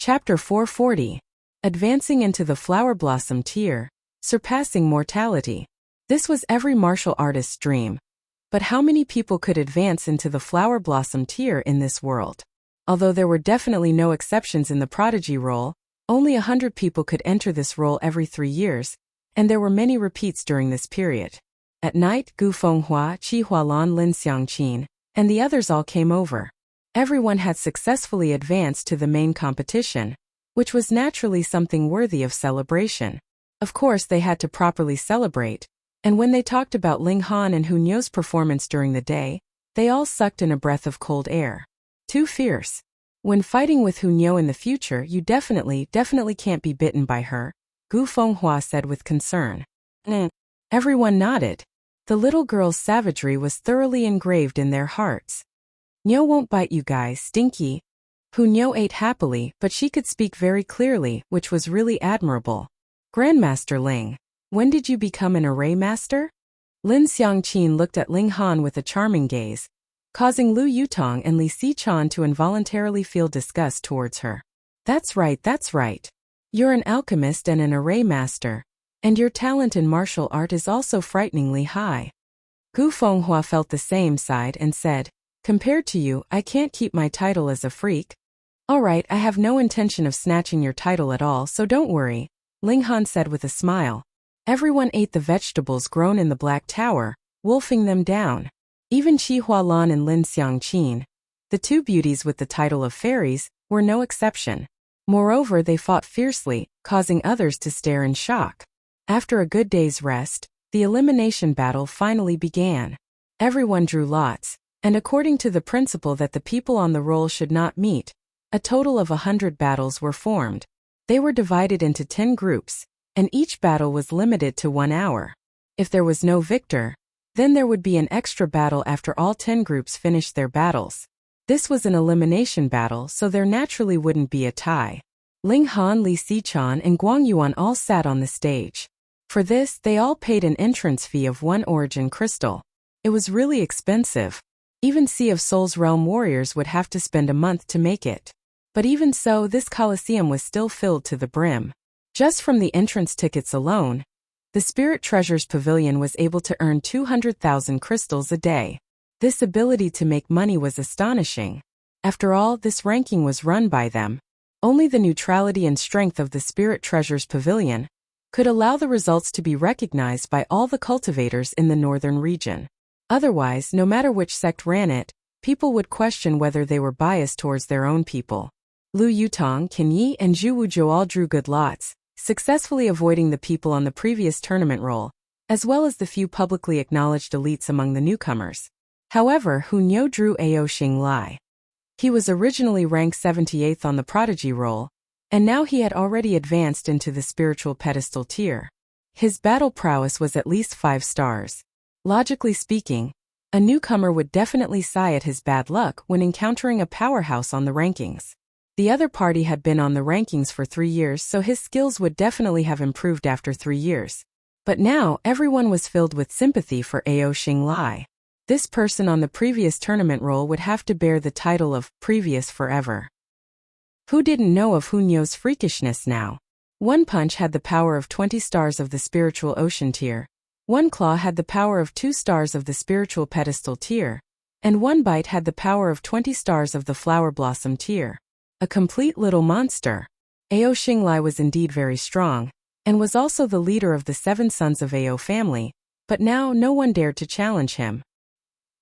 Chapter 440. Advancing into the Flower Blossom tier, surpassing mortality. This was every martial artist's dream. But how many people could advance into the Flower Blossom tier in this world? Although there were definitely no exceptions in the prodigy role, only 100 people could enter this role every 3 years, and there were many repeats during this period. At night, Gu Fenghua, Qi Hualan, Lin Xiangqin, and the others all came over. Everyone had successfully advanced to the main competition, which was naturally something worthy of celebration. Of course, they had to properly celebrate, and when they talked about Ling Han and Hu Niu's performance during the day, they all sucked in a breath of cold air. Too fierce. When fighting with Hu Niu in the future, you definitely can't be bitten by her, Gu Fenghua said with concern. Everyone nodded. The little girl's savagery was thoroughly engraved in their hearts. Niu won't bite you guys, stinky. Hu Niu ate happily, but she could speak very clearly, which was really admirable. Grandmaster Ling, when did you become an array master? Lin Xiangqin looked at Ling Han with a charming gaze, causing Lu Yutong and Li Xichan to involuntarily feel disgust towards her. That's right. You're an alchemist and an array master, and your talent in martial art is also frighteningly high. Gu Fenghua felt the same side and said, compared to you, I can't keep my title as a freak. Alright, I have no intention of snatching your title at all, so don't worry, Ling Han said with a smile. Everyone ate the vegetables grown in the Black Tower, wolfing them down. Even Qi Hualan and Lin Xiangqin, the two beauties with the title of fairies, were no exception. Moreover, they fought fiercely, causing others to stare in shock. After a good day's rest, the elimination battle finally began. Everyone drew lots, and according to the principle that the people on the roll should not meet, a total of 100 battles were formed. They were divided into 10 groups, and each battle was limited to 1 hour. If there was no victor, then there would be an extra battle after all 10 groups finished their battles. This was an elimination battle, so there naturally wouldn't be a tie. Ling Han, Li Xichan, and Guang Yuan all sat on the stage. For this, they all paid an entrance fee of 1 origin crystal. It was really expensive. Even Sea of Souls realm warriors would have to spend a month to make it. But even so, this coliseum was still filled to the brim. Just from the entrance tickets alone, the Spirit Treasures Pavilion was able to earn 200,000 crystals a day. This ability to make money was astonishing. After all, this ranking was run by them. Only the neutrality and strength of the Spirit Treasures Pavilion could allow the results to be recognized by all the cultivators in the northern region. Otherwise, no matter which sect ran it, people would question whether they were biased towards their own people. Lu Yutong, Qin Yi, and Zhu Wuzhou all drew good lots, successfully avoiding the people on the previous tournament roll, as well as the few publicly acknowledged elites among the newcomers. However, Hu Niu drew Ao Xinglai. He was originally ranked 78th on the prodigy roll, and now he had already advanced into the spiritual pedestal tier. His battle prowess was at least 5 stars. Logically speaking, a newcomer would definitely sigh at his bad luck when encountering a powerhouse on the rankings. The other party had been on the rankings for 3 years, so his skills would definitely have improved after 3 years. But now, everyone was filled with sympathy for Ao Xinglai. This person on the previous tournament roll would have to bear the title of previous forever. Who didn't know of Hu Niu's freakishness now? 1 punch had the power of 20 stars of the spiritual ocean tier, 1 claw had the power of 2 stars of the spiritual pedestal tier, and 1 bite had the power of 20 stars of the flower blossom tier. A complete little monster. Ao Xinglai was indeed very strong, and was also the leader of the 7 sons of Ao family, but now no one dared to challenge him.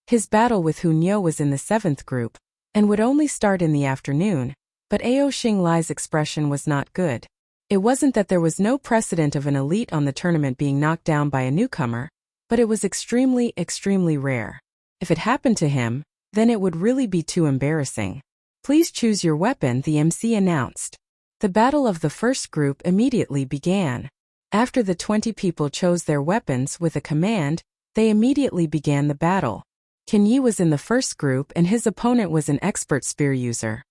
His battle with Hu Niu was in the 7th group, and would only start in the afternoon, but Ao Xinglai's expression was not good. It wasn't that there was no precedent of an elite on the tournament being knocked down by a newcomer, but it was extremely rare. If it happened to him, then it would really be too embarrassing. Please choose your weapon, the MC announced. The battle of the first group immediately began. After the 20 people chose their weapons with a command, they immediately began the battle. Qin Yi was in the first group and his opponent was an expert spear user.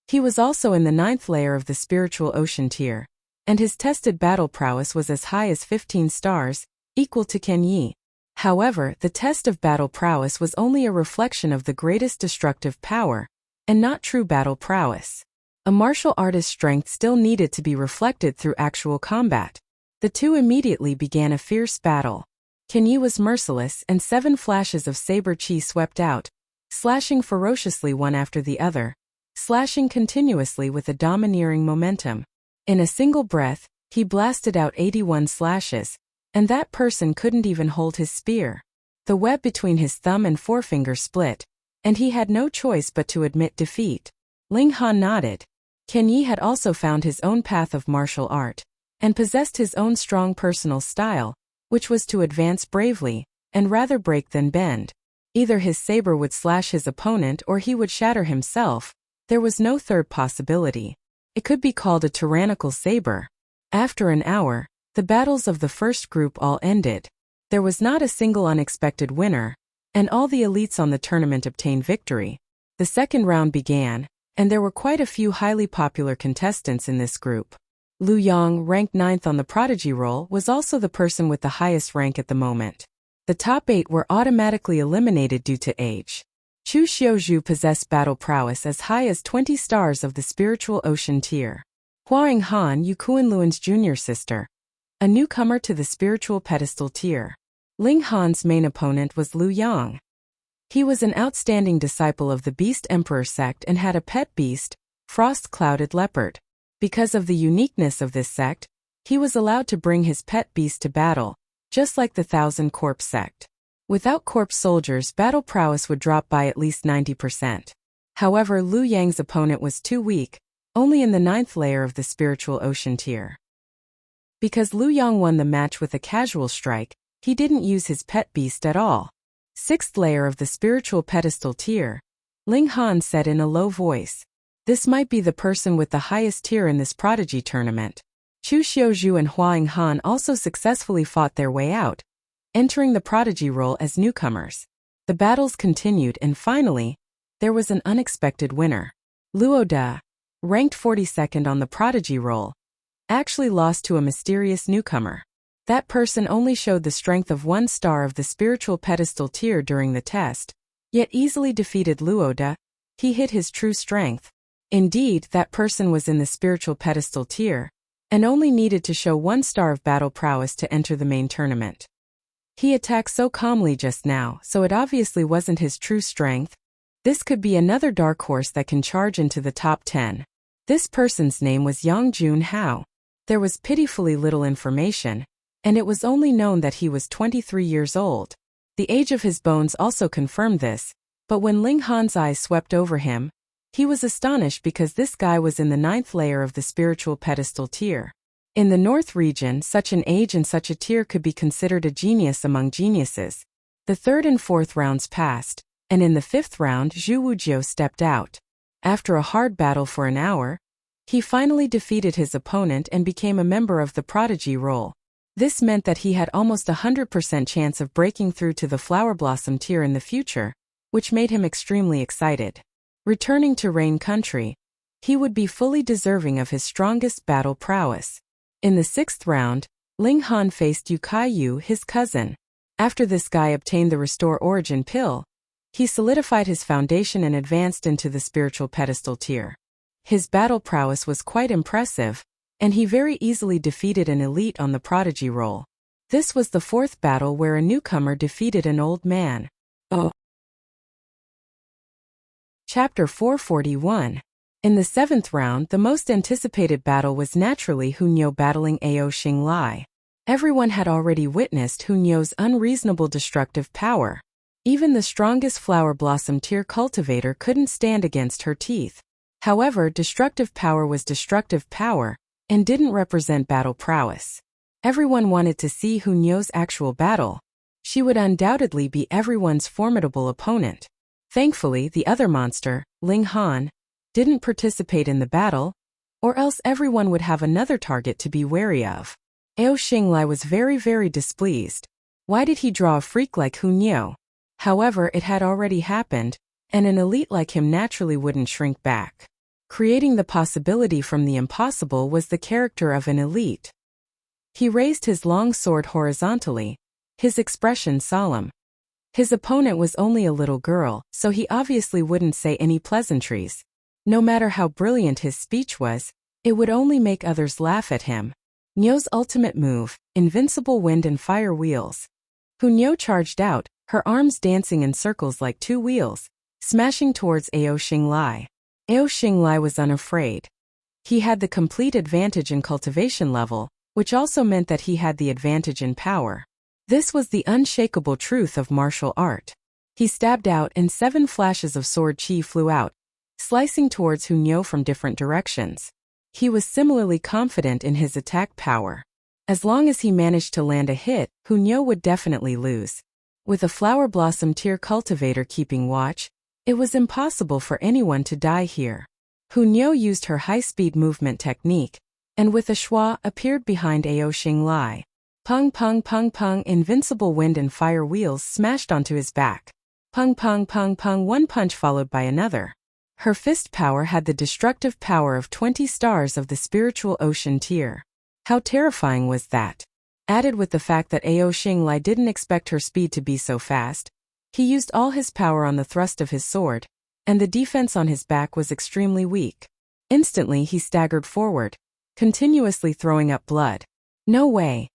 He was also in the 9th layer of the spiritual ocean tier, and his tested battle prowess was as high as 15 stars, equal to Qin Yi. However, the test of battle prowess was only a reflection of the greatest destructive power, and not true battle prowess. A martial artist's strength still needed to be reflected through actual combat. The two immediately began a fierce battle. Qian Yi was merciless and 7 flashes of saber chi swept out, slashing ferociously one after the other, slashing continuously with a domineering momentum. In a single breath, he blasted out 81 slashes, and that person couldn't even hold his spear. The web between his thumb and forefinger split, and he had no choice but to admit defeat. Ling Han nodded. Qian Yi had also found his own path of martial art, and possessed his own strong personal style, which was to advance bravely, and rather break than bend. Either his saber would slash his opponent or he would shatter himself. There was no third possibility. It could be called a tyrannical saber. After an hour, the battles of the first group all ended. There was not a single unexpected winner, and all the elites on the tournament obtained victory. The second round began, and there were quite a few highly popular contestants in this group. Lu Yang, ranked 9th on the prodigy roll, was also the person with the highest rank at the moment. The top 8 were automatically eliminated due to age. Chu Xiaozhu possessed battle prowess as high as 20 stars of the spiritual ocean tier. Huang Han, Yukuan Luan's junior sister, a newcomer to the spiritual pedestal tier. Ling Han's main opponent was Lu Yang. He was an outstanding disciple of the Beast Emperor sect and had a pet beast, frost-clouded leopard. Because of the uniqueness of this sect, he was allowed to bring his pet beast to battle, just like the Thousand Corpse sect. Without corpse soldiers, battle prowess would drop by at least 90%. However, Lu Yang's opponent was too weak, only in the 9th layer of the spiritual ocean tier. Because Lu Yang won the match with a casual strike, he didn't use his pet beast at all. 6th layer of the spiritual pedestal tier, Ling Han said in a low voice. This might be the person with the highest tier in this prodigy tournament. Chu Xiaozhu and Huang Han also successfully fought their way out, entering the prodigy role as newcomers. The battles continued and finally, there was an unexpected winner. Luo Da, ranked 42nd on the prodigy role, actually lost to a mysterious newcomer. That person only showed the strength of 1 star of the spiritual pedestal tier during the test, yet easily defeated Luo Da. He hid his true strength. Indeed, that person was in the spiritual pedestal tier, and only needed to show 1 star of battle prowess to enter the main tournament. He attacked so calmly just now, so it obviously wasn't his true strength. This could be another dark horse that can charge into the top 10. This person's name was Yang Jun Hao. There was pitifully little information, and it was only known that he was 23 years old. The age of his bones also confirmed this, but when Ling Han's eyes swept over him, he was astonished because this guy was in the 9th layer of the spiritual pedestal tier. In the North region, such an age and such a tier could be considered a genius among geniuses. The 3rd and 4th rounds passed, and in the 5th round Zhu Wujiao stepped out. After a hard battle for an hour, he finally defeated his opponent and became a member of the prodigy role. This meant that he had almost 100% chance of breaking through to the flower blossom tier in the future, which made him extremely excited. Returning to Rain Country, he would be fully deserving of his strongest battle prowess. In the 6th round, Ling Han faced Yu Kaiyu, his cousin. After this guy obtained the Restore Origin pill, he solidified his foundation and advanced into the spiritual pedestal tier. His battle prowess was quite impressive, and he very easily defeated an elite on the prodigy role. This was the 4th battle where a newcomer defeated an old man. Chapter 441. In the 7th round, the most anticipated battle was naturally Hunyao battling Ao Xinglai. Everyone had already witnessed Hunyao's unreasonable destructive power. Even the strongest flower blossom tier cultivator couldn't stand against her teeth. However, destructive power was destructive power, and didn't represent battle prowess. Everyone wanted to see Hunyao's actual battle. She would undoubtedly be everyone's formidable opponent. Thankfully, the other monster, Ling Han, didn't participate in the battle, or else everyone would have another target to be wary of. Ao Xinglai was very displeased. Why did he draw a freak like Hunyao? However, it had already happened, and an elite like him naturally wouldn't shrink back. Creating the possibility from the impossible was the character of an elite. He raised his long sword horizontally, his expression solemn. His opponent was only a little girl, so he obviously wouldn't say any pleasantries. No matter how brilliant his speech was, it would only make others laugh at him. Nyo's ultimate move, invincible wind and fire wheels. Nyo charged out, her arms dancing in circles like two wheels, smashing towards Ao Xinglai. Ao Xinglai was unafraid. He had the complete advantage in cultivation level, which also meant that he had the advantage in power. This was the unshakable truth of martial art. He stabbed out and 7 flashes of sword chi flew out, slicing towards Nyo from different directions. He was similarly confident in his attack power. As long as he managed to land a hit, Nyo would definitely lose. With a flower blossom tier cultivator keeping watch, it was impossible for anyone to die here. Nyo used her high-speed movement technique, and with a schwa appeared behind Ao Xinglai. Pung pung pung pung, invincible wind and fire wheels smashed onto his back. Pung pung pung pung, one punch followed by another. Her fist power had the destructive power of 20 stars of the spiritual ocean tier. How terrifying was that? Added with the fact that Ao Xinglai didn't expect her speed to be so fast, he used all his power on the thrust of his sword, and the defense on his back was extremely weak. Instantly he staggered forward, continuously throwing up blood. No way.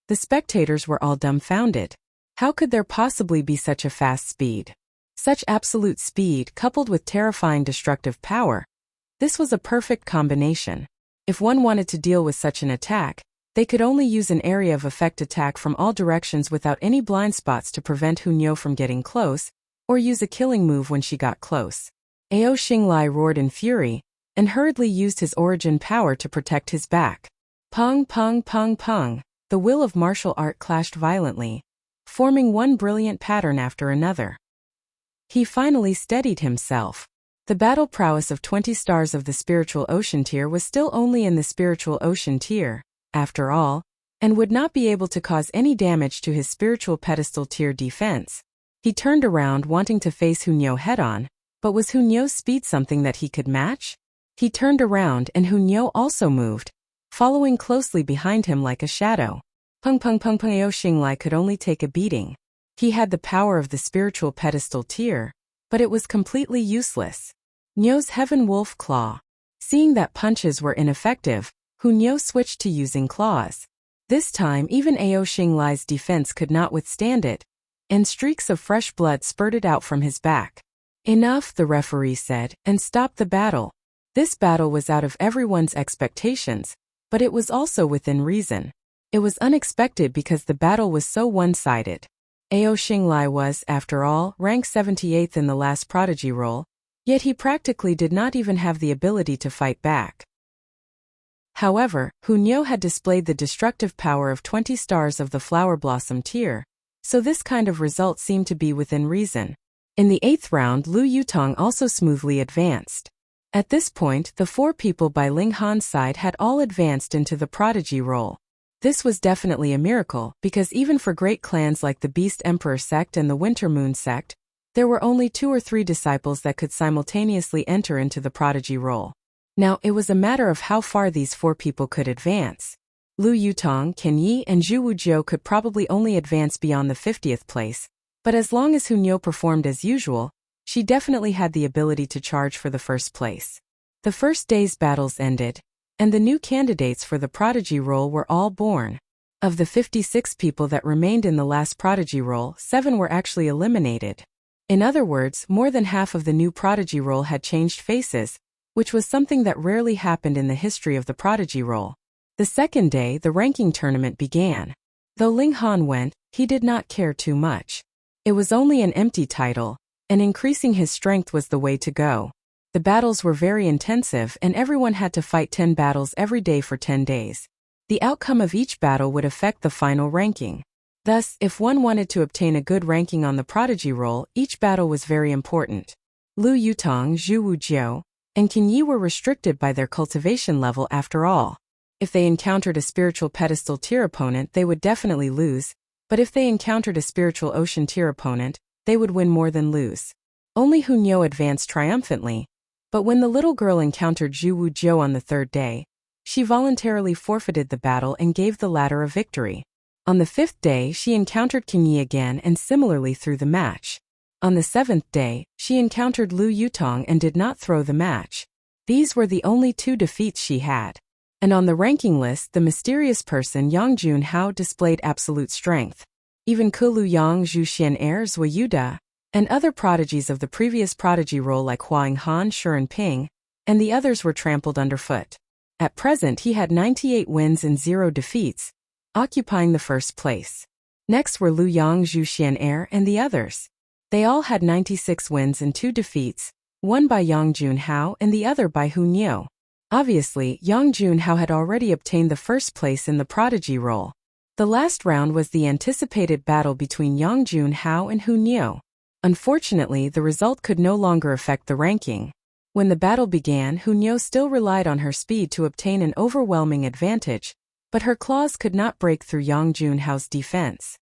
The spectators were all dumbfounded. How could there possibly be such a fast speed? Such absolute speed coupled with terrifying destructive power. This was a perfect combination. If one wanted to deal with such an attack, they could only use an area of effect attack from all directions without any blind spots to prevent Nyo from getting close, or use a killing move when she got close. Ao Xinglai roared in fury, and hurriedly used his origin power to protect his back. Pung pung pung pung, the will of martial art clashed violently, forming one brilliant pattern after another. He finally steadied himself. The battle prowess of 20 stars of the spiritual ocean tier was still only in the spiritual ocean tier, after all, and would not be able to cause any damage to his spiritual pedestal tier defense. He turned around wanting to face Nyo head-on, but was Nyo's speed something that he could match? He turned around and Nyo also moved, following closely behind him like a shadow. Pung pung pung pung, Ao Xinglai could only take a beating. He had the power of the spiritual pedestal tier, but it was completely useless. Nyo's Heaven Wolf Claw. Seeing that punches were ineffective, Nyo switched to using claws. This time even Ao Xinglai's defense could not withstand it, and streaks of fresh blood spurted out from his back. Enough, the referee said, and stopped the battle. This battle was out of everyone's expectations, but it was also within reason. It was unexpected because the battle was so one-sided. Ao Xinglai was, after all, ranked 78th in the last prodigy roll, yet he practically did not even have the ability to fight back. However, Nyo had displayed the destructive power of 20 stars of the flower blossom tier, so this kind of result seemed to be within reason. In the 8th round, Lu Yutong also smoothly advanced. At this point, the 4 people by Ling Han's side had all advanced into the prodigy role. This was definitely a miracle, because even for great clans like the Beast Emperor sect and the Winter Moon sect, there were only 2 or 3 disciples that could simultaneously enter into the prodigy role. Now, it was a matter of how far these 4 people could advance. Lu Yutong, Ken Yi, and Zhu Wujiu could probably only advance beyond the 50th place, but as long as Nyo performed as usual, she definitely had the ability to charge for the first place. The first day's battles ended, and the new candidates for the prodigy role were all born. Of the 56 people that remained in the last prodigy role, 7 were actually eliminated. In other words, more than half of the new prodigy role had changed faces, which was something that rarely happened in the history of the prodigy role. The second day, the ranking tournament began. Though Ling Han went, he did not care too much. It was only an empty title, and increasing his strength was the way to go. The battles were very intensive and everyone had to fight 10 battles every day for 10 days. The outcome of each battle would affect the final ranking. Thus, if one wanted to obtain a good ranking on the prodigy role, each battle was very important. Lu Yutong, Zhu Wujiu, and Ken Yi were restricted by their cultivation level after all. If they encountered a spiritual pedestal tier opponent, they would definitely lose, but if they encountered a spiritual ocean tier opponent, they would win more than lose. Only Nyo advanced triumphantly, but when the little girl encountered Zhu Wujiu on the 3rd day, she voluntarily forfeited the battle and gave the latter a victory. On the 5th day, she encountered Ken Yi again and similarly threw the match. On the 7th day, she encountered Lu Yutong and did not throw the match. These were the only 2 defeats she had. And on the ranking list, the mysterious person Yang Junhao displayed absolute strength. Even Kulu Yang Zhuxian Air Zwayuda, and other prodigies of the previous prodigy role like Huang Han Shuren Ping, and the others were trampled underfoot. At present he had 98 wins and 0 defeats, occupying the first place. Next were Lu Yang Zhuxian Air and the others. They all had 96 wins and 2 defeats, one by Yang Junhao and the other by Hu Niu. Obviously, Yang Junhao had already obtained the first place in the prodigy role. The last round was the anticipated battle between Yang Junhao and Hu Niu. Unfortunately, the result could no longer affect the ranking. When the battle began, Hu Niu still relied on her speed to obtain an overwhelming advantage, but her claws could not break through Yang Junhao's defense.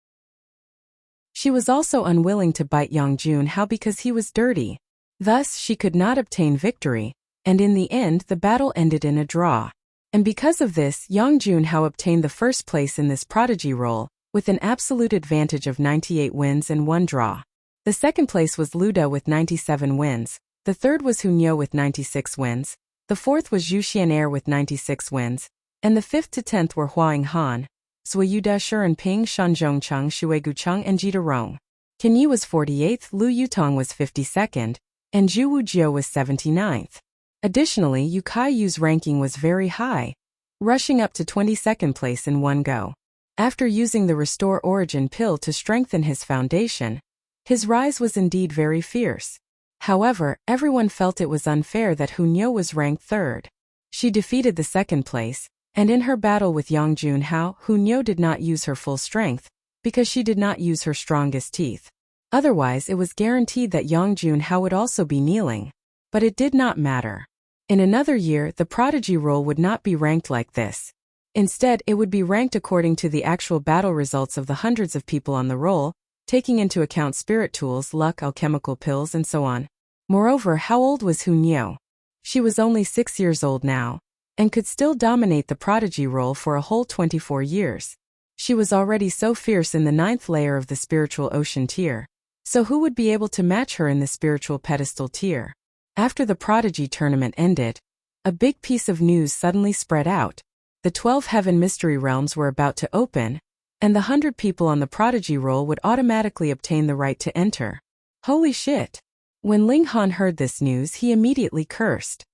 She was also unwilling to bite Yang Junhao because he was dirty. Thus, she could not obtain victory, and in the end the battle ended in a draw. And because of this, Yang Junhao obtained the first place in this prodigy role, with an absolute advantage of 98 wins and 1 draw. The second place was Luda with 97 wins, the third was Hu Niu with 96 wins, the fourth was Zhuxian Air with 96 wins, and the 5th to 10th were Huang Han, Zwayuda Shuren Ping Shanzhongcheng Shuigucheng and Jita Rong. Qin Yi was 48th, Lu Yutong was 52nd, and Zhu Wujiu was 79th. Additionally, Yu Kaiyu's ranking was very high, rushing up to 22nd place in one go. After using the Restore Origin pill to strengthen his foundation, his rise was indeed very fierce. However, everyone felt it was unfair that Hu Niu was ranked 3rd. She defeated the 2nd place, and in her battle with Yang Junhao, Hu Niu did not use her full strength, because she did not use her strongest teeth. Otherwise, it was guaranteed that Yang Junhao would also be kneeling. But it did not matter. In another year, the prodigy role would not be ranked like this. Instead, it would be ranked according to the actual battle results of the hundreds of people on the roll, taking into account spirit tools, luck, alchemical pills, and so on. Moreover, how old was Hu Niu? She was only 6 years old now, and could still dominate the prodigy role for a whole 24 years. She was already so fierce in the 9th layer of the spiritual ocean tier. So who would be able to match her in the spiritual pedestal tier? After the prodigy tournament ended, a big piece of news suddenly spread out. The 12 heaven mystery realms were about to open, and the 100 people on the prodigy roll would automatically obtain the right to enter. Holy shit! When Ling Han heard this news, he immediately cursed.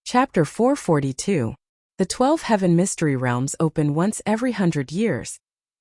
Chapter 442. The 12 heaven mystery realms open once every 100 years.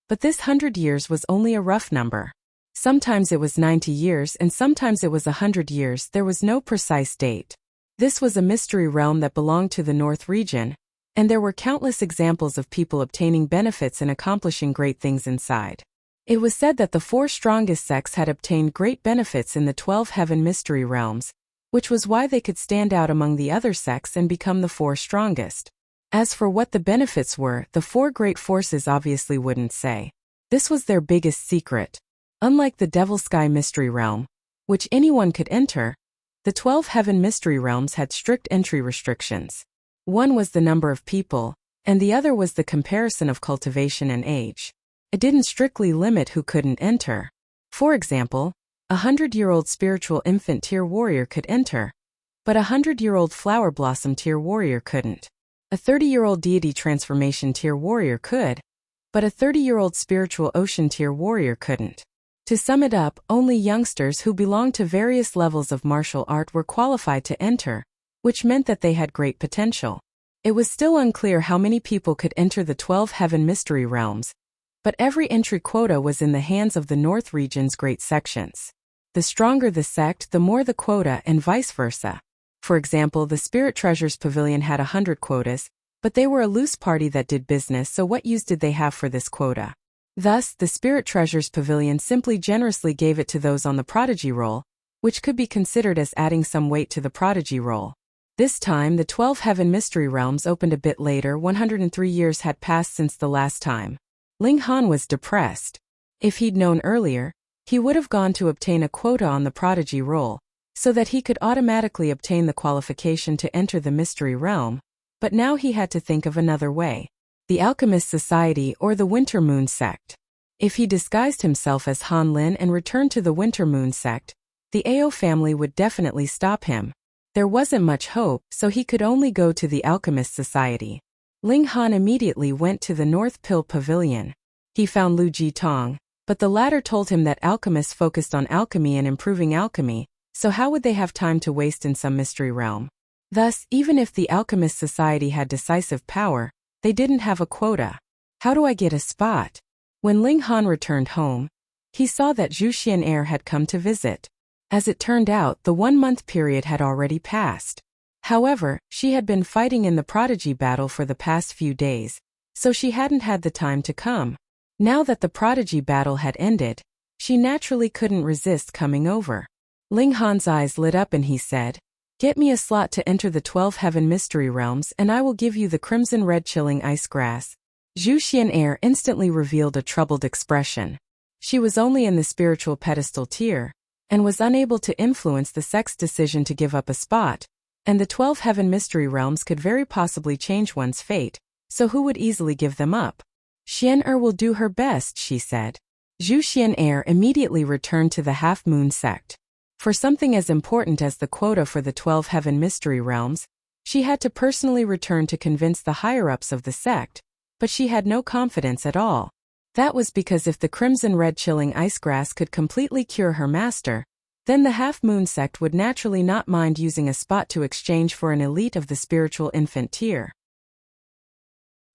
But this 100 years was only a rough number. Sometimes it was 90 years and sometimes it was 100 years, there was no precise date. This was a mystery realm that belonged to the North region, and there were countless examples of people obtaining benefits and accomplishing great things inside. It was said that the 4 strongest sects had obtained great benefits in the 12 heaven mystery realms, which was why they could stand out among the other sects and become the 4 strongest. As for what the benefits were, the 4 great forces obviously wouldn't say. This was their biggest secret. Unlike the Devil Sky Mystery Realm, which anyone could enter, the 12 Heaven Mystery Realms had strict entry restrictions. One was the number of people, and the other was the comparison of cultivation and age. It didn't strictly limit who couldn't enter. For example, a 100-year-old spiritual infant tier warrior could enter, but a 100-year-old flower blossom tier warrior couldn't. A 30-year-old deity transformation tier warrior could, but a 30-year-old spiritual ocean tier warrior couldn't. To sum it up, only youngsters who belonged to various levels of martial art were qualified to enter, which meant that they had great potential. It was still unclear how many people could enter the 12 Heaven Mystery Realms, but every entry quota was in the hands of the North region's great sections. The stronger the sect, the more the quota, and vice versa. For example, the Spirit Treasures Pavilion had 100 quotas, but they were a loose party that did business, so what use did they have for this quota? Thus, the Spirit Treasures Pavilion simply generously gave it to those on the prodigy roll, which could be considered as adding some weight to the prodigy roll. This time, the 12 Heaven Mystery Realms opened a bit later. 103 years had passed since the last time. Ling Han was depressed. If he'd known earlier, he would have gone to obtain a quota on the prodigy roll, so that he could automatically obtain the qualification to enter the mystery realm, but now he had to think of another way. The Alchemist Society or the Winter Moon Sect. If he disguised himself as Han Lin and returned to the Winter Moon Sect, the Ao family would definitely stop him. There wasn't much hope, so he could only go to the Alchemist Society. Ling Han immediately went to the North Pill Pavilion. He found Lu Jitong, but the latter told him that alchemists focused on alchemy and improving alchemy, so how would they have time to waste in some mystery realm? Thus, even if the Alchemist Society had decisive power, they didn't have a quota. How do I get a spot? When Ling Han returned home, he saw that Zhu Xian'er had come to visit. As it turned out, the 1-month period had already passed. However, she had been fighting in the prodigy battle for the past few days, so she hadn't had the time to come. Now that the prodigy battle had ended, she naturally couldn't resist coming over. Ling Han's eyes lit up and he said, "Get me a slot to enter the 12 Heaven Mystery Realms and I will give you the crimson red chilling ice grass." Zhu Xian'er instantly revealed a troubled expression. She was only in the spiritual pedestal tier, and was unable to influence the sect's decision to give up a spot, and the 12 Heaven Mystery Realms could very possibly change one's fate, so who would easily give them up? "Xian'er will do her best," she said. Zhu Xian'er immediately returned to the Half Moon sect. For something as important as the quota for the 12 Heaven Mystery Realms, she had to personally return to convince the higher-ups of the sect, but she had no confidence at all. That was because if the crimson red chilling ice grass could completely cure her master, then the Half Moon sect would naturally not mind using a spot to exchange for an elite of the spiritual infant tier.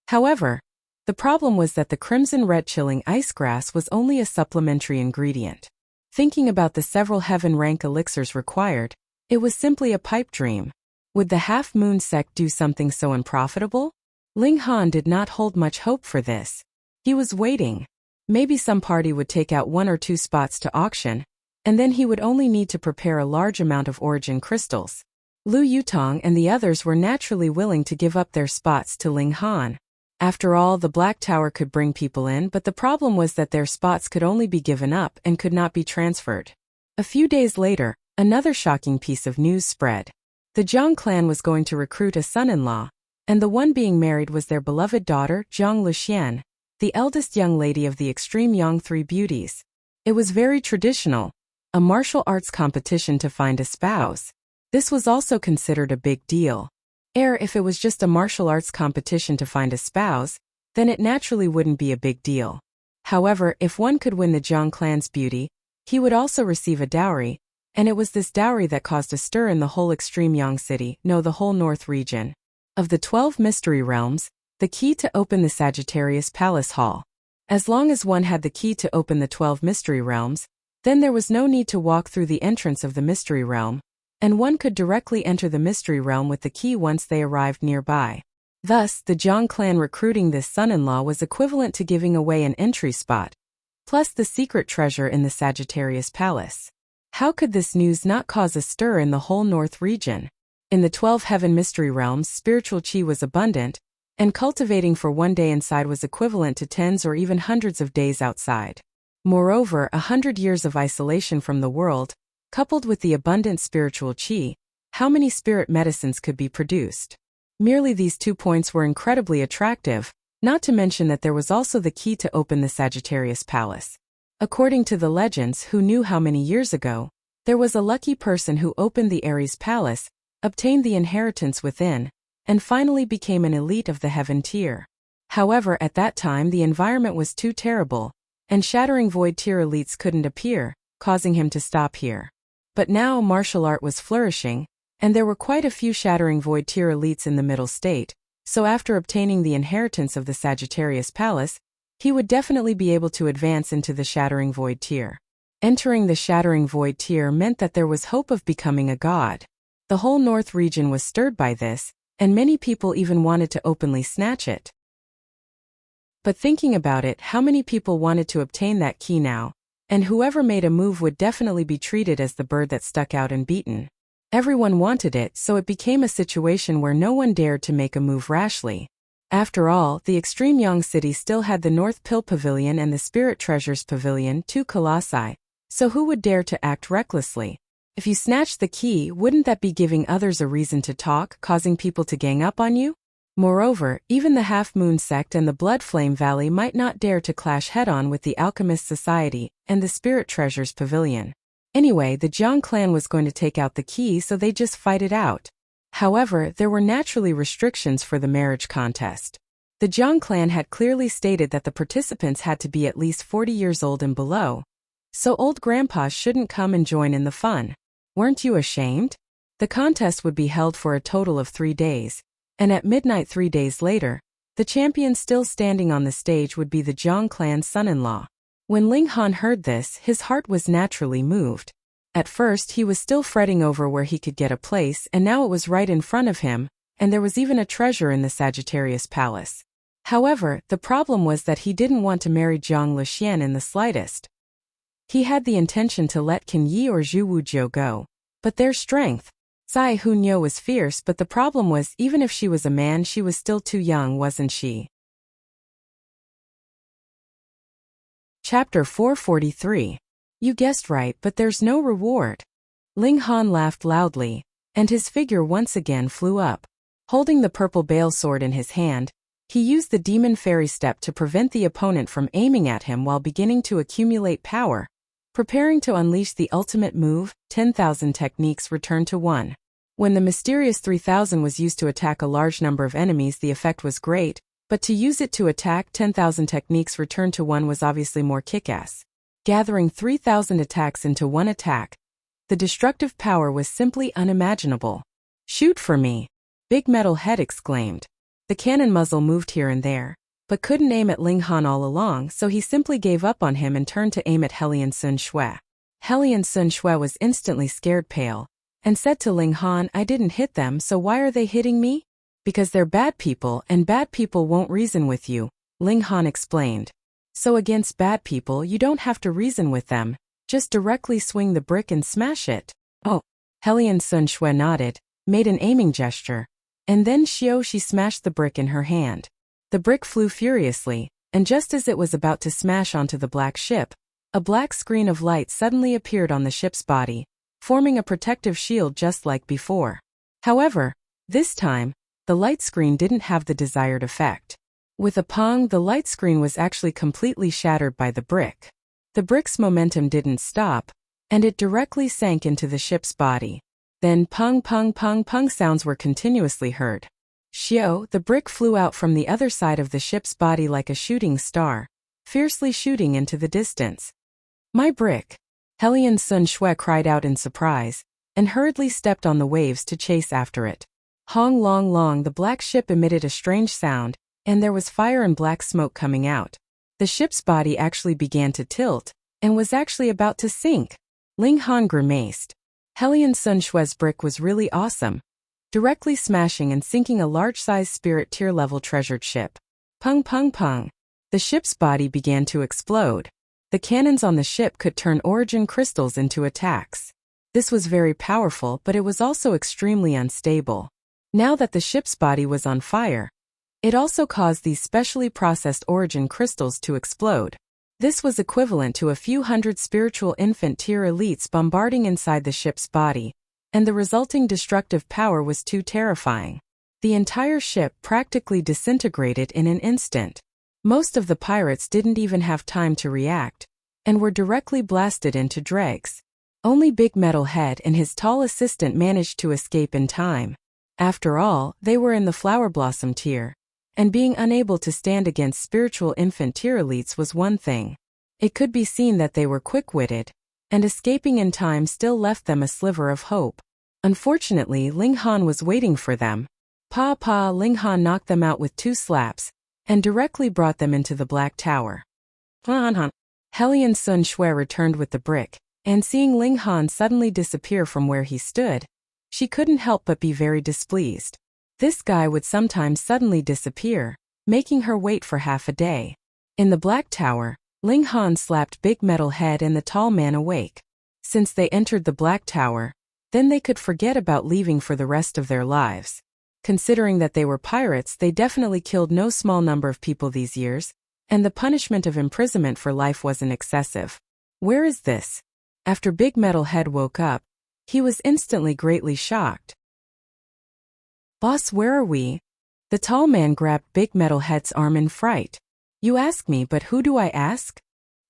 However, the problem was that the crimson red chilling ice grass was only a supplementary ingredient. Thinking about the several heaven rank elixirs required, it was simply a pipe dream. Would the Half Moon sect do something so unprofitable? Ling Han did not hold much hope for this. He was waiting. Maybe some party would take out 1 or 2 spots to auction, and then he would only need to prepare a large amount of origin crystals. Lu Yutong and the others were naturally willing to give up their spots to Ling Han. After all, the Black Tower could bring people in, but the problem was that their spots could only be given up and could not be transferred. A few days later, another shocking piece of news spread. The Zhang clan was going to recruit a son-in-law, and the one being married was their beloved daughter, Zhang Luxian, the eldest young lady of the extreme young 3 beauties. It was very traditional, a martial arts competition to find a spouse. This was also considered a big deal. If it was just a martial arts competition to find a spouse, then it naturally wouldn't be a big deal. However, if one could win the Zhang clan's beauty, he would also receive a dowry, and it was this dowry that caused a stir in the whole extreme Yang city, no, the whole north region. Of the 12 mystery realms, the key to open the Sagittarius Palace Hall. As long as one had the key to open the 12 mystery realms, then there was no need to walk through the entrance of the mystery realm, and one could directly enter the mystery realm with the key once they arrived nearby. Thus, the Zhang clan recruiting this son-in-law was equivalent to giving away an entry spot, plus the secret treasure in the Sagittarius Palace. How could this news not cause a stir in the whole north region? In the 12 heaven mystery realms, spiritual qi was abundant, and cultivating for 1 day inside was equivalent to tens or even hundreds of days outside. Moreover, 100 years of isolation from the world, coupled with the abundant spiritual qi, how many spirit medicines could be produced? Merely these 2 points were incredibly attractive, not to mention that there was also the key to open the Sagittarius Palace. According to the legends, who knew how many years ago, there was a lucky person who opened the Aries Palace, obtained the inheritance within, and finally became an elite of the heaven tier. However, at that time the environment was too terrible, and shattering void tier elites couldn't appear, causing him to stop here. But now martial art was flourishing, and there were quite a few shattering void tier elites in the middle state, so after obtaining the inheritance of the Sagittarius Palace, he would definitely be able to advance into the shattering void tier. Entering the shattering void tier meant that there was hope of becoming a god. The whole north region was stirred by this, and many people even wanted to openly snatch it. But thinking about it, how many people wanted to obtain that key now? And whoever made a move would definitely be treated as the bird that stuck out and beaten. Everyone wanted it, so it became a situation where no one dared to make a move rashly. After all, the extreme Yang city still had the North Pill Pavilion and the Spirit Treasures Pavilion, 2 colossi, so who would dare to act recklessly? If you snatched the key, wouldn't that be giving others a reason to talk, causing people to gang up on you? Moreover, even the Half Moon sect and the Blood Flame Valley might not dare to clash head-on with the Alchemist Society and the Spirit Treasures Pavilion. Anyway, the Jiang clan was going to take out the key, so they just fight it out. However, there were naturally restrictions for the marriage contest. The Jiang clan had clearly stated that the participants had to be at least 40 years old and below. So old grandpas shouldn't come and join in the fun. Weren't you ashamed? The contest would be held for a total of 3 days. And at midnight 3 days later, the champion still standing on the stage would be the Jiang clan's son-in-law. When Ling Han heard this, his heart was naturally moved. At first he was still fretting over where he could get a place, and now it was right in front of him, and there was even a treasure in the Sagittarius Palace. However, the problem was that he didn't want to marry Jiang Luxian in the slightest. He had the intention to let Qin Yi or Zhu Wujiu go. But their strength. Cai Hunyo was fierce, but the problem was even if she was a man, she was still too young, wasn't she? Chapter 443. You guessed right, but there's no reward. Ling Han laughed loudly, and his figure once again flew up. Holding the purple bale sword in his hand, he used the demon fairy step to prevent the opponent from aiming at him while beginning to accumulate power. Preparing to unleash the ultimate move, 10,000 techniques returned to 1. When the mysterious 3,000 was used to attack a large number of enemies, the effect was great, but to use it to attack 10,000 techniques returned to 1 was obviously more kick-ass. Gathering 3,000 attacks into one attack, the destructive power was simply unimaginable. Shoot for me! Big Metal Head exclaimed. The cannon muzzle moved here and there, but couldn't aim at Ling Han all along, so he simply gave up on him and turned to aim at Helian Sun Shui. Helian Sun Shui was instantly scared pale, and said to Ling Han, I didn't hit them, so why are they hitting me? Because they're bad people, and bad people won't reason with you, Ling Han explained. So against bad people you don't have to reason with them, just directly swing the brick and smash it. Oh. Helian Sun Shui nodded, made an aiming gesture, and then she smashed the brick in her hand. The brick flew furiously, and just as it was about to smash onto the black ship, a black screen of light suddenly appeared on the ship's body, forming a protective shield just like before. However, this time, the light screen didn't have the desired effect. With a pong, the light screen was actually completely shattered by the brick. The brick's momentum didn't stop, and it directly sank into the ship's body. Then pong pong pong pong sounds were continuously heard. The brick flew out from the other side of the ship's body like a shooting star, fiercely shooting into the distance. My brick! Helian Sun Shui cried out in surprise, and hurriedly stepped on the waves to chase after it. Hong long long the black ship emitted a strange sound, and there was fire and black smoke coming out. The ship's body actually began to tilt, and was actually about to sink. Ling Han grimaced. Helian Sun Shui's brick was really awesome, directly smashing and sinking a large-sized spirit tier-level treasured ship. Pung pung pung. The ship's body began to explode. The cannons on the ship could turn origin crystals into attacks. This was very powerful, but it was also extremely unstable. Now that the ship's body was on fire, it also caused these specially processed origin crystals to explode. This was equivalent to a few hundred spiritual infant tier elites bombarding inside the ship's body, and the resulting destructive power was too terrifying. The entire ship practically disintegrated in an instant. Most of the pirates didn't even have time to react, and were directly blasted into dregs. Only Big Metal Head and his tall assistant managed to escape in time. After all, they were in the Flower Blossom tier, and being unable to stand against spiritual infant tier elites was one thing. It could be seen that they were quick-witted, and escaping in time still left them a sliver of hope. Unfortunately, Ling Han was waiting for them. Ling Han knocked them out with 2 slaps, and directly brought them into the Black Tower. Helian Sun Shui returned with the brick, and seeing Ling Han suddenly disappear from where he stood, she couldn't help but be very displeased. This guy would sometimes suddenly disappear, making her wait for half a day. In the Black Tower, Ling Han slapped Big Metal Head and the tall man awake. Since they entered the Black Tower, then they could forget about leaving for the rest of their lives. Considering that they were pirates, they definitely killed no small number of people these years, and the punishment of imprisonment for life wasn't excessive. Where is this? After Big Metal Head woke up, he was instantly greatly shocked. Boss, where are we? The tall man grabbed Big Metal Head's arm in fright. You ask me, but who do I ask?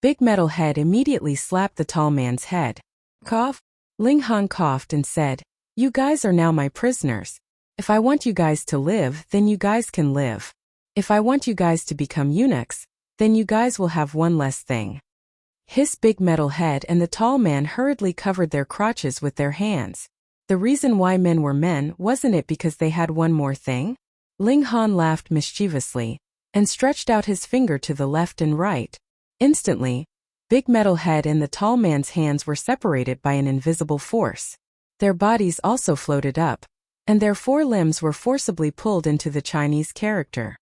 Big Metal Head immediately slapped the tall man's head. Cough. Ling Han coughed and said, "You guys are now my prisoners. If I want you guys to live, then you guys can live. If I want you guys to become eunuchs, then you guys will have one less thing." His big metal head and the tall man hurriedly covered their crotches with their hands. The reason why men were men, wasn't it because they had one more thing? Ling Han laughed mischievously and stretched out his finger to the left and right. Instantly, big metal head and the tall man's hands were separated by an invisible force. Their bodies also floated up, and their four limbs were forcibly pulled into the Chinese character.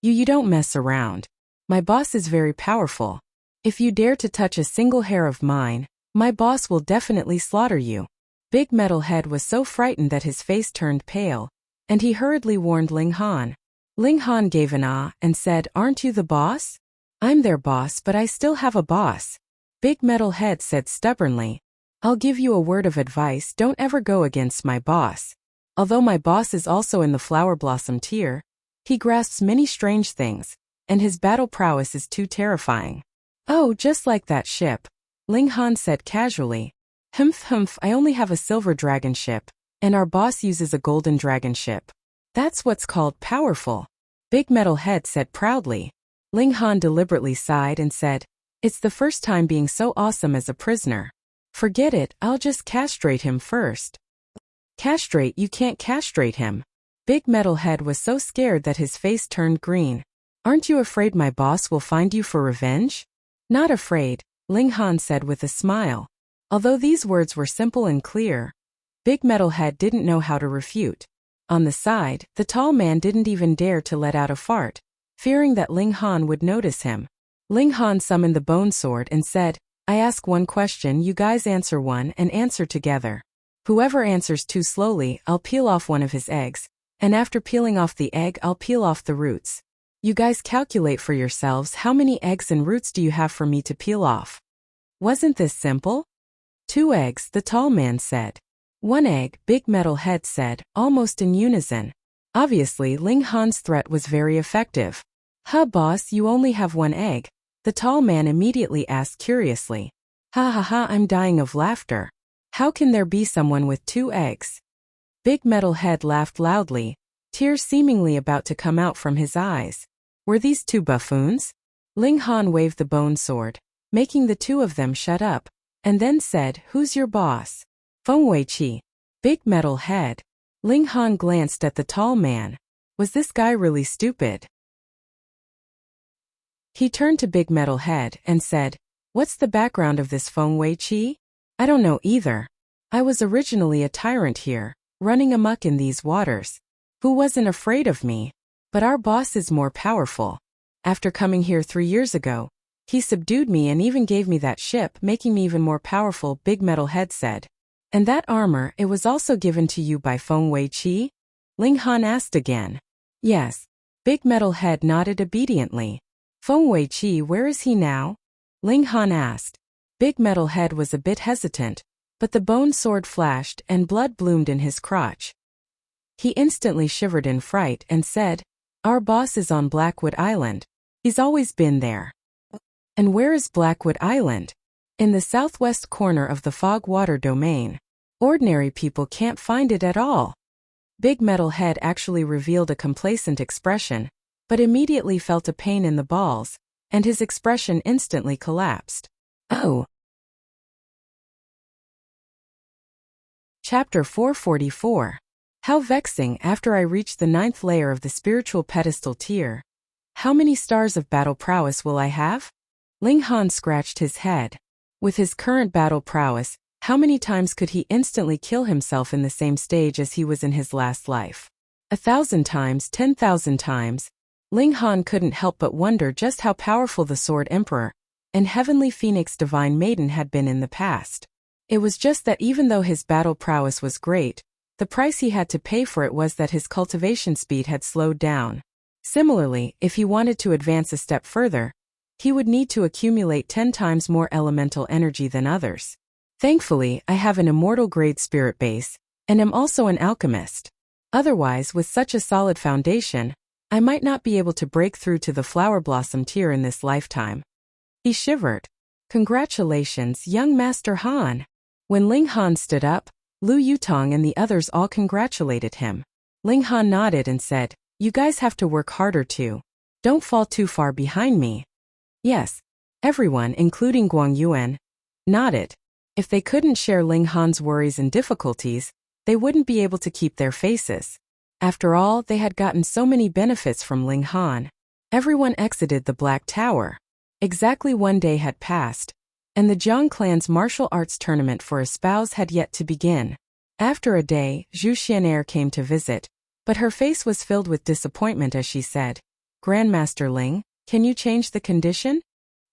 You don't mess around. My boss is very powerful. If you dare to touch a single hair of mine, my boss will definitely slaughter you. Big Metal Head was so frightened that his face turned pale, and he hurriedly warned Ling Han. Ling Han gave an ah and said, "Aren't you the boss?" "I'm their boss, but I still have a boss." Big Metal Head said stubbornly, "I'll give you a word of advice, don't ever go against my boss. Although my boss is also in the Flower Blossom tier, he grasps many strange things, and his battle prowess is too terrifying." "Oh, just like that ship," Ling Han said casually. Humph, I only have a silver dragon ship, and our boss uses a golden dragon ship. That's what's called powerful," Big Metal Head said proudly. Ling Han deliberately sighed and said, "It's the first time being so awesome as a prisoner. Forget it, I'll just castrate him first." "Castrate? You can't castrate him." Big Metal Head was so scared that his face turned green. "Aren't you afraid my boss will find you for revenge?" "Not afraid," Ling Han said with a smile. Although these words were simple and clear, Big Metal Head didn't know how to refute. On the side, the tall man didn't even dare to let out a fart, fearing that Ling Han would notice him. Ling Han summoned the bone sword and said, "I ask one question, you guys answer one and answer together. Whoever answers too slowly, I'll peel off one of his eggs, and after peeling off the egg, I'll peel off the roots. You guys calculate for yourselves how many eggs and roots do you have for me to peel off." Wasn't this simple? "2 eggs, the tall man said. "1 egg, Big Metal Head said, almost in unison. Obviously, Ling Han's threat was very effective. "Huh, boss, you only have 1 egg?" the tall man immediately asked curiously. Ha, I'm dying of laughter. How can there be someone with 2 eggs? Big Metal Head laughed loudly, tears seemingly about to come out from his eyes. Were these 2 buffoons? Ling Han waved the bone sword, making the 2 of them shut up, and then said, "Who's your boss?" "Feng Weiqi." Big Metal Head. Ling Han glanced at the tall man. Was this guy really stupid? He turned to Big Metal Head and said, "What's the background of this Feng Weiqi?" "I don't know either. I was originally a tyrant here, running amok in these waters. Who wasn't afraid of me? But our boss is more powerful. After coming here 3 years ago, he subdued me and even gave me that ship, making me even more powerful," Big Metal Head said. "And that armor, it was also given to you by Feng Weiqi?" Ling Han asked again. "Yes." Big Metal Head nodded obediently. "Feng Weiqi, where is he now?" Ling Han asked. Big Metal Head was a bit hesitant, but the bone sword flashed and blood bloomed in his crotch. He instantly shivered in fright and said, "Our boss is on Blackwood Island. He's always been there." "And where is Blackwood Island?" "In the southwest corner of the Fog Water Domain. Ordinary people can't find it at all." Big Metal Head actually revealed a complacent expression, but immediately felt a pain in the balls, and his expression instantly collapsed. "Oh." Chapter 444. How vexing after I reach the 9th layer of the spiritual pedestal tier. How many stars of battle prowess will I have? Ling Han scratched his head. With his current battle prowess, how many times could he instantly kill himself in the same stage as he was in his last life? 1,000 times, 10,000 times. Ling Han couldn't help but wonder just how powerful the Sword Emperor and Heavenly Phoenix Divine Maiden had been in the past. It was just that even though his battle prowess was great, the price he had to pay for it was that his cultivation speed had slowed down. Similarly, if he wanted to advance a step further, he would need to accumulate 10 times more elemental energy than others. Thankfully, I have an immortal grade spirit base, and am also an alchemist. Otherwise, with such a solid foundation, I might not be able to break through to the Flower Blossom tier in this lifetime. He shivered. "Congratulations, young Master Han. When Ling Han stood up, Lu Yutong and the others all congratulated him. Ling Han nodded and said, "You guys have to work harder too. Don't fall too far behind me." Yes. Everyone, including Guang Yuan, nodded. If they couldn't share Ling Han's worries and difficulties, they wouldn't be able to keep their faces. After all, they had gotten so many benefits from Ling Han. Everyone exited the Black Tower. Exactly 1 day had passed, and the Jiang clan's martial arts tournament for espouse had yet to begin. After a day, Zhu Xian'er came to visit, but her face was filled with disappointment as she said, "Grandmaster Ling, can you change the condition?"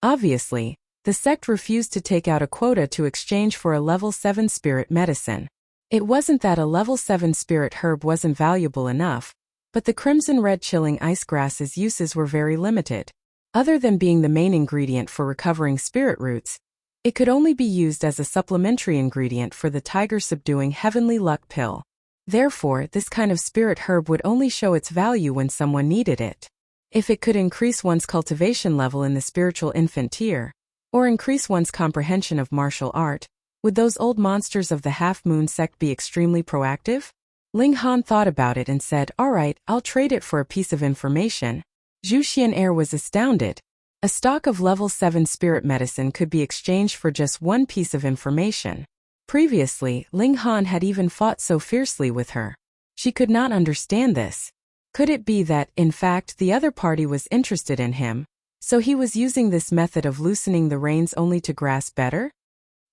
Obviously, the sect refused to take out a quota to exchange for a level 7 spirit medicine. It wasn't that a level 7 spirit herb wasn't valuable enough, but the crimson red chilling ice grass's uses were very limited. Other than being the main ingredient for recovering spirit roots, it could only be used as a supplementary ingredient for the tiger subduing heavenly luck pill. Therefore, this kind of spirit herb would only show its value when someone needed it. If it could increase one's cultivation level in the spiritual infant tier, or increase one's comprehension of martial art, would those old monsters of the half-moon sect be extremely proactive? Ling Han thought about it and said, "All right, I'll trade it for a piece of information." Zhu Xian'er was astounded. A stock of level 7 spirit medicine could be exchanged for just one piece of information. Previously, Ling Han had even fought so fiercely with her. She could not understand this. Could it be that, in fact, the other party was interested in him, so he was using this method of loosening the reins only to grasp better?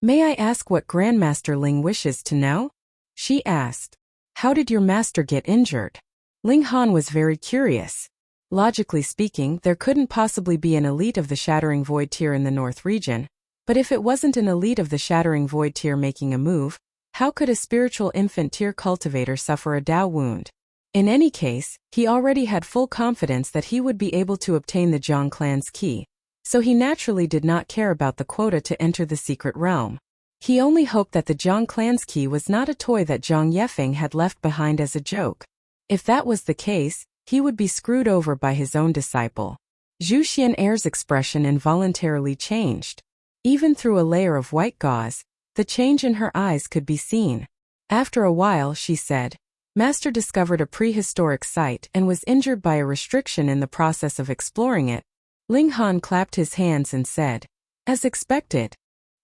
"May I ask what Grandmaster Ling wishes to know?" she asked. "How did your master get injured?" Ling Han was very curious. Logically speaking, there couldn't possibly be an elite of the Shattering Void tier in the North region, but if it wasn't an elite of the Shattering Void tier making a move, how could a spiritual infant tier cultivator suffer a Dao wound? In any case, he already had full confidence that he would be able to obtain the Jiang clan's key, so he naturally did not care about the quota to enter the secret realm. He only hoped that the Jiang clan's key was not a toy that Zhang Yefeng had left behind as a joke. If that was the case, he would be screwed over by his own disciple. Zhu Xian'er's expression involuntarily changed. Even through a layer of white gauze, the change in her eyes could be seen. After a while, she said, "Master discovered a prehistoric site and was injured by a restriction in the process of exploring it." Ling Han clapped his hands and said, "As expected.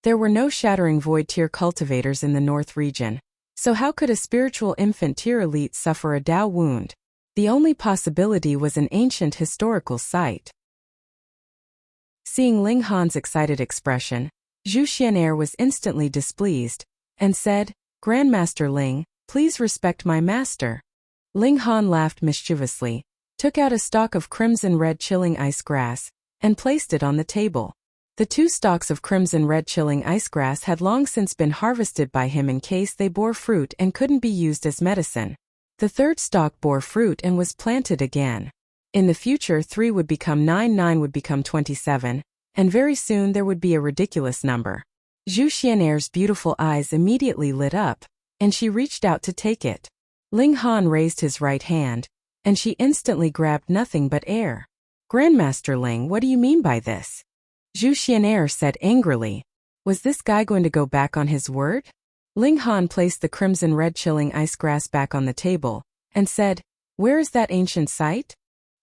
There were no Shattering Void tier cultivators in the North region, so how could a spiritual infant tier elite suffer a Dao wound? The only possibility was an ancient historical site." Seeing Ling Han's excited expression, Zhu Xian'er was instantly displeased, and said, "Grandmaster Ling, please respect my master." Ling Han laughed mischievously, took out a stalk of crimson red chilling ice grass, and placed it on the table. The 2 stalks of crimson red chilling ice grass had long since been harvested by him in case they bore fruit and couldn't be used as medicine. The 3rd stalk bore fruit and was planted again. In the future 3 would become 9, 9 would become 27, and very soon there would be a ridiculous number. Zhu Xian'er's beautiful eyes immediately lit up, and she reached out to take it. Ling Han raised his right hand, and she instantly grabbed nothing but air. "Grandmaster Ling, what do you mean by this?" Zhu Xian'er said angrily. Was this guy going to go back on his word? Ling Han placed the crimson red chilling ice grass back on the table, and said, "Where is that ancient site?"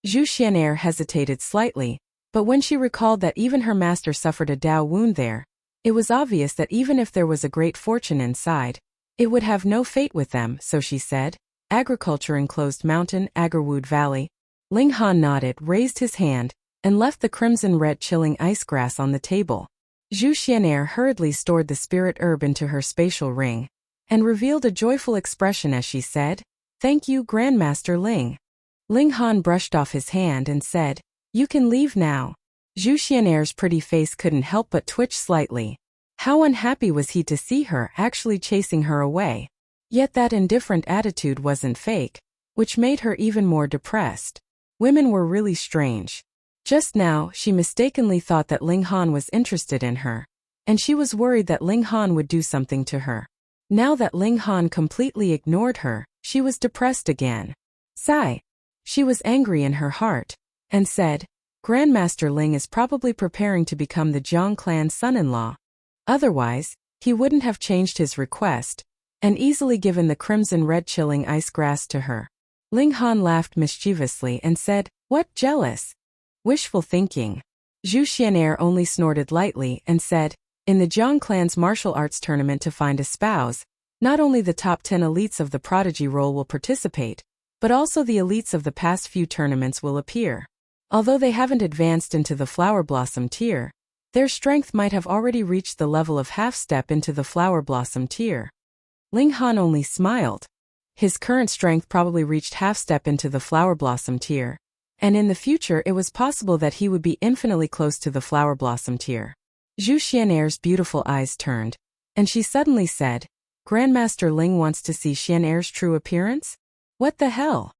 Zhu Xian'er hesitated slightly, but when she recalled that even her master suffered a Dao wound there, it was obvious that even if there was a great fortune inside, it would have no fate with them, so she said, "Agriculture enclosed mountain, Agarwood Valley." Ling Han nodded, raised his hand, and left the crimson red chilling ice grass on the table. Zhu Xian'er hurriedly stored the spirit herb into her spatial ring, and revealed a joyful expression as she said, "Thank you, Grandmaster Ling." Ling Han brushed off his hand and said, "You can leave now." Zhu Xian'er's pretty face couldn't help but twitch slightly. How unhappy was he to see her actually chasing her away? Yet that indifferent attitude wasn't fake, which made her even more depressed. Women were really strange. Just now, she mistakenly thought that Ling Han was interested in her, and she was worried that Ling Han would do something to her. Now that Ling Han completely ignored her, she was depressed again. Sigh. She was angry in her heart, and said, "Grandmaster Ling is probably preparing to become the Jiang clan's son-in-law. Otherwise, he wouldn't have changed his request, and easily given the crimson-red chilling ice grass to her. Ling Han laughed mischievously and said, "What, jealous? Wishful thinking." Zhu Xian'er only snorted lightly and said, "In the Jiang clan's martial arts tournament to find a spouse, not only the top 10 elites of the prodigy role will participate, but also the elites of the past few tournaments will appear. Although they haven't advanced into the flower blossom tier, their strength might have already reached the level of half-step into the flower blossom tier." Ling Han only smiled. His current strength probably reached half-step into the flower blossom tier, and in the future it was possible that he would be infinitely close to the flower blossom tier. Zhu Xian'er's beautiful eyes turned, and she suddenly said, "Grandmaster Ling wants to see Xian'er's true appearance? What the hell?"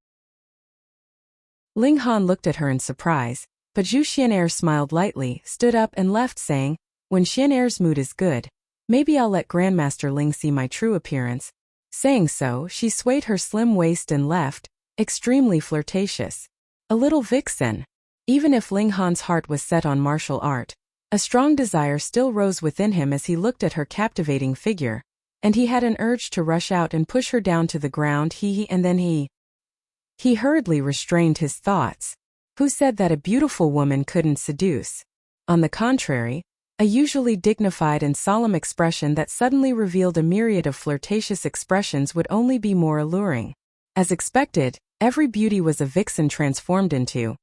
Ling Han looked at her in surprise, but Zhu Xian'er smiled lightly, stood up and left saying, "When Xian'er's mood is good, maybe I'll let Grandmaster Ling see my true appearance." Saying so, she swayed her slim waist and left, extremely flirtatious. A little vixen. Even if Ling Han's heart was set on martial art, a strong desire still rose within him as he looked at her captivating figure, and he had an urge to rush out and push her down to the ground. And then he hurriedly restrained his thoughts. Who said that a beautiful woman couldn't seduce? On the contrary, a usually dignified and solemn expression that suddenly revealed a myriad of flirtatious expressions would only be more alluring. As expected, every beauty was a vixen transformed into.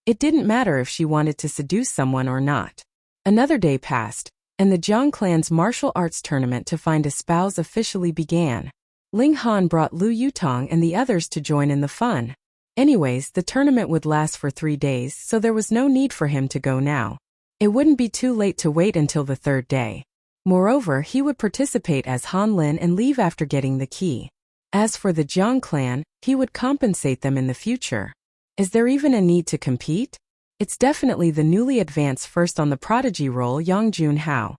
It didn't matter if she wanted to seduce someone or not. Another day passed, and the Jiang clan's martial arts tournament to find a spouse officially began. Ling Han brought Lu Yutong and the others to join in the fun. Anyways, the tournament would last for 3 days, so there was no need for him to go now. It wouldn't be too late to wait until the 3rd day. Moreover, he would participate as Han Lin and leave after getting the key. As for the Jiang clan, he would compensate them in the future. Is there even a need to compete? It's definitely the newly advanced first on the prodigy role, Yang Junhao.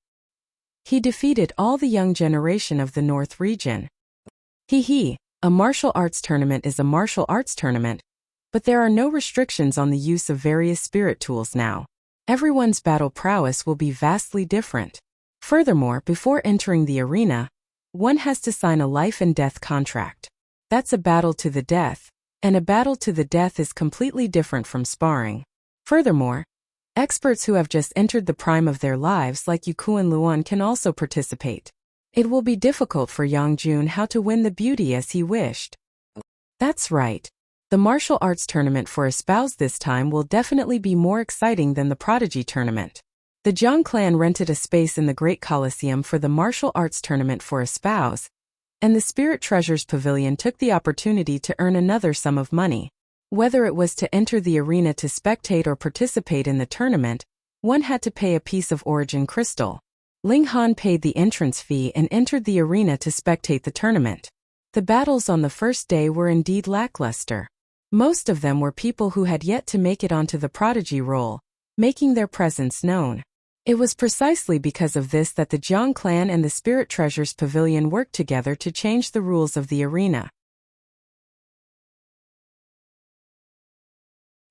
He defeated all the young generation of the North region. A martial arts tournament is a martial arts tournament, but there are no restrictions on the use of various spirit tools now. Everyone's battle prowess will be vastly different. Furthermore, before entering the arena, one has to sign a life and death contract. That's a battle to the death, and a battle to the death is completely different from sparring. Furthermore, experts who have just entered the prime of their lives like Yukuan Luan can also participate. It will be difficult for Yang Junhao to win the beauty as he wished. That's right. The martial arts tournament for a spouse this time will definitely be more exciting than the prodigy tournament. The Jiang clan rented a space in the Great Colosseum for the martial arts tournament for a spouse, and the Spirit Treasures Pavilion took the opportunity to earn another sum of money. Whether it was to enter the arena to spectate or participate in the tournament, one had to pay a piece of origin crystal. Ling Han paid the entrance fee and entered the arena to spectate the tournament. The battles on the first day were indeed lackluster. Most of them were people who had yet to make it onto the prodigy role, making their presence known. It was precisely because of this that the Jiang clan and the Spirit Treasures Pavilion worked together to change the rules of the arena.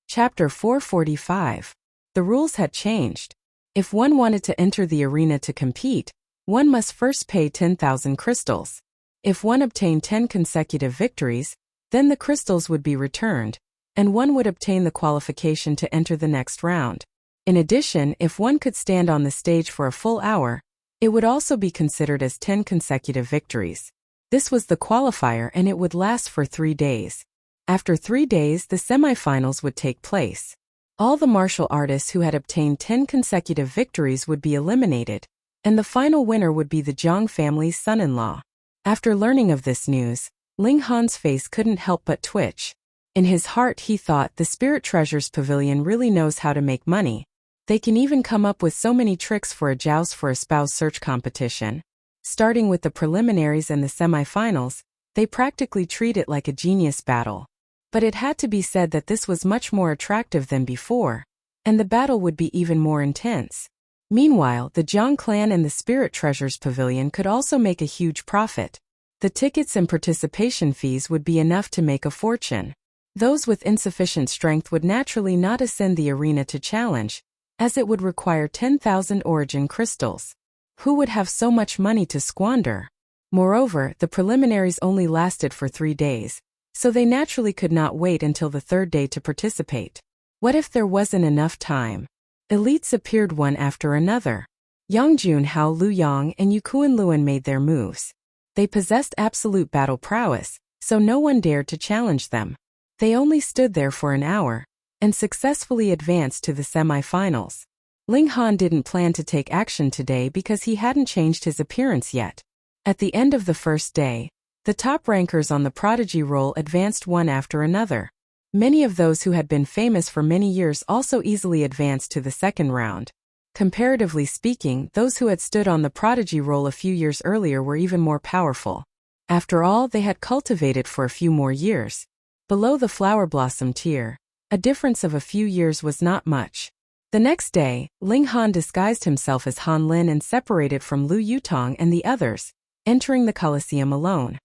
Chapter 445. The rules had changed. If one wanted to enter the arena to compete, one must first pay 10,000 crystals. If one obtained 10 consecutive victories, then the crystals would be returned, and one would obtain the qualification to enter the next round. In addition, if one could stand on the stage for a full hour, it would also be considered as 10 consecutive victories. This was the qualifier and it would last for 3 days. After 3 days, the semifinals would take place. All the martial artists who had obtained 10 consecutive victories would be eliminated, and the final winner would be the Jiang family's son-in-law. After learning of this news, Ling Han's face couldn't help but twitch. In his heart he thought the Spirit Treasures Pavilion really knows how to make money. They can even come up with so many tricks for a joust for a spouse search competition. Starting with the preliminaries and the semifinals, they practically treat it like a genius battle. But it had to be said that this was much more attractive than before, and the battle would be even more intense. Meanwhile, the Jiang clan and the Spirit Treasures Pavilion could also make a huge profit. The tickets and participation fees would be enough to make a fortune. Those with insufficient strength would naturally not ascend the arena to challenge, as it would require 10,000 origin crystals. Who would have so much money to squander? Moreover, the preliminaries only lasted for 3 days, so they naturally could not wait until the third day to participate. What if there wasn't enough time? Elites appeared one after another. Yang Junhao, Lu Yang, and Yukuan Luan made their moves. They possessed absolute battle prowess, so no one dared to challenge them. They only stood there for an hour, and successfully advanced to the semi-finals. Ling Han didn't plan to take action today because he hadn't changed his appearance yet. At the end of the first day, the top rankers on the prodigy roll advanced one after another. Many of those who had been famous for many years also easily advanced to the second round. Comparatively speaking, those who had stood on the prodigy roll a few years earlier were even more powerful. After all, they had cultivated for a few more years. Below the flower blossom tier, a difference of a few years was not much. The next day, Ling Han disguised himself as Han Lin and separated from Lu Yutong and the others, entering the Colosseum alone.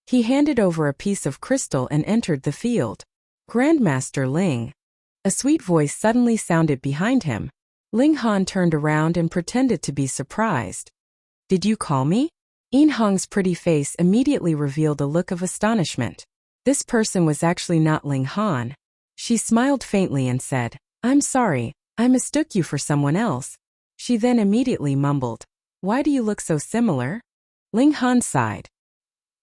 He handed over a piece of crystal and entered the field. Grandmaster Ling. A sweet voice suddenly sounded behind him. Ling Han turned around and pretended to be surprised. Did you call me? Yin Hong's pretty face immediately revealed a look of astonishment. This person was actually not Ling Han. She smiled faintly and said, I'm sorry, I mistook you for someone else. She then immediately mumbled, Why do you look so similar? Ling Han sighed.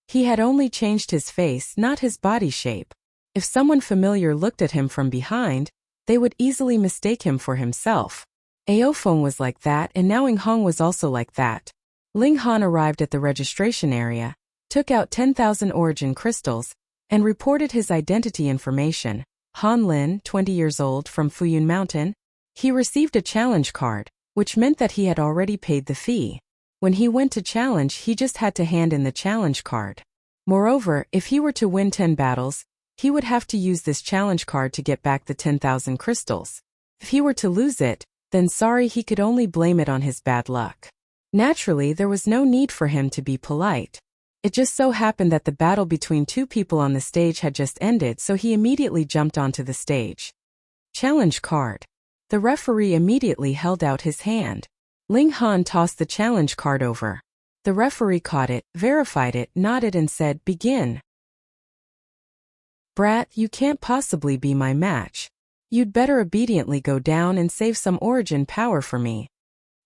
He had only changed his face, not his body shape. If someone familiar looked at him from behind, they would easily mistake him for himself. Aofeng was like that, and now Yin Hong was also like that. Ling Han arrived at the registration area, took out 10,000 origin crystals, and reported his identity information. Han Lin, 20 years old, from Fuyun Mountain. He received a challenge card, which meant that he had already paid the fee. When he went to challenge, he just had to hand in the challenge card. Moreover, if he were to win 10 battles, he would have to use this challenge card to get back the 10,000 crystals. If he were to lose it, then sorry, he could only blame it on his bad luck. Naturally, there was no need for him to be polite. It just so happened that the battle between two people on the stage had just ended, so he immediately jumped onto the stage. Challenge card. The referee immediately held out his hand. Ling Han tossed the challenge card over. The referee caught it, verified it, nodded and said, Begin. Brat, you can't possibly be my match. You'd better obediently go down and save some origin power for me.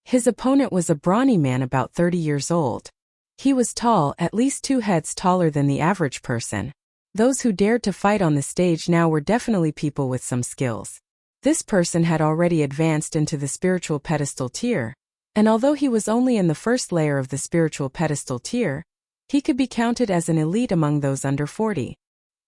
His opponent was a brawny man about 30 years old. He was tall, at least 2 heads taller than the average person. Those who dared to fight on the stage now were definitely people with some skills. This person had already advanced into the spiritual pedestal tier, and although he was only in the first layer of the spiritual pedestal tier, he could be counted as an elite among those under 40.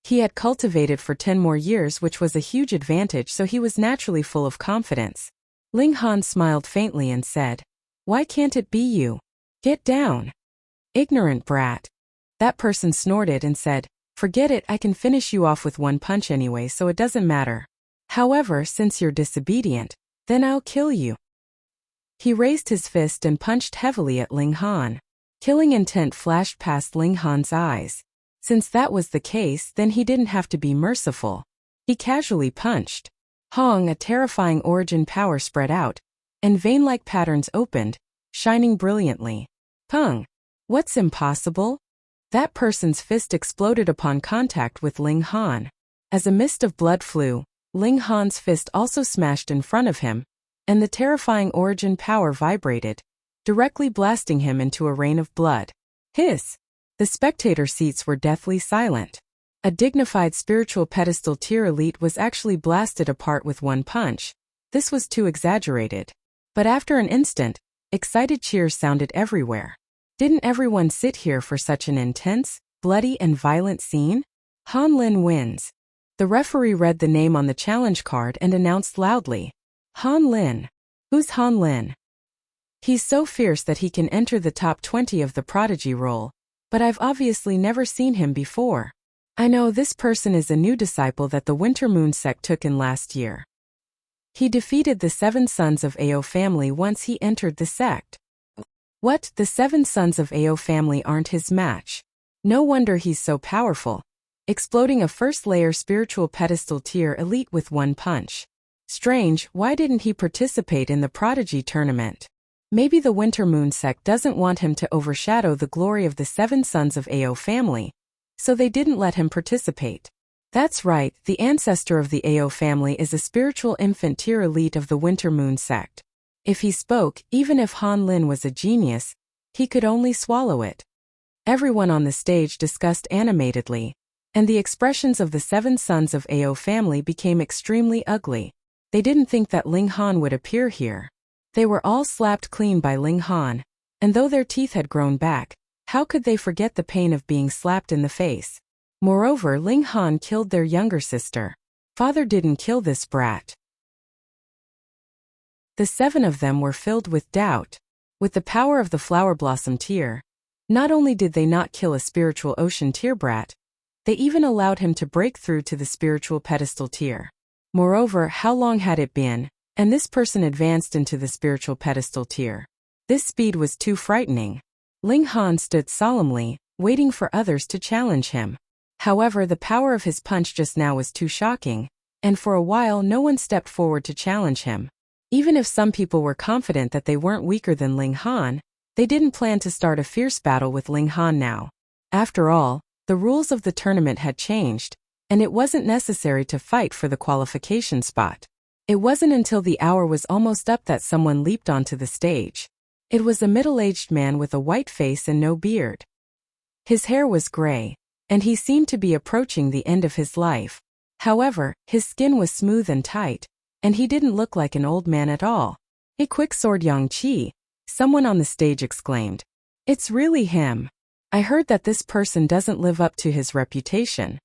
He had cultivated for 10 more years, which was a huge advantage, so he was naturally full of confidence. Ling Han smiled faintly and said, Why can't it be you? Get down. Ignorant brat. That person snorted and said, Forget it, I can finish you off with one punch anyway, so it doesn't matter. However, since you're disobedient, then I'll kill you. He raised his fist and punched heavily at Ling Han. Killing intent flashed past Ling Han's eyes. Since that was the case, then he didn't have to be merciful. He casually punched. Hong, a terrifying origin power spread out, and vein-like patterns opened, shining brilliantly. Pung! What's impossible? That person's fist exploded upon contact with Ling Han. As a mist of blood flew, Ling Han's fist also smashed in front of him, and the terrifying origin power vibrated, directly blasting him into a rain of blood. Hiss! The spectator seats were deathly silent. A dignified spiritual pedestal tier elite was actually blasted apart with one punch. This was too exaggerated. But after an instant, excited cheers sounded everywhere. Didn't everyone sit here for such an intense, bloody and violent scene? Han Lin wins. The referee read the name on the challenge card and announced loudly, Han Lin. Who's Han Lin? He's so fierce that he can enter the top 20 of the prodigy roll. But I've obviously never seen him before. I know this person is a new disciple that the Winter Moon sect took in last year. He defeated the 7 sons of Ao family once he entered the sect. What, the 7 sons of Ao family aren't his match? No wonder he's so powerful. Exploding a first-layer spiritual pedestal tier elite with one punch. Strange, why didn't he participate in the prodigy tournament? Maybe the Winter Moon sect doesn't want him to overshadow the glory of the 7 sons of Ao family, so they didn't let him participate. That's right, the ancestor of the Ao family is a spiritual infant tier elite of the Winter Moon sect. If he spoke, even if Han Lin was a genius, he could only swallow it. Everyone on the stage discussed animatedly, and the expressions of the 7 sons of Ao family became extremely ugly. They didn't think that Ling Han would appear here. They were all slapped clean by Ling Han, and though their teeth had grown back, how could they forget the pain of being slapped in the face? Moreover, Ling Han killed their younger sister. Father didn't kill this brat. The 7 of them were filled with doubt. With the power of the Flower Blossom tier, not only did they not kill a spiritual ocean tier brat, they even allowed him to break through to the spiritual pedestal tier. Moreover, how long had it been, and this person advanced into the spiritual pedestal tier? This speed was too frightening. Ling Han stood solemnly, waiting for others to challenge him. However, the power of his punch just now was too shocking, and for a while no one stepped forward to challenge him. Even if some people were confident that they weren't weaker than Ling Han, they didn't plan to start a fierce battle with Ling Han now. After all, the rules of the tournament had changed, and it wasn't necessary to fight for the qualification spot. It wasn't until the hour was almost up that someone leaped onto the stage. It was a middle-aged man with a white face and no beard. His hair was gray, and he seemed to be approaching the end of his life. However, his skin was smooth and tight, and he didn't look like an old man at all. "A quick sword Yang Qi," someone on the stage exclaimed. "It's really him. I heard that this person doesn't live up to his reputation.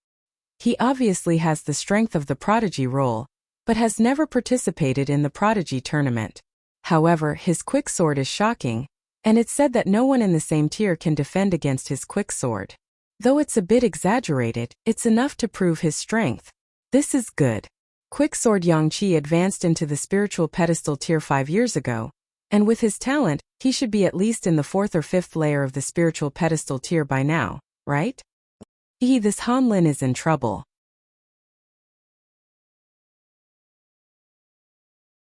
He obviously has the strength of the prodigy role, but has never participated in the prodigy tournament. However, his quick sword is shocking, and it's said that no one in the same tier can defend against his quick sword. Though it's a bit exaggerated, it's enough to prove his strength. This is good." Quick sword Yang Qi advanced into the spiritual pedestal tier 5 years ago, and with his talent, he should be at least in the 4th or 5th layer of the spiritual pedestal tier by now, right? This Han Lin is in trouble.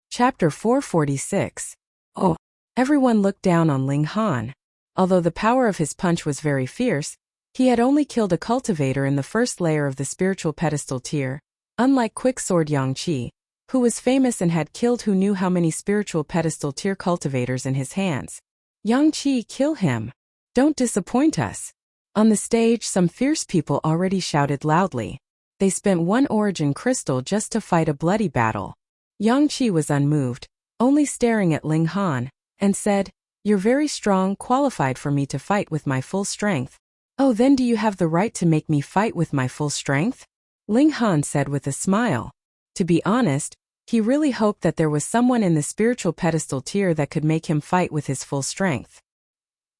Chapter 446. Oh. Everyone looked down on Ling Han. Although the power of his punch was very fierce, he had only killed a cultivator in the 1st layer of the spiritual pedestal tier, unlike Quick Sword Yang Qi, who was famous and had killed who knew how many spiritual pedestal tier cultivators in his hands. "Yang Qi, kill him. Don't disappoint us." On the stage, some fierce people already shouted loudly. They spent 1 origin crystal just to fight a bloody battle. Yang Qi was unmoved, only staring at Ling Han, and said, "You're very strong, qualified for me to fight with my full strength." "Oh, then do you have the right to make me fight with my full strength?" Ling Han said with a smile. To be honest, he really hoped that there was someone in the spiritual pedestal tier that could make him fight with his full strength.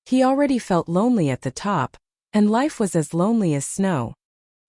He already felt lonely at the top, and life was as lonely as snow.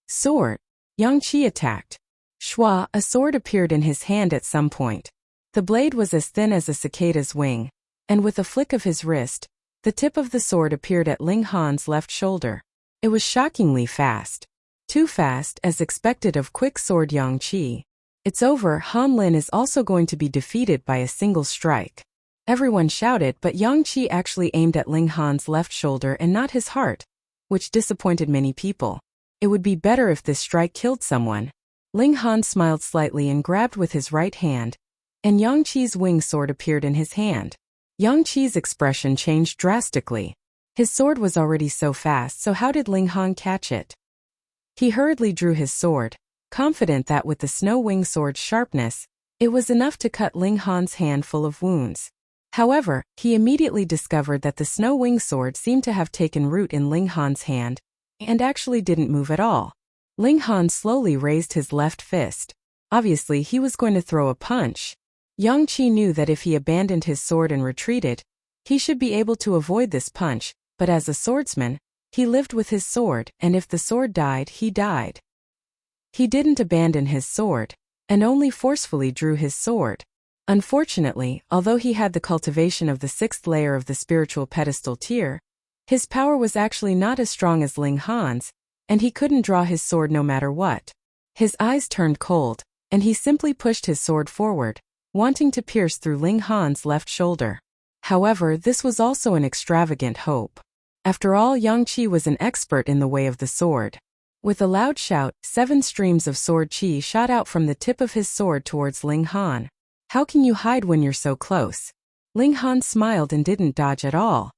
"Sword." Yang Qi attacked. Shua, a sword appeared in his hand at some point. The blade was as thin as a cicada's wing, and with a flick of his wrist, the tip of the sword appeared at Ling Han's left shoulder. It was shockingly fast. Too fast, as expected of Quick Sword Yang Qi. "It's over, Han Lin is also going to be defeated by a single strike." Everyone shouted, but Yang Qi actually aimed at Ling Han's left shoulder and not his heart, which disappointed many people. It would be better if this strike killed someone. Ling Han smiled slightly and grabbed with his right hand, and Yang Qi's wing sword appeared in his hand. Yang Qi's expression changed drastically. His sword was already so fast, so how did Ling Han catch it? He hurriedly drew his sword, confident that with the snow wing sword's sharpness, it was enough to cut Ling Han's hand full of wounds. However, he immediately discovered that the snow wing sword seemed to have taken root in Ling Han's hand, and actually didn't move at all. Ling Han slowly raised his left fist. Obviously, he was going to throw a punch. Yang Qi knew that if he abandoned his sword and retreated, he should be able to avoid this punch, but as a swordsman, he lived with his sword, and if the sword died, he died. He didn't abandon his sword, and only forcefully drew his sword. Unfortunately, although he had the cultivation of the 6th layer of the spiritual pedestal tier, his power was actually not as strong as Ling Han's, and he couldn't draw his sword no matter what. His eyes turned cold, and he simply pushed his sword forward, wanting to pierce through Ling Han's left shoulder. However, this was also an extravagant hope. After all, Yang Qi was an expert in the way of the sword. With a loud shout, 7 streams of sword qi shot out from the tip of his sword towards Ling Han. How can you hide when you're so close? Ling Han smiled and didn't dodge at all.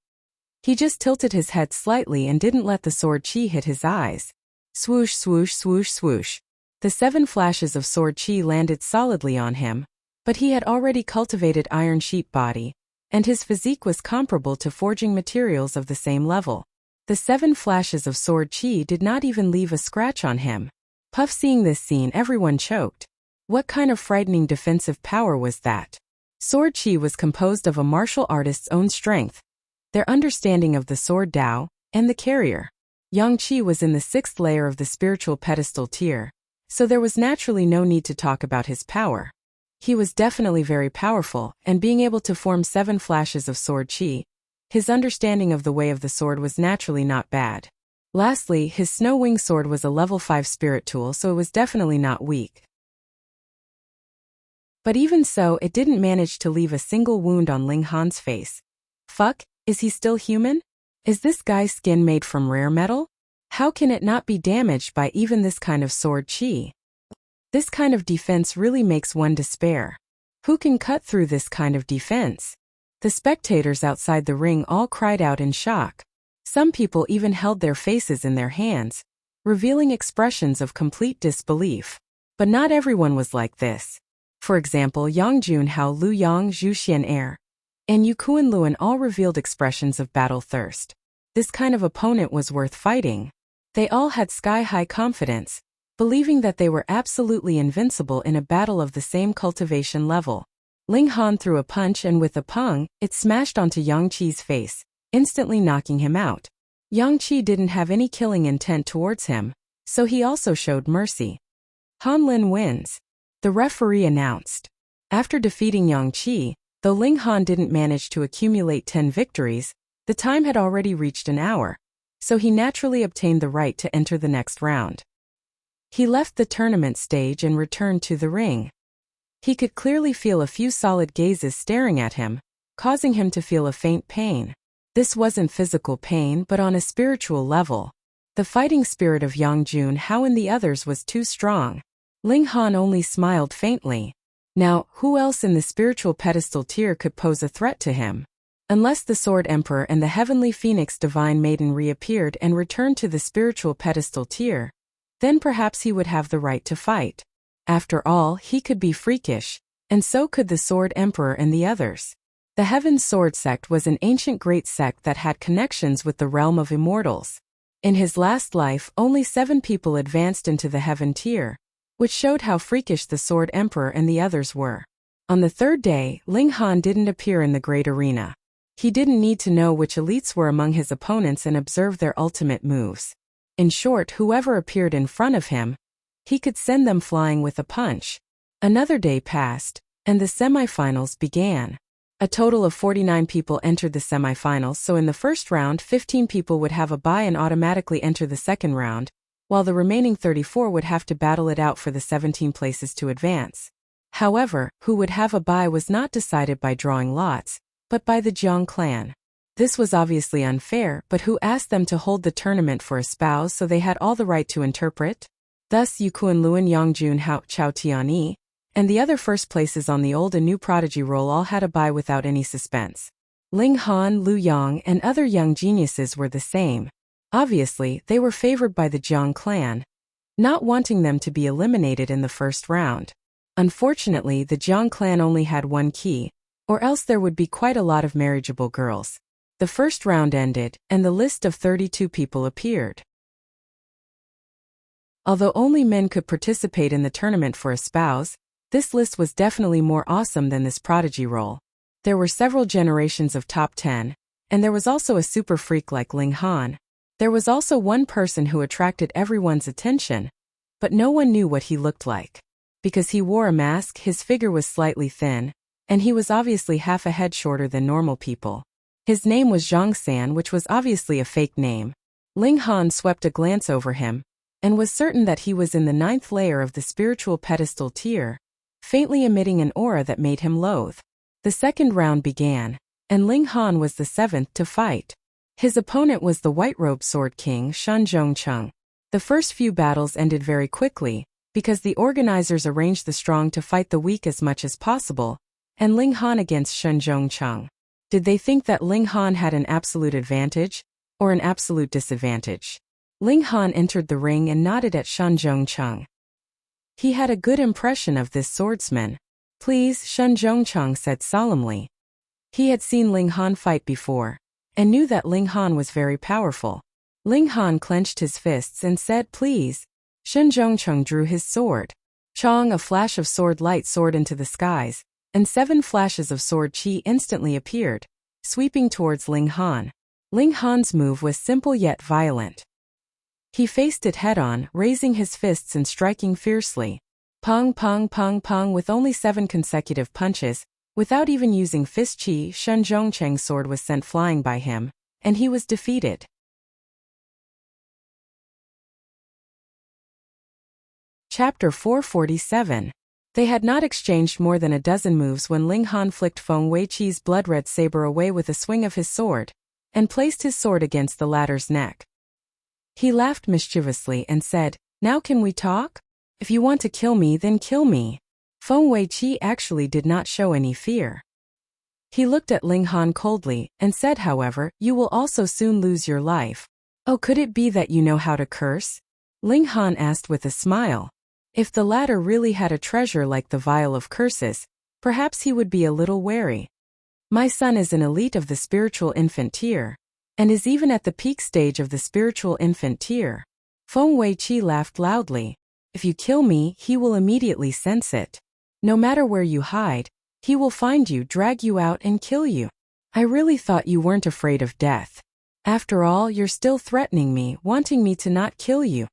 He just tilted his head slightly and didn't let the sword qi hit his eyes. Swoosh, swoosh, swoosh, swoosh. The 7 flashes of sword qi landed solidly on him, but he had already cultivated iron sheep body, and his physique was comparable to forging materials of the same level. The 7 flashes of sword qi did not even leave a scratch on him. Puff, seeing this scene, everyone choked. What kind of frightening defensive power was that? Sword qi was composed of a martial artist's own strength, their understanding of the sword Tao, and the carrier. Yang Qi was in the 6th layer of the spiritual pedestal tier, so there was naturally no need to talk about his power. He was definitely very powerful, and being able to form 7 flashes of sword qi, his understanding of the way of the sword was naturally not bad. Lastly, his snow wing sword was a level 5 spirit tool, so it was definitely not weak. But even so, it didn't manage to leave a single wound on Ling Han's face. Fuck, is he still human? Is this guy's skin made from rare metal? How can it not be damaged by even this kind of sword qi? This kind of defense really makes one despair. Who can cut through this kind of defense? The spectators outside the ring all cried out in shock. Some people even held their faces in their hands, revealing expressions of complete disbelief. But not everyone was like this. For example, Yang Junhao, Lu Yang, Zhu Xian and Yu Kuan all revealed expressions of battle thirst. This kind of opponent was worth fighting. They all had sky-high confidence, believing that they were absolutely invincible in a battle of the same cultivation level. Ling Han threw a punch, and with a pung, it smashed onto Yang Qi's face, instantly knocking him out. Yang Qi didn't have any killing intent towards him, so he also showed mercy. Han Lin wins, the referee announced. After defeating Yang Qi, though Ling Han didn't manage to accumulate 10 victories, the time had already reached an hour, so he naturally obtained the right to enter the next round. He left the tournament stage and returned to the ring. He could clearly feel a few solid gazes staring at him, causing him to feel a faint pain. This wasn't physical pain but on a spiritual level. The fighting spirit of Yang Junhao and the others was too strong. Ling Han only smiled faintly. Now, who else in the spiritual pedestal tier could pose a threat to him? Unless the Sword Emperor and the Heavenly Phoenix Divine Maiden reappeared and returned to the spiritual pedestal tier, then perhaps he would have the right to fight. After all, he could be freakish, and so could the Sword Emperor and the others. The Heaven Sword Sect was an ancient great sect that had connections with the realm of immortals. In his last life, only 7 people advanced into the Heaven tier, which showed how freakish the Sword Emperor and the others were. On the 3rd day, Ling Han didn't appear in the great arena. He didn't need to know which elites were among his opponents and observe their ultimate moves. In short, whoever appeared in front of him, he could send them flying with a punch. Another day passed, and the semifinals began. A total of 49 people entered the semifinals, so in the first round 15 people would have a bye and automatically enter the second round, while the remaining 34 would have to battle it out for the 17 places to advance. However, who would have a bye was not decided by drawing lots, but by the Jiang clan. This was obviously unfair, but who asked them to hold the tournament for a spouse, so they had all the right to interpret? Thus Yu Kuan, Yang Junhao, Chao Tianyi, and the other first places on the old and new prodigy roll all had a bye without any suspense. Ling Han, Lu Yang, and other young geniuses were the same. Obviously, they were favored by the Jiang clan, not wanting them to be eliminated in the first round. Unfortunately, the Jiang clan only had one key, or else there would be quite a lot of marriageable girls. The first round ended, and the list of 32 people appeared. Although only men could participate in the tournament for a spouse, this list was definitely more awesome than this prodigy roll. There were several generations of top 10, and there was also a super freak like Ling Han. There was also one person who attracted everyone's attention, but no one knew what he looked like. Because he wore a mask, his figure was slightly thin, and he was obviously half a head shorter than normal people. His name was Zhang San, which was obviously a fake name. Ling Han swept a glance over him, and was certain that he was in the 9th layer of the spiritual pedestal tier, faintly emitting an aura that made him loath. The second round began. and Ling Han was the 7th to fight. His opponent was the white-robed sword king Shen Zhongcheng. The first few battles ended very quickly, because the organizers arranged the strong to fight the weak as much as possible, and Ling Han against Shen Zhongcheng. Did they think that Ling Han had an absolute advantage, or an absolute disadvantage? Ling Han entered the ring and nodded at Shen Zhongcheng. He had a good impression of this swordsman. Please, Shen Zhongcheng said solemnly. He had seen Ling Han fight before, and knew that Ling Han was very powerful. Ling Han clenched his fists and said, please. Shen Zhongcheng drew his sword. Chong, a flash of sword light soared into the skies, and 7 flashes of sword chi instantly appeared, sweeping towards Ling Han. Ling Han's move was simple yet violent. He faced it head-on, raising his fists and striking fiercely. Pong, pong, pong, pong. With only 7 consecutive punches, without even using fist chi, Shen Zhongcheng's sword was sent flying by him, and he was defeated. Chapter 447. They had not exchanged more than a dozen moves when Ling Han flicked Feng Weiqi's blood-red saber away with a swing of his sword, and placed his sword against the latter's neck. He laughed mischievously and said, now can we talk? If you want to kill me, then kill me. Feng Weiqi actually did not show any fear. He looked at Ling Han coldly, and said, however, you will also soon lose your life. Oh, could it be that you know how to curse? Ling Han asked with a smile. If the latter really had a treasure like the vial of curses, perhaps he would be a little wary. My son is an elite of the spiritual infant tier, and is even at the peak stage of the spiritual infant tier. Feng Weiqi laughed loudly. If you kill me, he will immediately sense it. No matter where you hide, he will find you, drag you out, and kill you. I really thought you weren't afraid of death. After all, you're still threatening me, wanting me to not kill you.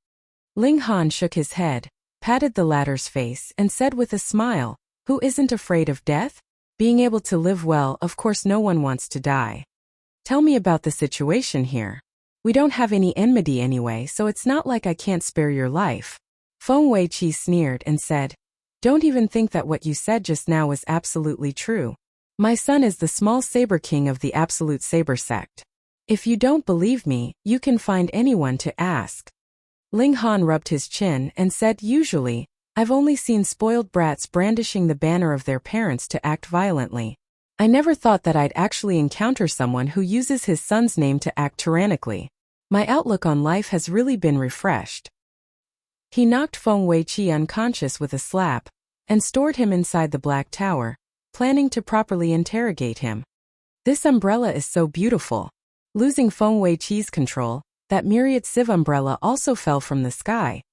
Ling Han shook his head, patted the latter's face, and said with a smile, who isn't afraid of death? Being able to live well, of course no one wants to die. Tell me about the situation here. We don't have any enmity anyway, so it's not like I can't spare your life. Feng Weiqi sneered and said, don't even think that what you said just now was absolutely true. My son is the small saber king of the absolute saber sect. If you don't believe me, you can find anyone to ask. Ling Han rubbed his chin and said, usually, I've only seen spoiled brats brandishing the banner of their parents to act violently. I never thought that I'd actually encounter someone who uses his son's name to act tyrannically. My outlook on life has really been refreshed. He knocked Feng Weiqi unconscious with a slap, and stored him inside the Black Tower, planning to properly interrogate him. This umbrella is so beautiful. Losing Feng Weiqi's control, that myriad sieve umbrella also fell from the sky,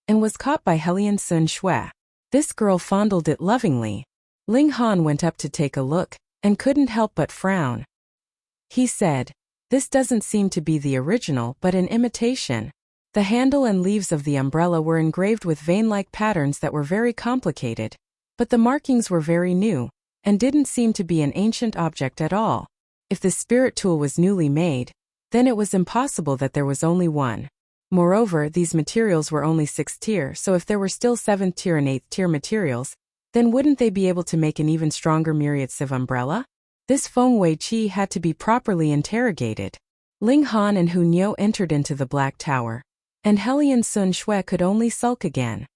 and was caught by Helian Sun Shui. This girl fondled it lovingly. Ling Han went up to take a look, and couldn't help but frown. He said, this doesn't seem to be the original but an imitation. The handle and leaves of the umbrella were engraved with vein-like patterns that were very complicated, but the markings were very new, and didn't seem to be an ancient object at all. If the spirit tool was newly made, then it was impossible that there was only one. Moreover, these materials were only 6th tier, so if there were still 7th tier and 8th tier materials, then wouldn't they be able to make an even stronger myriad sieve umbrella? This Feng Weiqi had to be properly interrogated. Ling Han and Hu Niu entered into the Black Tower, and Helian Sun Shui could only sulk again.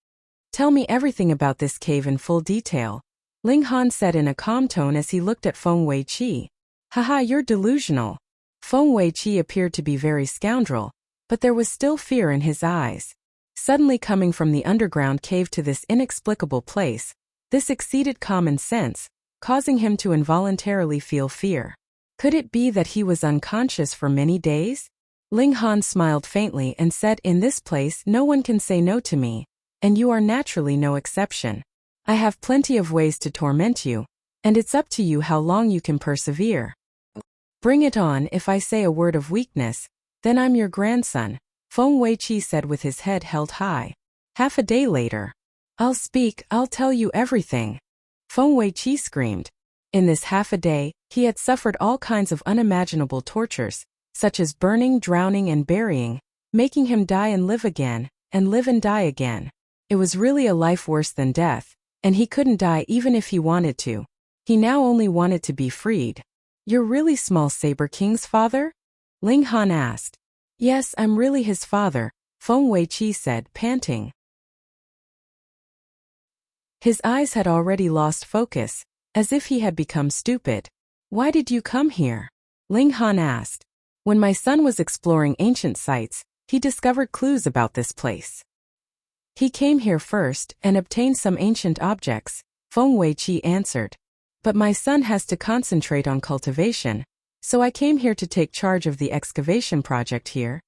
Tell me everything about this cave in full detail, Ling Han said in a calm tone as he looked at Feng Weiqi. Haha, you're delusional. Feng Weiqi appeared to be very scoundrel, but there was still fear in his eyes. Suddenly coming from the underground cave to this inexplicable place, this exceeded common sense, causing him to involuntarily feel fear. Could it be that he was unconscious for many days? Ling Han smiled faintly and said, in this place no one can say no to me, and you are naturally no exception. I have plenty of ways to torment you, and it's up to you how long you can persevere. Bring it on. If I say a word of weakness, then I'm your grandson, Feng Weiqi said with his head held high. Half a day later. I'll speak, I'll tell you everything. Feng Weiqi screamed. In this half a day, he had suffered all kinds of unimaginable tortures, such as burning, drowning, and burying, making him die and live again, and live and die again. It was really a life worse than death, and he couldn't die even if he wanted to. He now only wanted to be freed. You're really Small Saber King's father? Ling Han asked. Yes, I'm really his father, Feng Weiqi said, panting. His eyes had already lost focus, as if he had become stupid. Why did you come here? Ling Han asked. When my son was exploring ancient sites, he discovered clues about this place. He came here first and obtained some ancient objects, Feng Weiqi answered. But my son has to concentrate on cultivation, so I came here to take charge of the excavation project here.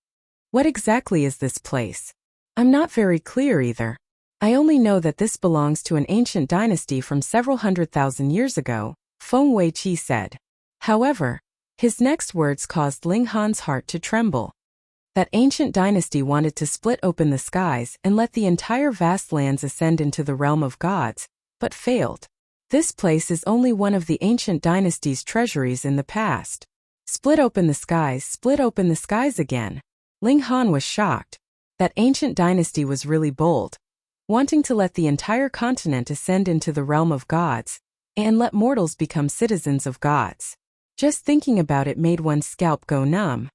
What exactly is this place? I'm not very clear either. I only know that this belongs to an ancient dynasty from several 100,000 years ago, Feng Weiqi said. However, his next words caused Ling Han's heart to tremble. That ancient dynasty wanted to split open the skies and let the entire vast lands ascend into the realm of gods, but failed. This place is only one of the ancient dynasty's treasuries in the past. Split open the skies again. Ling Han was shocked. That ancient dynasty was really bold, wanting to let the entire continent ascend into the realm of gods, and let mortals become citizens of gods. Just thinking about it made one's scalp go numb.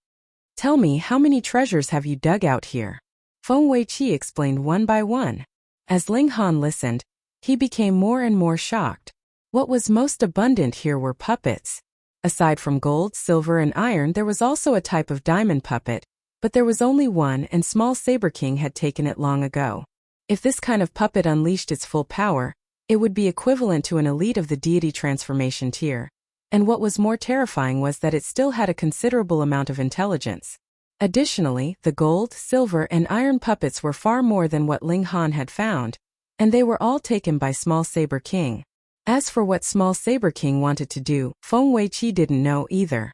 Tell me, how many treasures have you dug out here? Feng Weiqi explained one by one. As Ling Han listened, he became more and more shocked. What was most abundant here were puppets. Aside from gold, silver, and iron, there was also a type of diamond puppet, but there was only one, and Small Saber King had taken it long ago. If this kind of puppet unleashed its full power, it would be equivalent to an elite of the deity transformation tier. And what was more terrifying was that it still had a considerable amount of intelligence. Additionally, the gold, silver, and iron puppets were far more than what Ling Han had found, and they were all taken by Small Saber King. As for what Small Saber King wanted to do, Feng Weiqi didn't know either.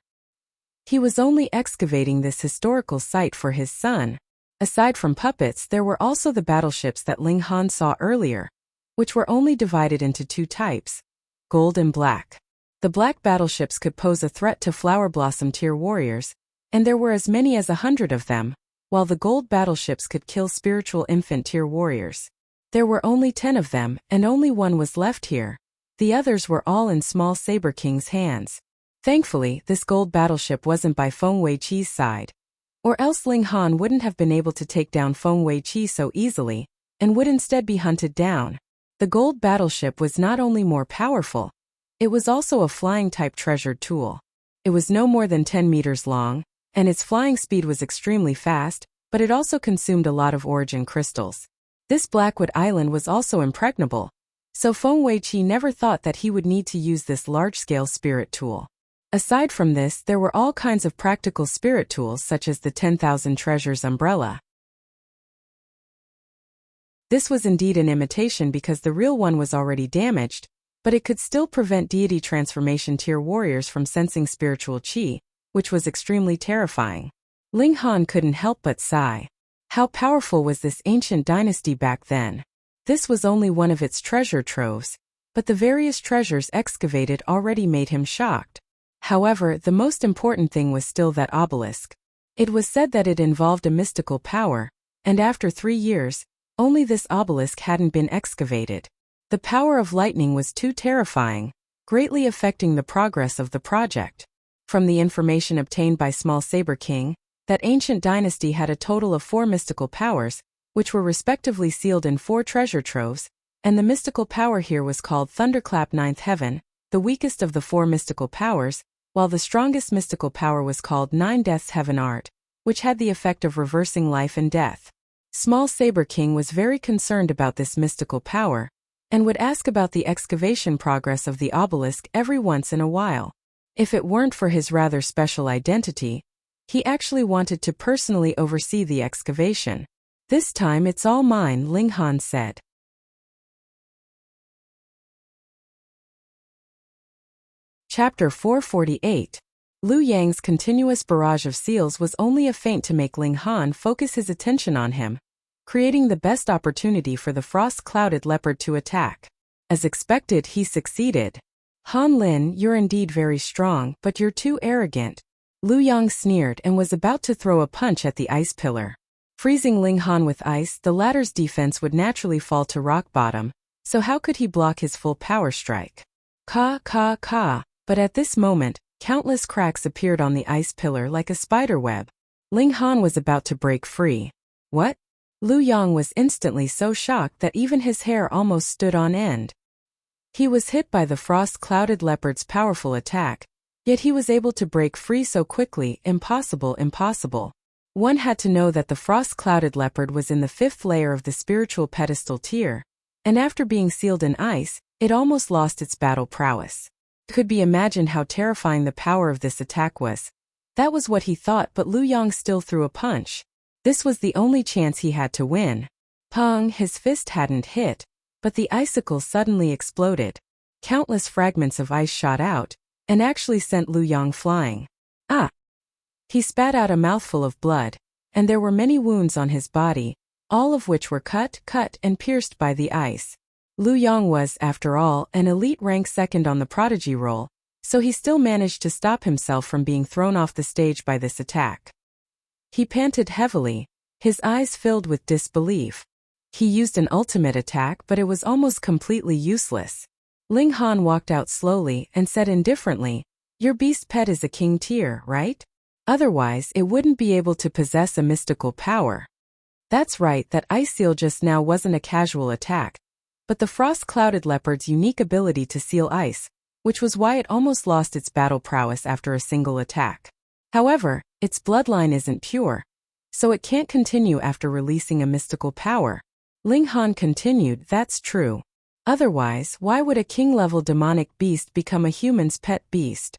He was only excavating this historical site for his son. Aside from puppets, there were also the battleships that Ling Han saw earlier, which were only divided into two types, gold and black. The black battleships could pose a threat to Flower Blossom tier warriors, and there were as many as 100 of them, while the gold battleships could kill spiritual infant tier warriors. There were only 10 of them, and only one was left here. The others were all in Small Saber King's hands. Thankfully, this gold battleship wasn't by Feng Weiqi's side. Or else Ling Han wouldn't have been able to take down Feng Weiqi so easily, and would instead be hunted down. The gold battleship was not only more powerful, it was also a flying-type treasured tool. It was no more than 10 meters long, and its flying speed was extremely fast, but it also consumed a lot of origin crystals. This Blackwood Island was also impregnable, so Feng Weiqi never thought that he would need to use this large-scale spirit tool. Aside from this, there were all kinds of practical spirit tools such as the 10,000 Treasures umbrella. This was indeed an imitation because the real one was already damaged, but it could still prevent deity transformation tier warriors from sensing spiritual qi, which was extremely terrifying. Ling Han couldn't help but sigh. How powerful was this ancient dynasty back then? This was only one of its treasure troves, but the various treasures excavated already made him shocked. However, the most important thing was still that obelisk. It was said that it involved a mystical power, and after 3 years, only this obelisk hadn't been excavated. The power of lightning was too terrifying, greatly affecting the progress of the project. From the information obtained by Small Saber King, that ancient dynasty had a total of 4 mystical powers, which were respectively sealed in 4 treasure troves, and the mystical power here was called Thunderclap Ninth Heaven, the weakest of the 4 mystical powers, while the strongest mystical power was called Nine Deaths Heaven Art, which had the effect of reversing life and death. Small Saber King was very concerned about this mystical power, and would ask about the excavation progress of the obelisk every once in a while. If it weren't for his rather special identity, he actually wanted to personally oversee the excavation. This time it's all mine, Ling Han said. Chapter 448. Liu Yang's continuous barrage of seals was only a feint to make Ling Han focus his attention on him, creating the best opportunity for the frost-clouded leopard to attack. As expected, he succeeded. Han Lin, you're indeed very strong, but you're too arrogant. Liu Yang sneered and was about to throw a punch at the ice pillar. Freezing Ling Han with ice, the latter's defense would naturally fall to rock bottom, so how could he block his full power strike? Ka. But at this moment, Countless cracks appeared on the ice pillar like a spider web. Ling Han was about to break free. What? Lu Yang was instantly so shocked that even his hair almost stood on end. He was hit by the frost-clouded leopard's powerful attack, yet he was able to break free so quickly. Impossible, impossible. One had to know that the frost-clouded leopard was in the 5th layer of the spiritual pedestal tier, and after being sealed in ice, it almost lost its battle prowess. Could be imagined how terrifying the power of this attack was. That was what he thought, but Lu Yang still threw a punch. This was the only chance he had to win. Pong, his fist hadn't hit, but the icicle suddenly exploded. Countless fragments of ice shot out, and actually sent Lu Yang flying. Ah! He spat out a mouthful of blood, and there were many wounds on his body, all of which were cut, and pierced by the ice. Lu Yang was, after all, an elite rank 2nd on the prodigy roll, so he still managed to stop himself from being thrown off the stage by this attack. He panted heavily, his eyes filled with disbelief. He used an ultimate attack, but it was almost completely useless. Ling Han walked out slowly and said indifferently, "Your beast pet is a king tier, right? Otherwise, it wouldn't be able to possess a mystical power." That's right, that ice seal just now wasn't a casual attack, but the frost-clouded leopard's unique ability to seal ice, which was why it almost lost its battle prowess after a single attack. However, its bloodline isn't pure, so it can't continue after releasing a mystical power. Ling Han continued, "That's true. Otherwise, why would a king-level demonic beast become a human's pet beast?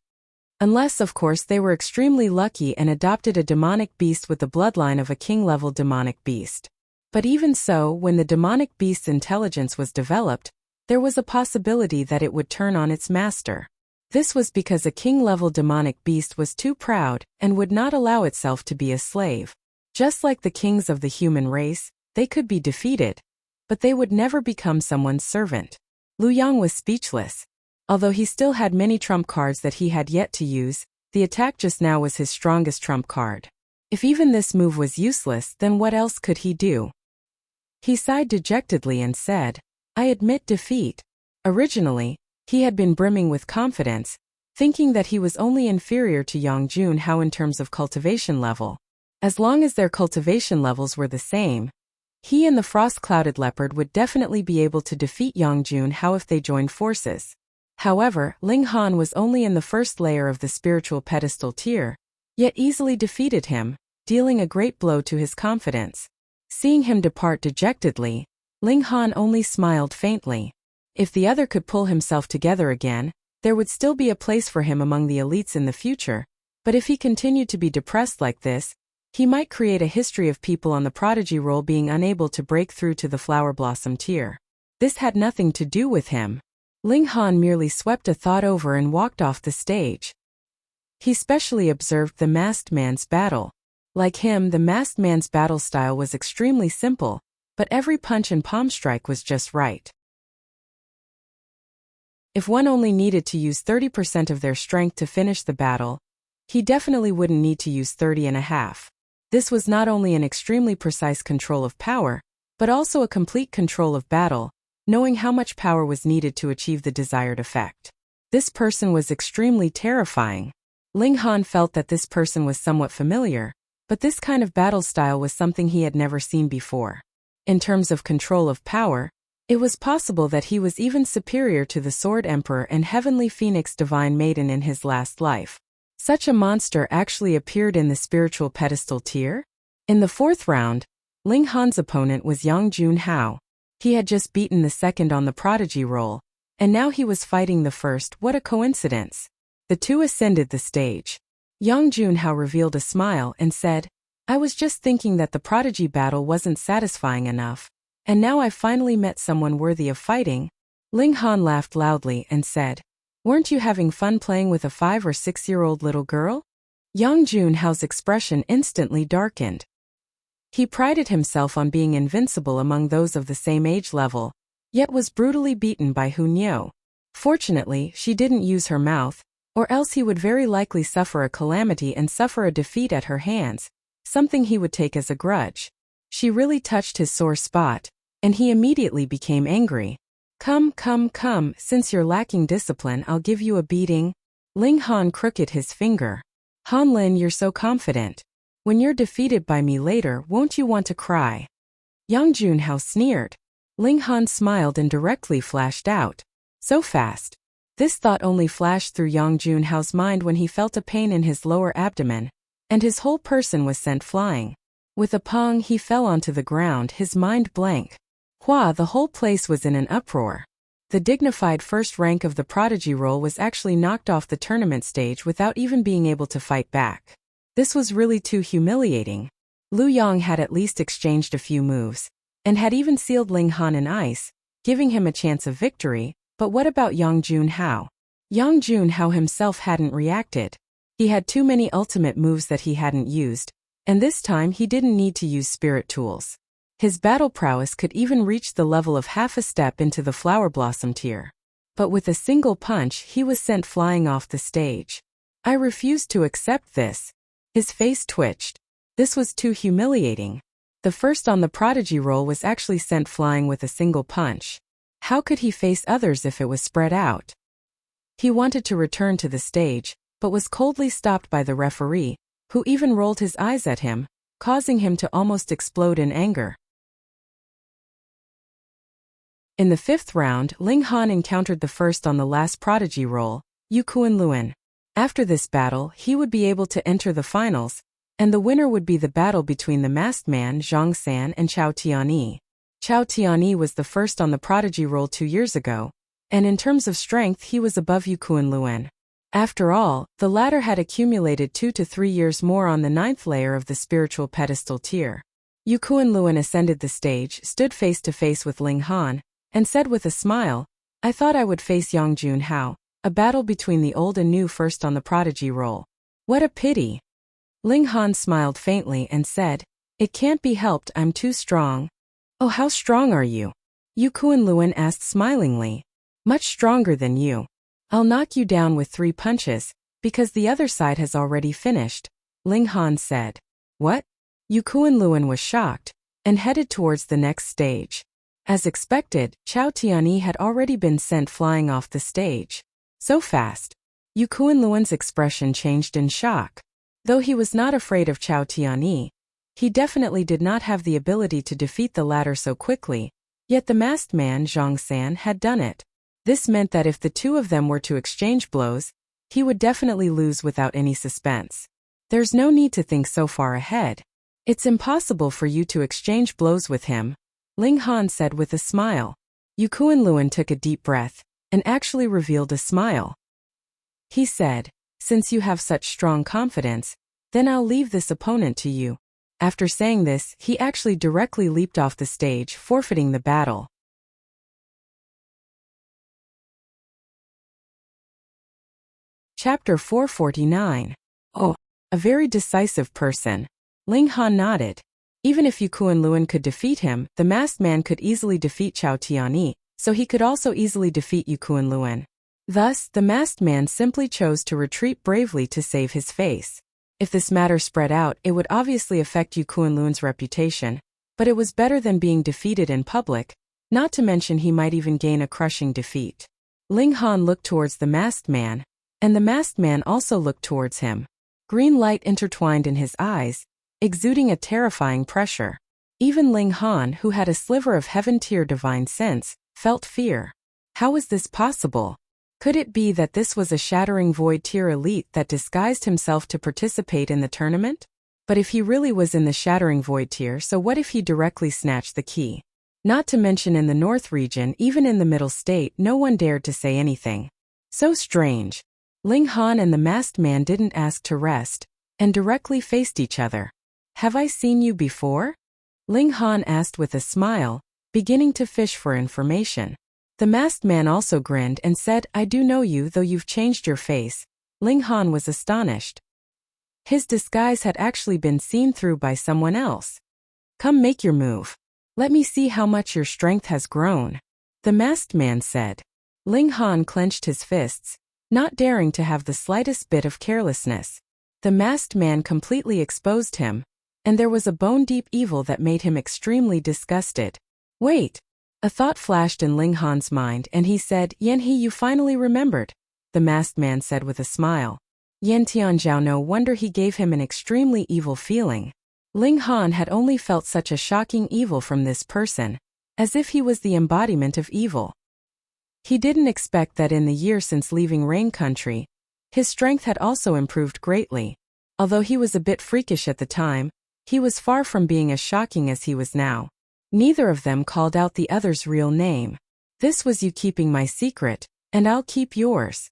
Unless, of course, they were extremely lucky and adopted a demonic beast with the bloodline of a king-level demonic beast. But even so, when the demonic beast's intelligence was developed, there was a possibility that it would turn on its master. This was because a king-level demonic beast was too proud and would not allow itself to be a slave. Just like the kings of the human race, they could be defeated, but they would never become someone's servant." Lu Yang was speechless. Although he still had many trump cards that he had yet to use, the attack just now was his strongest trump card. If even this move was useless, then what else could he do? He sighed dejectedly and said, "I admit defeat." Originally, he had been brimming with confidence, thinking that he was only inferior to Yang Junhao in terms of cultivation level. As long as their cultivation levels were the same, he and the frost-clouded leopard would definitely be able to defeat Yang Junhao if they joined forces. However, Ling Han was only in the 1st layer of the spiritual pedestal tier, yet easily defeated him, dealing a great blow to his confidence. Seeing him depart dejectedly, Ling Han only smiled faintly. If the other could pull himself together again, there would still be a place for him among the elites in the future, but if he continued to be depressed like this, he might create a history of people on the prodigy roll being unable to break through to the flower blossom tier. This had nothing to do with him. Ling Han merely swept a thought over and walked off the stage. He specially observed the masked man's battle. Like him, the masked man's battle style was extremely simple, but every punch and palm strike was just right. If one only needed to use 30% of their strength to finish the battle, he definitely wouldn't need to use 30.5. This was not only an extremely precise control of power, but also a complete control of battle, knowing how much power was needed to achieve the desired effect. This person was extremely terrifying. Ling Han felt that this person was somewhat familiar, but this kind of battle style was something he had never seen before. In terms of control of power, it was possible that he was even superior to the Sword Emperor and Heavenly Phoenix Divine Maiden in his last life. Such a monster actually appeared in the spiritual pedestal tier? In the 4th round, Ling Han's opponent was Yang Junhao. He had just beaten the 2nd on the prodigy roll, and now he was fighting the 1st. What a coincidence. The two ascended the stage. Yang Junhao revealed a smile and said, "I was just thinking that the prodigy battle wasn't satisfying enough, and now I've finally met someone worthy of fighting." Ling Han laughed loudly and said, "Weren't you having fun playing with a 5 or 6-year-old little girl?" Yang Junhao's expression instantly darkened. He prided himself on being invincible among those of the same age level, yet was brutally beaten by Hunyao. Fortunately, she didn't use her mouth, or else he would very likely suffer a calamity and suffer a defeat at her hands, something he would take as a grudge. She really touched his sore spot, and he immediately became angry. Come, since you're lacking discipline, I'll give you a beating." Ling Han crooked his finger. Han Lin, you're so confident. When you're defeated by me later, won't you want to cry? Yang Junhao sneered. Ling Han smiled and directly flashed out. So fast. This thought only flashed through Yang Junhao's mind when he felt a pain in his lower abdomen, and his whole person was sent flying. With a pong, he fell onto the ground, his mind blank. The whole place was in an uproar. The dignified first rank of the prodigy role was actually knocked off the tournament stage without even being able to fight back. This was really too humiliating. Lu Yang had at least exchanged a few moves, and had even sealed Ling Han in ice, giving him a chance of victory, but what about Yang Junhao? Yang Junhao himself hadn't reacted. He had too many ultimate moves that he hadn't used, and this time he didn't need to use spirit tools. His battle prowess could even reach the level of half a step into the flower blossom tier. But with a single punch, he was sent flying off the stage. I refused to accept this. His face twitched. This was too humiliating. The first on the prodigy roll was actually sent flying with a single punch. How could he face others if it was spread out? He wanted to return to the stage, but was coldly stopped by the referee, who even rolled his eyes at him, causing him to almost explode in anger. In the 5th round, Ling Han encountered the first on the last prodigy roll, Yu Kuan-Luan. After this battle, he would be able to enter the finals, and the winner would be the battle between the masked man Zhang San and Chao Tianyi. Chao Tianyi was the first on the prodigy roll 2 years ago, and in terms of strength he was above Yu Kuan-Luan. After all, the latter had accumulated 2 to 3 years more on the 9th layer of the spiritual pedestal tier. Yu Kuan-Luan ascended the stage, stood face to face with Ling Han, and said with a smile, I thought I would face Yang Junhao, a battle between the old and new first on the prodigy roll. What a pity. Ling Han smiled faintly and said, It can't be helped, I'm too strong. Oh, how strong are you? Yu Kuan-Luan asked smilingly. Much stronger than you. I'll knock you down with 3 punches, because the other side has already finished, Ling Han said. What? Yu Kuan-Luan was shocked, and headed towards the next stage. As expected, Chao Tianyi had already been sent flying off the stage. So fast. Yu Kuan-Luan's expression changed in shock. Though he was not afraid of Chao Tianyi, he definitely did not have the ability to defeat the latter so quickly, yet the masked man Zhang San had done it. This meant that if the two of them were to exchange blows, he would definitely lose without any suspense. There's no need to think so far ahead. It's impossible for you to exchange blows with him, Ling Han said with a smile. Yu Kuan-Luan took a deep breath, and actually revealed a smile. He said, Since you have such strong confidence, then I'll leave this opponent to you. After saying this, he actually directly leaped off the stage, forfeiting the battle. Chapter 449. Oh, a very decisive person. Ling Han nodded. Even if Yu Kuan-Luan could defeat him, the masked man could easily defeat Chao Tianyi, so he could also easily defeat Yu Kuan-Luan. Thus, the masked man simply chose to retreat bravely to save his face. If this matter spread out, it would obviously affect Yu Kuan-Luan's reputation, but it was better than being defeated in public, not to mention he might even gain a crushing defeat. Ling Han looked towards the masked man, and the masked man also looked towards him. Green light intertwined in his eyes, exuding a terrifying pressure. Even Ling Han, who had a sliver of heaven-tier divine sense, felt fear. How was this possible? Could it be that this was a shattering void-tier elite that disguised himself to participate in the tournament? But if he really was in the shattering void tier, so what if he directly snatched the key? Not to mention in the north region, even in the middle state, no one dared to say anything. So strange. Ling Han and the masked man didn't ask to rest, and directly faced each other. Have I seen you before? Ling Han asked with a smile, beginning to fish for information. The masked man also grinned and said, I do know you, though you've changed your face. Ling Han was astonished. His disguise had actually been seen through by someone else. Come, make your move. Let me see how much your strength has grown, the masked man said. Ling Han clenched his fists, not daring to have the slightest bit of carelessness. The masked man completely exposed him, and there was a bone-deep evil that made him extremely disgusted. Wait! A thought flashed in Ling Han's mind and he said, Yanhe, you finally remembered. the masked man said with a smile. Yan Tianzhao, no wonder he gave him an extremely evil feeling. Ling Han had only felt such a shocking evil from this person, as if he was the embodiment of evil. He didn't expect that in the year since leaving Rain Country, his strength had also improved greatly. Although he was a bit freakish at the time, he was far from being as shocking as he was now. Neither of them called out the other's real name. This was you keeping my secret, and I'll keep yours.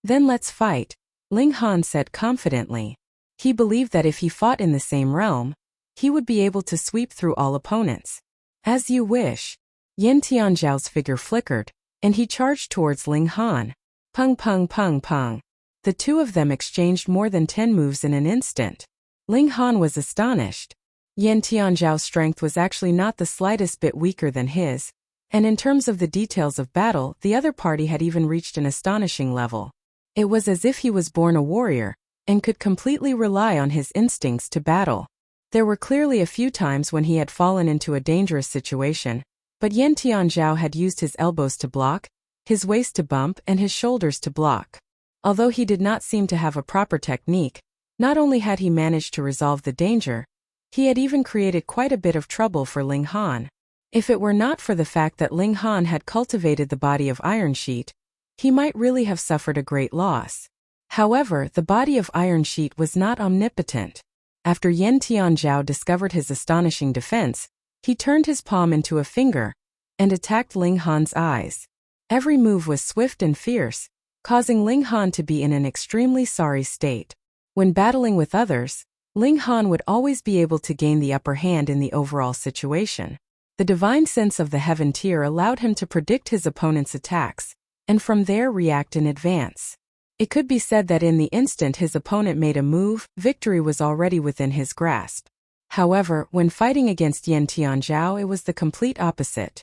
Then let's fight, Ling Han said confidently. He believed that if he fought in the same realm, he would be able to sweep through all opponents. As you wish. Yan Tianzhao's figure flickered, and he charged towards Ling Han. Pung pung pung pung. The two of them exchanged more than 10 moves in an instant. Ling Han was astonished. Yan Tianzhao's strength was actually not the slightest bit weaker than his, and in terms of the details of battle, the other party had even reached an astonishing level. It was as if he was born a warrior, and could completely rely on his instincts to battle. There were clearly a few times when he had fallen into a dangerous situation, but Yan Tianzhao had used his elbows to block, his waist to bump, and his shoulders to block. Although he did not seem to have a proper technique, not only had he managed to resolve the danger, he had even created quite a bit of trouble for Ling Han. If it were not for the fact that Ling Han had cultivated the body of Iron Sheet, he might really have suffered a great loss. However, the body of Iron Sheet was not omnipotent. After Yan Tianzhao discovered his astonishing defense, he turned his palm into a finger and attacked Ling Han's eyes. Every move was swift and fierce, causing Ling Han to be in an extremely sorry state. When battling with others, Ling Han would always be able to gain the upper hand in the overall situation. The divine sense of the heaven tier allowed him to predict his opponent's attacks, and from there react in advance. It could be said that in the instant his opponent made a move, victory was already within his grasp. However, when fighting against Yan Tianzhao, it was the complete opposite.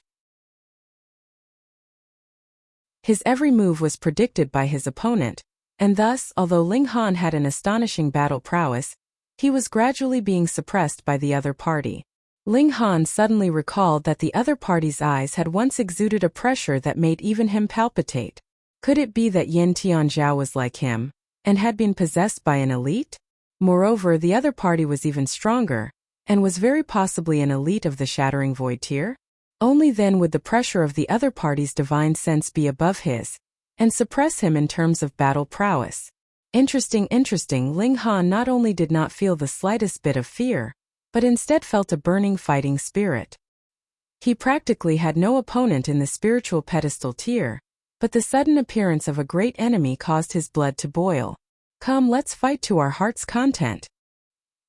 His every move was predicted by his opponent, and thus, although Ling Han had an astonishing battle prowess, he was gradually being suppressed by the other party. Ling Han suddenly recalled that the other party's eyes had once exuded a pressure that made even him palpitate. Could it be that Yan Tianzhao was like him, and had been possessed by an elite? Moreover, the other party was even stronger, and was very possibly an elite of the Shattering Void tier? Only then would the pressure of the other party's divine sense be above his, and suppress him in terms of battle prowess. Interesting. Ling Han not only did not feel the slightest bit of fear, but instead felt a burning fighting spirit. He practically had no opponent in the spiritual pedestal tier, but the sudden appearance of a great enemy caused his blood to boil. Come, let's fight to our heart's content.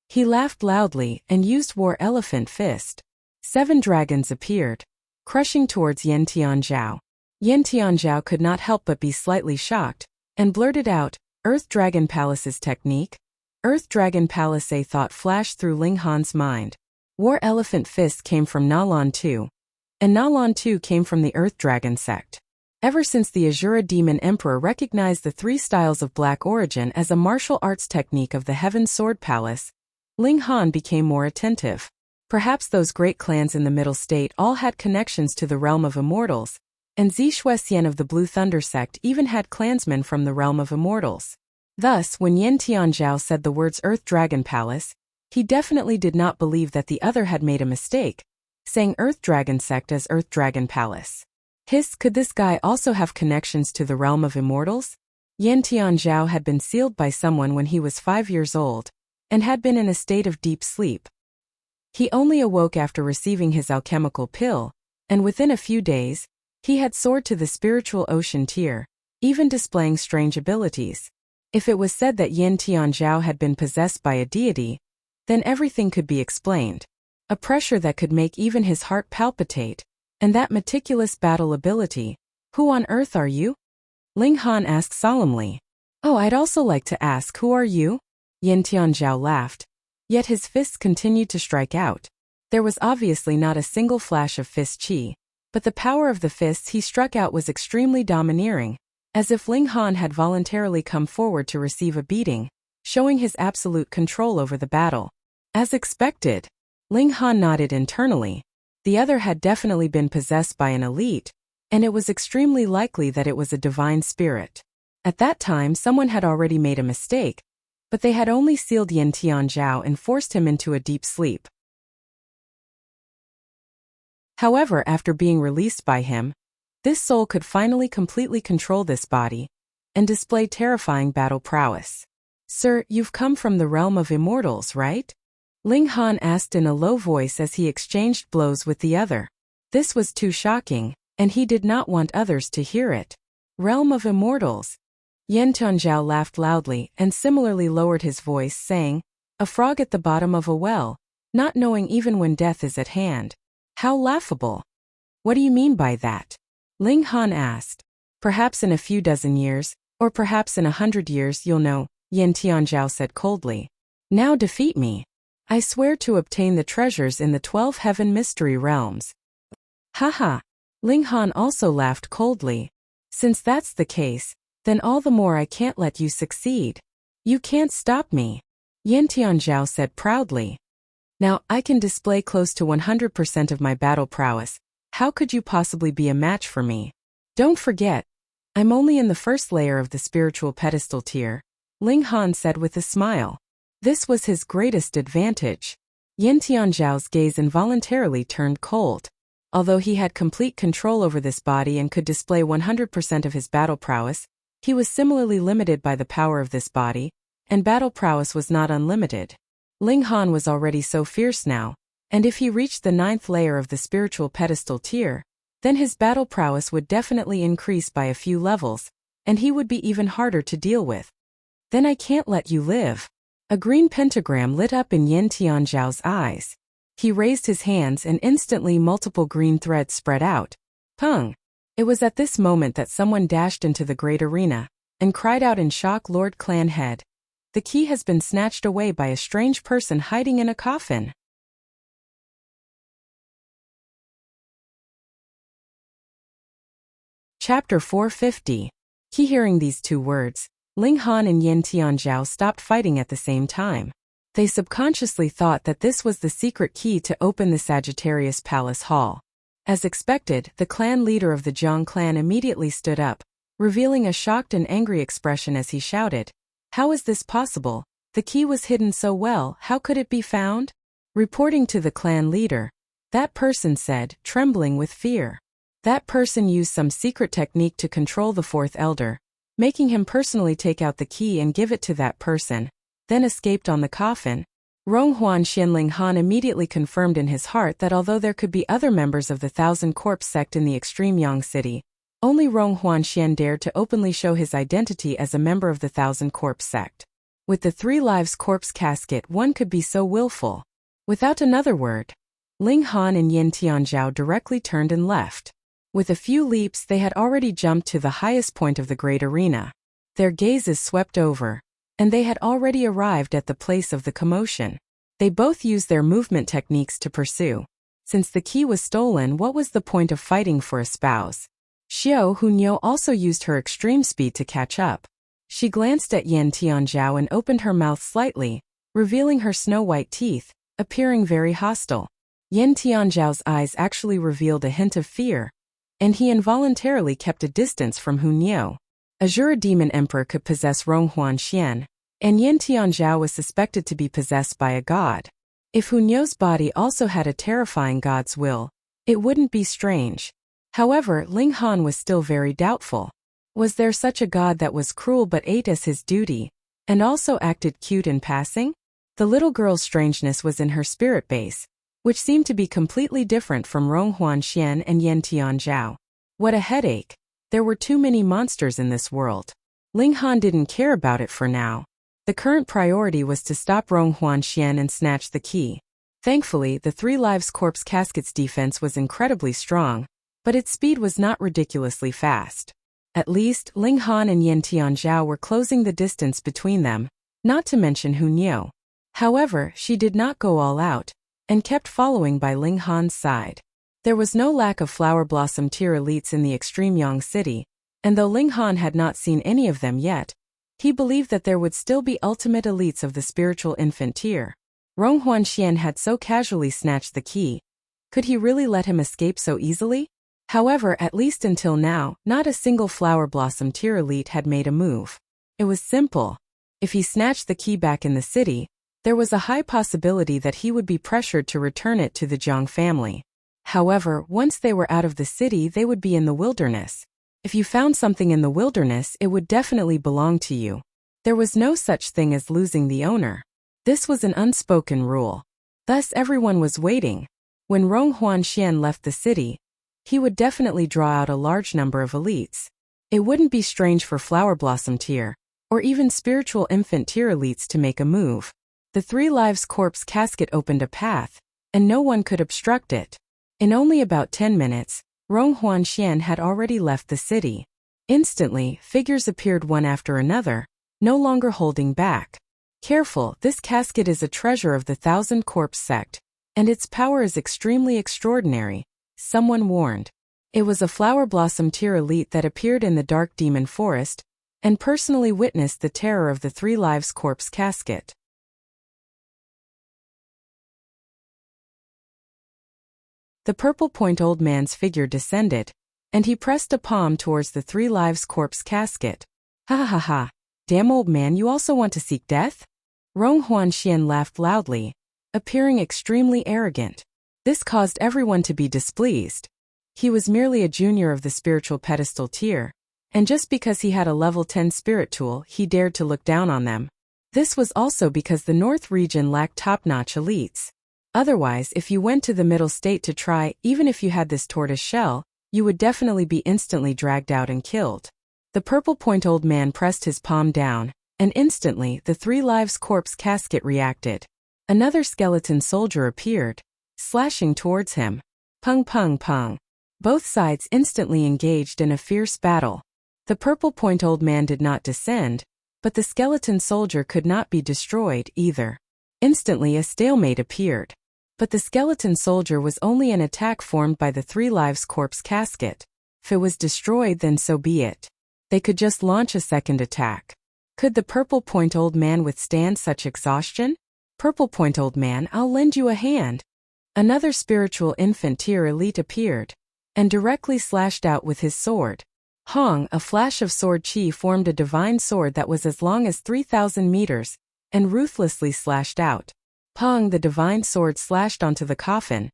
He laughed loudly and used War Elephant Fist. 7 dragons appeared, crushing towards Yan Tianzhao. Yan Tianzhao could not help but be slightly shocked, and blurted out, Earth Dragon Palace's technique? Earth Dragon Palace, a thought flashed through Ling Han's mind. War Elephant Fist came from Nalan Tu, and Nalan Tu came from the Earth Dragon sect. Ever since the Azura Demon Emperor recognized the 3 styles of black origin as a martial arts technique of the Heaven Sword Palace, Ling Han became more attentive. Perhaps those great clans in the Middle State all had connections to the realm of immortals, and Zishuesian of the Blue Thunder sect even had clansmen from the realm of immortals. Thus, when Yan Tianzhao said the words Earth Dragon Palace, he definitely did not believe that the other had made a mistake, saying Earth Dragon sect as Earth Dragon Palace. Could this guy also have connections to the realm of immortals? Yan Tianzhao had been sealed by someone when he was 5 years old, and had been in a state of deep sleep. He only awoke after receiving his alchemical pill, and within a few days, he had soared to the spiritual ocean tier, even displaying strange abilities. If it was said that Yan Tianzhao had been possessed by a deity, then everything could be explained. A pressure that could make even his heart palpitate, and that meticulous battle ability. Who on earth are you? Ling Han asked solemnly. Oh, I'd also like to ask, who are you? Yan Tianzhao laughed. Yet his fists continued to strike out. There was obviously not a single flash of fist chi, but the power of the fists he struck out was extremely domineering, as if Ling Han had voluntarily come forward to receive a beating, showing his absolute control over the battle. As expected, Ling Han nodded internally. The other had definitely been possessed by an elite, and it was extremely likely that it was a divine spirit. At that time someone had already made a mistake, but they had only sealed Yin Tianzhao and forced him into a deep sleep. However, after being released by him, this soul could finally completely control this body and display terrifying battle prowess. "Sir, you've come from the realm of immortals, right?" Ling Han asked in a low voice as he exchanged blows with the other. This was too shocking, and he did not want others to hear it. "Realm of immortals?" Yin Tianzhao laughed loudly and similarly lowered his voice, saying, "A frog at the bottom of a well, not knowing even when death is at hand. How laughable." "What do you mean by that?" Ling Han asked. "Perhaps in a few dozen years, or perhaps in 100 years you'll know," Yin Tianzhao said coldly. "Now defeat me. I swear to obtain the treasures in the 12 heaven mystery realms." Haha. Ling Han also laughed coldly. "Since that's the case, then all the more I can't let you succeed. You can't stop me," Yin Tianzhao said proudly. "Now, I can display close to 100% of my battle prowess. How could you possibly be a match for me? Don't forget, I'm only in the first layer of the spiritual pedestal tier," Ling Han said with a smile. This was his greatest advantage. Yin Tianzhao's gaze involuntarily turned cold. Although he had complete control over this body and could display 100% of his battle prowess, he was similarly limited by the power of this body, and battle prowess was not unlimited. Ling Han was already so fierce now, and if he reached the 9th layer of the spiritual pedestal tier, then his battle prowess would definitely increase by a few levels, and he would be even harder to deal with. "Then I can't let you live." A green pentagram lit up in Yin Tianzhao's eyes. He raised his hands and instantly multiple green threads spread out. Pung! It was at this moment that someone dashed into the great arena and cried out in shock, "Lord Clan Head, the key has been snatched away by a strange person hiding in a coffin." Chapter 450. Hearing these two words, Ling Han and Yin Tianzhao stopped fighting at the same time. They subconsciously thought that this was the secret key to open the Sagittarius Palace Hall. As expected, the clan leader of the Zhang clan immediately stood up, revealing a shocked and angry expression as he shouted, "How is this possible? The key was hidden so well, how could it be found?" Reporting to the clan leader, that person said, trembling with fear. That person used some secret technique to control the fourth elder, making him personally take out the key and give it to that person, then escaped on the coffin. Ronghuan Xianling Han immediately confirmed in his heart that although there could be other members of the Thousand Corpse sect in the extreme Yang city, only Ronghuan Xian dared to openly show his identity as a member of the Thousand Corpse sect. With the 3 lives corpse casket, one could be so willful. Without another word, Ling Han and Yin Tianzhao directly turned and left. With a few leaps they had already jumped to the highest point of the great arena. Their gazes swept over, and they had already arrived at the place of the commotion. They both used their movement techniques to pursue. Since the key was stolen, what was the point of fighting for a spouse? Xiao Hunyo also used her extreme speed to catch up. She glanced at Yin Tianzhao and opened her mouth slightly, revealing her snow-white teeth, appearing very hostile. Yin Tianzhao's eyes actually revealed a hint of fear, and he involuntarily kept a distance from Hunyo. Azure Demon Emperor could possess Ronghuan Xian, and Yin Tianzhao was suspected to be possessed by a god. If Hunyo's body also had a terrifying god's will, it wouldn't be strange. However, Ling Han was still very doubtful. Was there such a god that was cruel but ate as his duty, and also acted cute in passing? The little girl's strangeness was in her spirit base, which seemed to be completely different from Ronghuan Xian and Yin Tianzhao. What a headache. There were too many monsters in this world. Ling Han didn't care about it for now. The current priority was to stop Ronghuan Xian and snatch the key. Thankfully, the 3 lives corpse casket's defense was incredibly strong, but its speed was not ridiculously fast. At least, Ling Han and Yin Tianzhao were closing the distance between them, not to mention Hunyo. However, she did not go all out, and kept following by Ling Han's side. There was no lack of flower blossom tier elites in the extreme Yang city, and though Ling Han had not seen any of them yet, he believed that there would still be ultimate elites of the spiritual infant tier. Ronghuan Xian had so casually snatched the key. Could he really let him escape so easily? However, at least until now, not a single flower blossom tier elite had made a move. It was simple. If he snatched the key back in the city, there was a high possibility that he would be pressured to return it to the Jiang family. However, once they were out of the city, they would be in the wilderness. If you found something in the wilderness, it would definitely belong to you. There was no such thing as losing the owner. This was an unspoken rule. Thus everyone was waiting. When Rong Huanxian left the city, he would definitely draw out a large number of elites. It wouldn't be strange for Flower Blossom tier, or even Spiritual Infant tier elites to make a move. The Three Lives corpse casket opened a path, and no one could obstruct it. In only about 10 minutes, Rong Huanxian had already left the city. Instantly, figures appeared one after another, no longer holding back. Careful, this casket is a treasure of the Thousand Corpse sect, and its power is extremely extraordinary, someone warned. It was a Flower Blossom tier elite that appeared in the Dark Demon Forest, and personally witnessed the terror of the Three Lives corpse casket. The Purple Point old man's figure descended, and he pressed a palm towards the Three Lives corpse casket. Ha ha ha. Damn old man, you also want to seek death? Rong Huanxian laughed loudly, appearing extremely arrogant. This caused everyone to be displeased. He was merely a junior of the spiritual pedestal tier, and just because he had a level 10 spirit tool, he dared to look down on them. This was also because the North region lacked top-notch elites. Otherwise, if you went to the middle state to try, even if you had this tortoise shell, you would definitely be instantly dragged out and killed. The Purple Point old man pressed his palm down, and instantly the Three Lives corpse casket reacted. Another skeleton soldier appeared, slashing towards him. Pung pung pung. Both sides instantly engaged in a fierce battle. The Purple Point old man did not descend, but the skeleton soldier could not be destroyed either. Instantly a stalemate appeared. But the skeleton soldier was only an attack formed by the Three Lives corpse casket. If it was destroyed, then so be it. They could just launch a second attack. Could the Purple Point old man withstand such exhaustion? Purple Point old man, I'll lend you a hand. Another spiritual infant tier elite appeared, and directly slashed out with his sword. Hong, a flash of sword chi formed a divine sword that was as long as 3,000 meters, and ruthlessly slashed out. Pong, the divine sword slashed onto the coffin,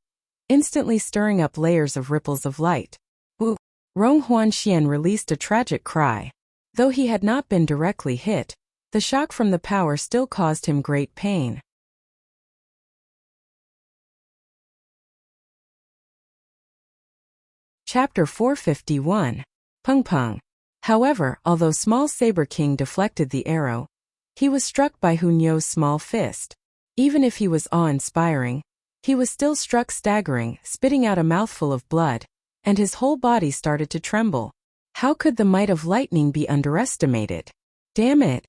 instantly stirring up layers of ripples of light. Wu! Rong Huanxian released a tragic cry. Though he had not been directly hit, the shock from the power still caused him great pain. Chapter 451. Pung Pung. However, although Small Saber King deflected the arrow, he was struck by Hunyo's small fist. Even if he was awe-inspiring, he was still struck staggering, spitting out a mouthful of blood, and his whole body started to tremble. How could the might of lightning be underestimated? Damn it!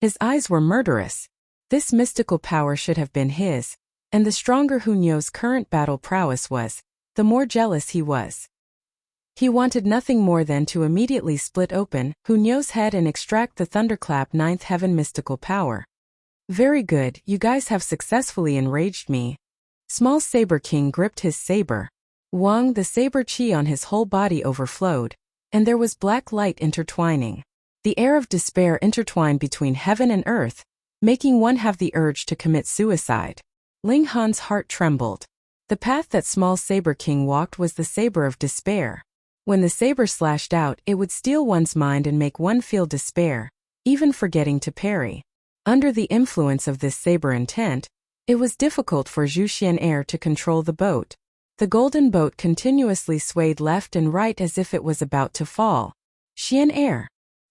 His eyes were murderous. This mystical power should have been his, and the stronger Hunyo's current battle prowess was, the more jealous he was. He wanted nothing more than to immediately split open Hunyo's head and extract the Thunderclap 9th Heaven mystical power. Very good, you guys have successfully enraged me. Small Saber King gripped his saber. Wang, the saber chi on his whole body overflowed, and there was black light intertwining. The air of despair intertwined between heaven and earth, making one have the urge to commit suicide. Ling Han's heart trembled. The path that Small Saber King walked was the saber of despair. When the saber slashed out, it would steal one's mind and make one feel despair, even forgetting to parry. Under the influence of this saber intent, it was difficult for Zhu Xian'er to control the boat. The golden boat continuously swayed left and right as if it was about to fall. Xian'er!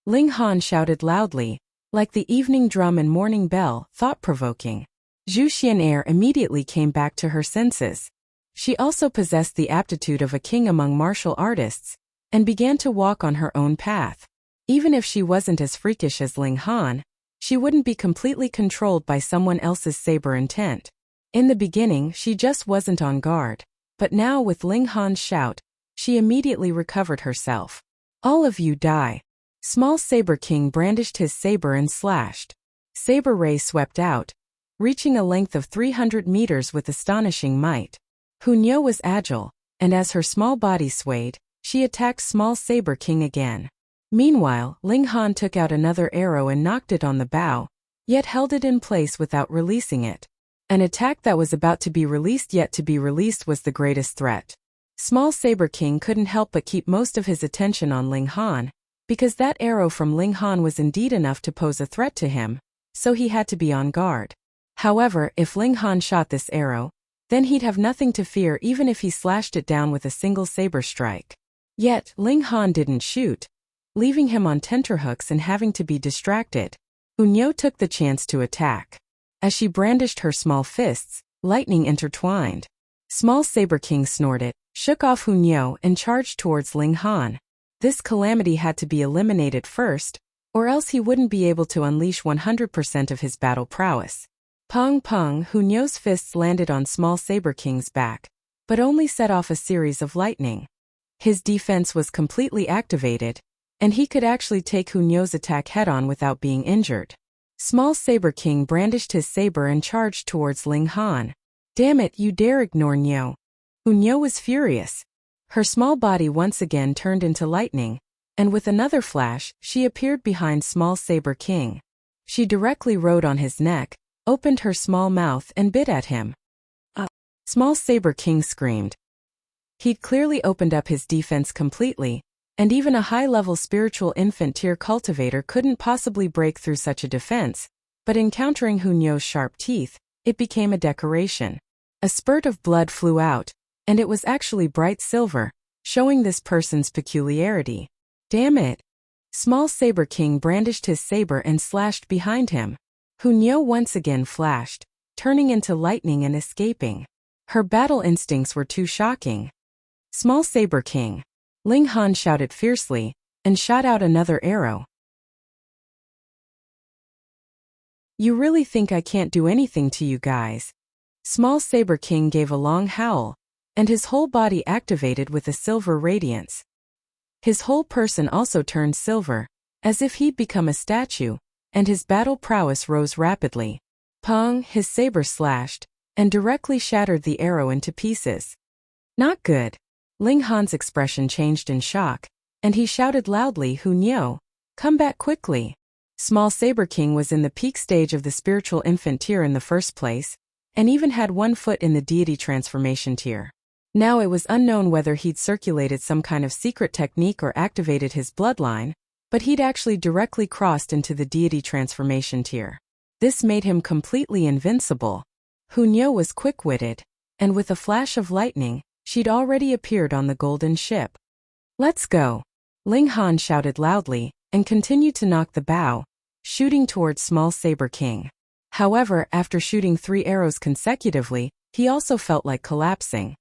Ling Han shouted loudly, like the evening drum and morning bell, thought-provoking. Zhu Xian'er immediately came back to her senses. She also possessed the aptitude of a king among martial artists, and began to walk on her own path. Even if she wasn't as freakish as Ling Han, she wouldn't be completely controlled by someone else's saber intent. In the beginning, she just wasn't on guard, but now with Ling Han's shout, she immediately recovered herself. All of you die. Small Saber King brandished his saber and slashed. Saber ray swept out, reaching a length of 300 meters with astonishing might. Hunyo was agile, and as her small body swayed, she attacked Small Saber King again. Meanwhile, Ling Han took out another arrow and knocked it on the bow, yet held it in place without releasing it. An attack that was about to be released yet to be released was the greatest threat. Small Saber King couldn't help but keep most of his attention on Ling Han, because that arrow from Ling Han was indeed enough to pose a threat to him, so he had to be on guard. However, if Ling Han shot this arrow, then he'd have nothing to fear even if he slashed it down with a single saber strike. Yet, Ling Han didn't shoot, leaving him on tenterhooks and having to be distracted. Wuxia took the chance to attack. As she brandished her small fists, lightning intertwined. Small Saber King snorted, shook off Wuxia and charged towards Ling Han. This calamity had to be eliminated first, or else he wouldn't be able to unleash 100% of his battle prowess. Pong pong, Wuxia's fists landed on Small Saber King's back, but only set off a series of lightning. His defense was completely activated, and he could actually take Wuxia's attack head-on without being injured. Small Saber King brandished his saber and charged towards Ling Han. Damn it, you dare ignore Wuxia. Wuxia was furious. Her small body once again turned into lightning, and with another flash, she appeared behind Small Saber King. She directly rode on his neck, opened her small mouth and bit at him. Small Saber King screamed. He'd clearly opened up his defense completely, and even a high-level spiritual infant tier cultivator couldn't possibly break through such a defense, but encountering Wuxia's sharp teeth, it became a decoration. A spurt of blood flew out, and it was actually bright silver, showing this person's peculiarity. Damn it! Small Saber King brandished his saber and slashed behind him. Wuxia once again flashed, turning into lightning and escaping. Her battle instincts were too shocking. Small Saber King. Ling Han shouted fiercely, and shot out another arrow. You really think I can't do anything to you guys? Small Saber King gave a long howl, and his whole body activated with a silver radiance. His whole person also turned silver, as if he'd become a statue, and his battle prowess rose rapidly. Pong, his saber slashed, and directly shattered the arrow into pieces. Not good. Ling Han's expression changed in shock, and he shouted loudly, Wuxia, come back quickly. Small Saber King was in the peak stage of the spiritual infant tier in the first place, and even had one foot in the deity transformation tier. Now it was unknown whether he'd circulated some kind of secret technique or activated his bloodline, but he'd actually directly crossed into the deity transformation tier. This made him completely invincible. Wuxia was quick-witted, and with a flash of lightning, she'd already appeared on the golden ship. Let's go! Ling Han shouted loudly, and continued to knock the bow, shooting towards Small Saber King. However, after shooting 3 arrows consecutively, he also felt like collapsing.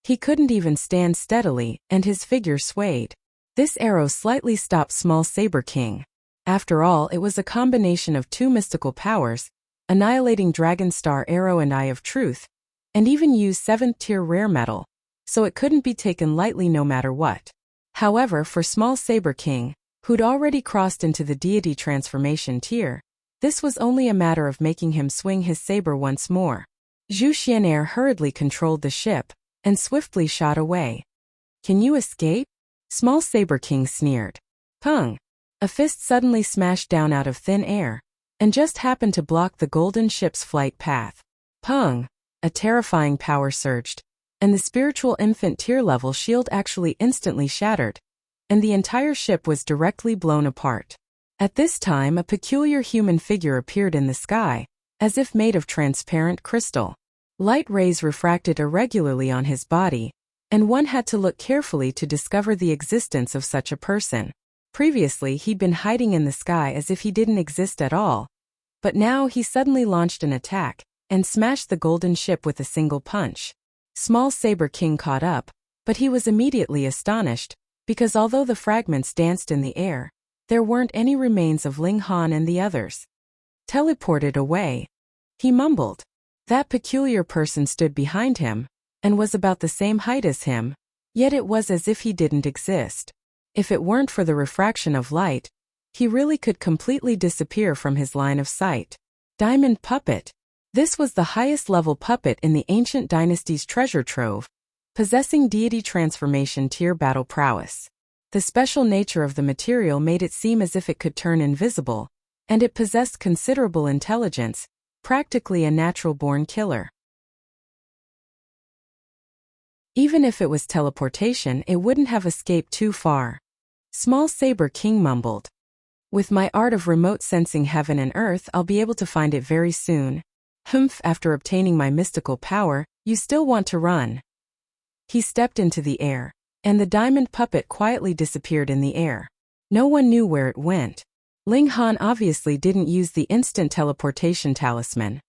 He couldn't even stand steadily, and his figure swayed. This arrow slightly stopped Small Saber King. After all, it was a combination of 2 mystical powers, annihilating Dragon Star Arrow and Eye of Truth, and even used 7th tier rare metal, so it couldn't be taken lightly no matter what. However, for Small Saber King, who'd already crossed into the deity transformation tier, this was only a matter of making him swing his saber once more. Zhu Xianair hurriedly controlled the ship, and swiftly shot away. Can you escape? Small Saber King sneered. Pung! A fist suddenly smashed down out of thin air, and just happened to block the golden ship's flight path. Pung! A terrifying power surged, and the spiritual infant tier level shield actually instantly shattered, and the entire ship was directly blown apart. At this time, a peculiar human figure appeared in the sky, as if made of transparent crystal. Light rays refracted irregularly on his body, and one had to look carefully to discover the existence of such a person. Previously, he'd been hiding in the sky as if he didn't exist at all, but now he suddenly launched an attack, and smashed the golden ship with a single punch. Small Saber King caught up, but he was immediately astonished, because although the fragments danced in the air, there weren't any remains of Ling Han and the others. Teleported away. He mumbled. That peculiar person stood behind him, and was about the same height as him, yet it was as if he didn't exist. If it weren't for the refraction of light, he really could completely disappear from his line of sight. Diamond Puppet. This was the highest level puppet in the ancient dynasty's treasure trove, possessing deity transformation tier battle prowess. The special nature of the material made it seem as if it could turn invisible, and it possessed considerable intelligence, practically a natural-born killer. Even if it was teleportation, it wouldn't have escaped too far. Small Saber King mumbled. With my art of remote sensing heaven and earth, I'll be able to find it very soon. Humph, after obtaining my mystical power, you still want to run. He stepped into the air, and the diamond puppet quietly disappeared in the air. No one knew where it went. Ling Han obviously didn't use the instant teleportation talisman.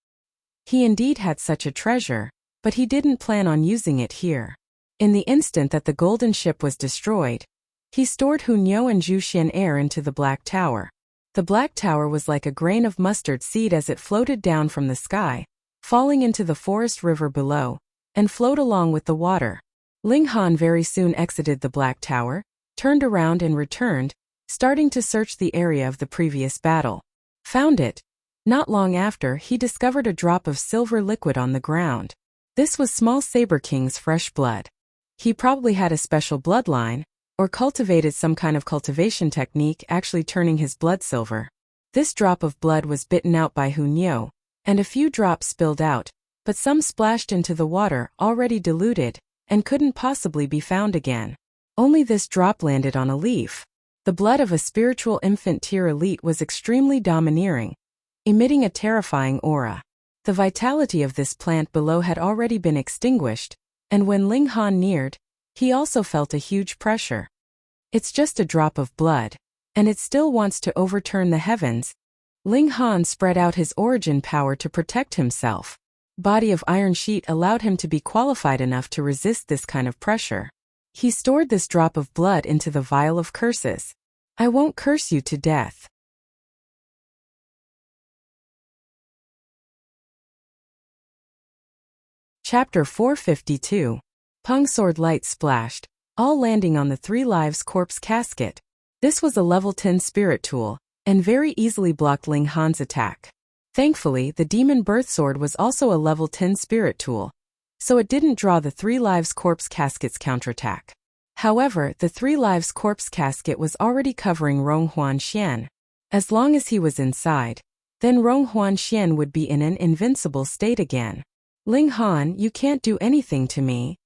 He indeed had such a treasure, but he didn't plan on using it here. In the instant that the golden ship was destroyed, he stored Hunyou and Zhu Xian air into the Black Tower. The Black Tower was like a grain of mustard seed as it floated down from the sky, falling into the forest river below, and flowed along with the water. Ling Han very soon exited the Black Tower, turned around and returned, starting to search the area of the previous battle. Found it. Not long after, he discovered a drop of silver liquid on the ground. This was Small Saber King's fresh blood. He probably had a special bloodline, or cultivated some kind of cultivation technique actually turning his blood silver. This drop of blood was bitten out by Hunyou, and a few drops spilled out, but some splashed into the water already diluted, and couldn't possibly be found again. Only this drop landed on a leaf. The blood of a spiritual infant tier elite was extremely domineering, emitting a terrifying aura. The vitality of this plant below had already been extinguished, and when Ling Han neared, he also felt a huge pressure. It's just a drop of blood, and it still wants to overturn the heavens. Ling Han spread out his origin power to protect himself. Body of Iron Sheet allowed him to be qualified enough to resist this kind of pressure. He stored this drop of blood into the vial of curses. I won't curse you to death. Chapter 452. Peng Sword light splashed, all landing on the 3 lives corpse casket. This was a level 10 spirit tool, and very easily blocked Ling Han's attack. Thankfully, the demon birth sword was also a level 10 spirit tool, so it didn't draw the 3 lives corpse casket's counterattack. However, the 3 lives corpse casket was already covering Rong Huanxian. As long as he was inside, then Rong Huanxian would be in an invincible state again. Ling Han, you can't do anything to me.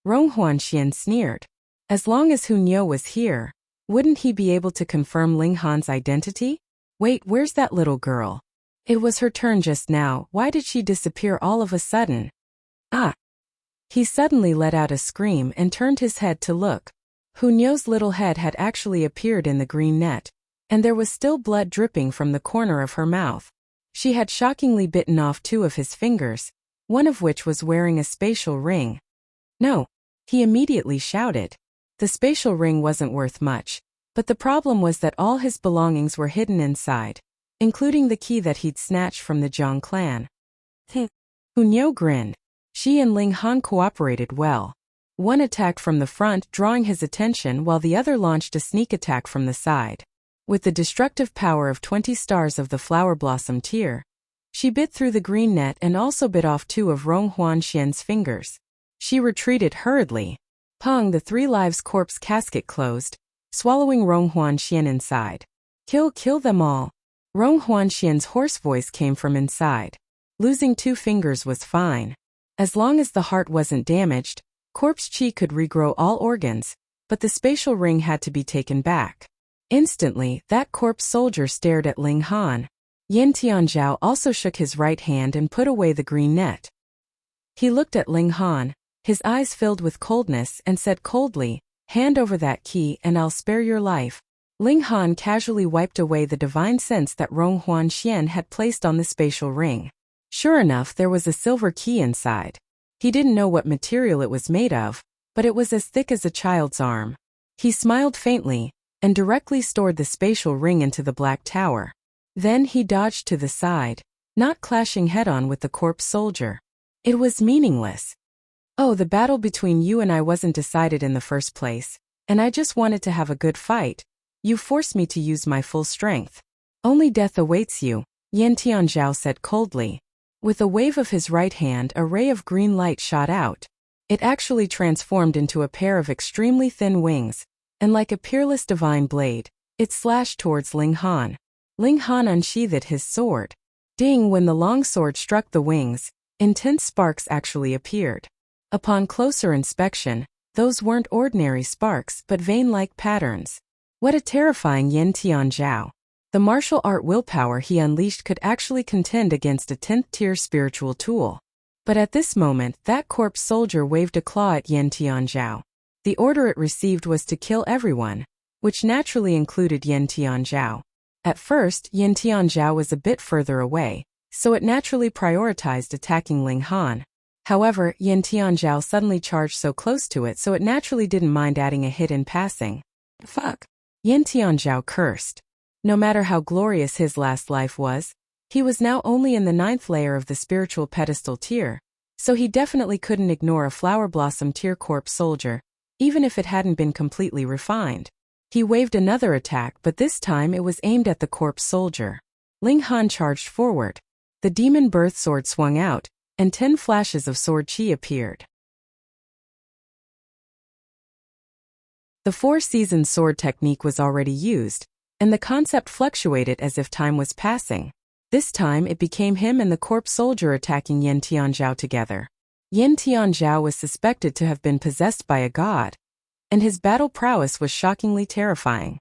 Rong Huanxian sneered. As long as Hunyou was here, wouldn't he be able to confirm Ling Han's identity? Wait, where's that little girl? It was her turn just now, why did she disappear all of a sudden? Ah! He suddenly let out a scream and turned his head to look. Hunyou's little head had actually appeared in the green net, and there was still blood dripping from the corner of her mouth. She had shockingly bitten off 2 of his fingers, one of which was wearing a spatial ring. No! He immediately shouted. The spatial ring wasn't worth much, but the problem was that all his belongings were hidden inside, including the key that he'd snatched from the Zhang clan. Hunyou grinned. She and Ling Han cooperated well. One attacked from the front, drawing his attention, while the other launched a sneak attack from the side. With the destructive power of 20 stars of the flower blossom tier, she bit through the green net and also bit off 2 of Rong Huanxian's fingers. She retreated hurriedly. Peng, the 3 lives corpse casket closed, swallowing Rong Huanxian inside. Kill them all. Rong Huanxian's hoarse voice came from inside. Losing 2 fingers was fine. As long as the heart wasn't damaged, corpse chi could regrow all organs, but the spatial ring had to be taken back. Instantly, that corpse soldier stared at Ling Han. Yin Tianzhao also shook his right hand and put away the green net. He looked at Ling Han, his eyes filled with coldness, and said coldly, "Hand over that key and I'll spare your life." Ling Han casually wiped away the divine sense that Rong Huanxian had placed on the spatial ring. Sure enough, there was a silver key inside. He didn't know what material it was made of, but it was as thick as a child's arm. He smiled faintly, and directly stored the spatial ring into the Black Tower. Then he dodged to the side, not clashing head-on with the corpse soldier. It was meaningless. Oh, the battle between you and I wasn't decided in the first place, and I just wanted to have a good fight. You forced me to use my full strength. Only death awaits you, Yin Tianzhao said coldly. With a wave of his right hand, a ray of green light shot out. It actually transformed into a pair of extremely thin wings, and like a peerless divine blade, it slashed towards Ling Han. Ling Han unsheathed his sword. Ding! When the long sword struck the wings, intense sparks actually appeared. Upon closer inspection, those weren't ordinary sparks but vein-like patterns. What a terrifying Yin Tianzhao. The martial art willpower he unleashed could actually contend against a 10th-tier spiritual tool. But at this moment, that corpse soldier waved a claw at Yin Tianzhao. The order it received was to kill everyone, which naturally included Yin Tianzhao. At first, Yin Tianzhao was a bit further away, so it naturally prioritized attacking Ling Han. However, Yin Tianzhao suddenly charged so close to it so it naturally didn't mind adding a hit in passing. Fuck. Yin Tianzhao cursed. No matter how glorious his last life was, he was now only in the 9th layer of the spiritual pedestal tier, so he definitely couldn't ignore a flower blossom tier corpse soldier, even if it hadn't been completely refined. He waved another attack, but this time it was aimed at the corpse soldier. Ling Han charged forward. The demon birth sword swung out, and 10 flashes of sword chi appeared. The 4-season sword technique was already used, and the concept fluctuated as if time was passing. This time it became him and the corpse soldier attacking Yin Tianzhao together. Yin Tianzhao was suspected to have been possessed by a god, and his battle prowess was shockingly terrifying.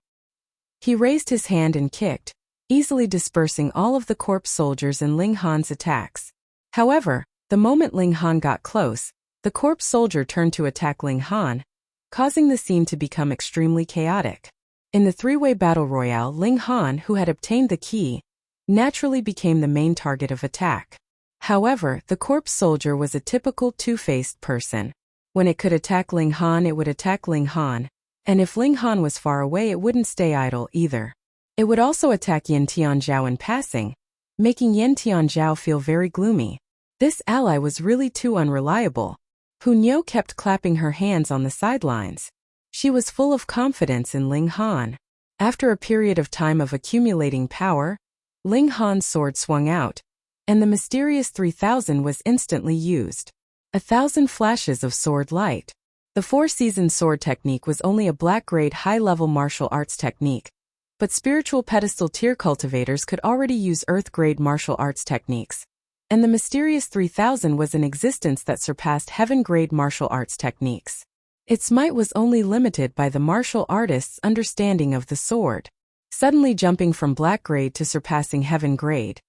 He raised his hand and kicked, easily dispersing all of the corpse soldiers and Ling Han's attacks. However, the moment Ling Han got close, the corpse soldier turned to attack Ling Han, causing the scene to become extremely chaotic. In the 3-way battle royale, Ling Han, who had obtained the key, naturally became the main target of attack. However, the corpse soldier was a typical two-faced person. When it could attack Ling Han, it would attack Ling Han, and if Ling Han was far away, it wouldn't stay idle either. It would also attack Yin Tianzhao in passing, making Yin Tianzhao feel very gloomy. This ally was really too unreliable. Hunyo kept clapping her hands on the sidelines. She was full of confidence in Ling Han. After a period of time of accumulating power, Ling Han's sword swung out, and the mysterious 3000 was instantly used. 1,000 flashes of sword light. The 4-season sword technique was only a black-grade high-level martial arts technique, but spiritual pedestal tier cultivators could already use earth-grade martial arts techniques, and the mysterious 3000 was an existence that surpassed heaven-grade martial arts techniques. Its might was only limited by the martial artist's understanding of the sword. Suddenly jumping from black-grade to surpassing heaven-grade,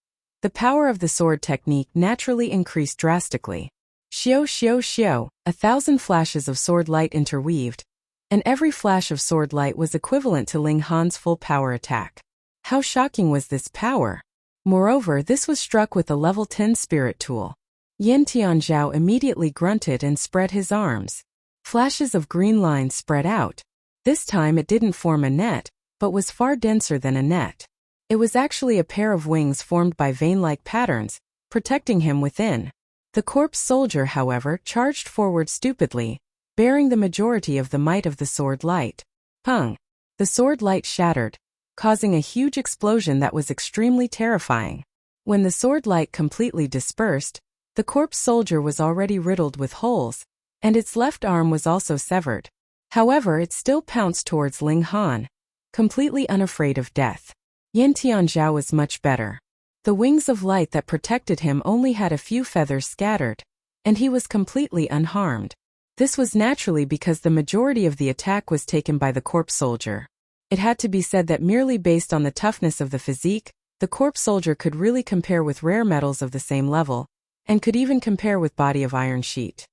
the power of the sword technique naturally increased drastically. Xiao xiao xiao, 1,000 flashes of sword light interweaved, and every flash of sword light was equivalent to Ling Han's full power attack. How shocking was this power? Moreover, this was struck with a level 10 spirit tool. Yin Tianzhao immediately grunted and spread his arms. Flashes of green lines spread out. This time it didn't form a net, but was far denser than a net. It was actually a pair of wings formed by vein-like patterns, protecting him within. The corpse soldier, however, charged forward stupidly, bearing the majority of the might of the sword light. Pung! The sword light shattered, causing a huge explosion that was extremely terrifying. When the sword light completely dispersed, the corpse soldier was already riddled with holes, and its left arm was also severed. However, it still pounced towards Ling Han, completely unafraid of death. Yin Tianzhao was much better. The wings of light that protected him only had a few feathers scattered, and he was completely unharmed. This was naturally because the majority of the attack was taken by the corpse soldier. It had to be said that merely based on the toughness of the physique, the corpse soldier could really compare with rare metals of the same level, and could even compare with body of iron sheet.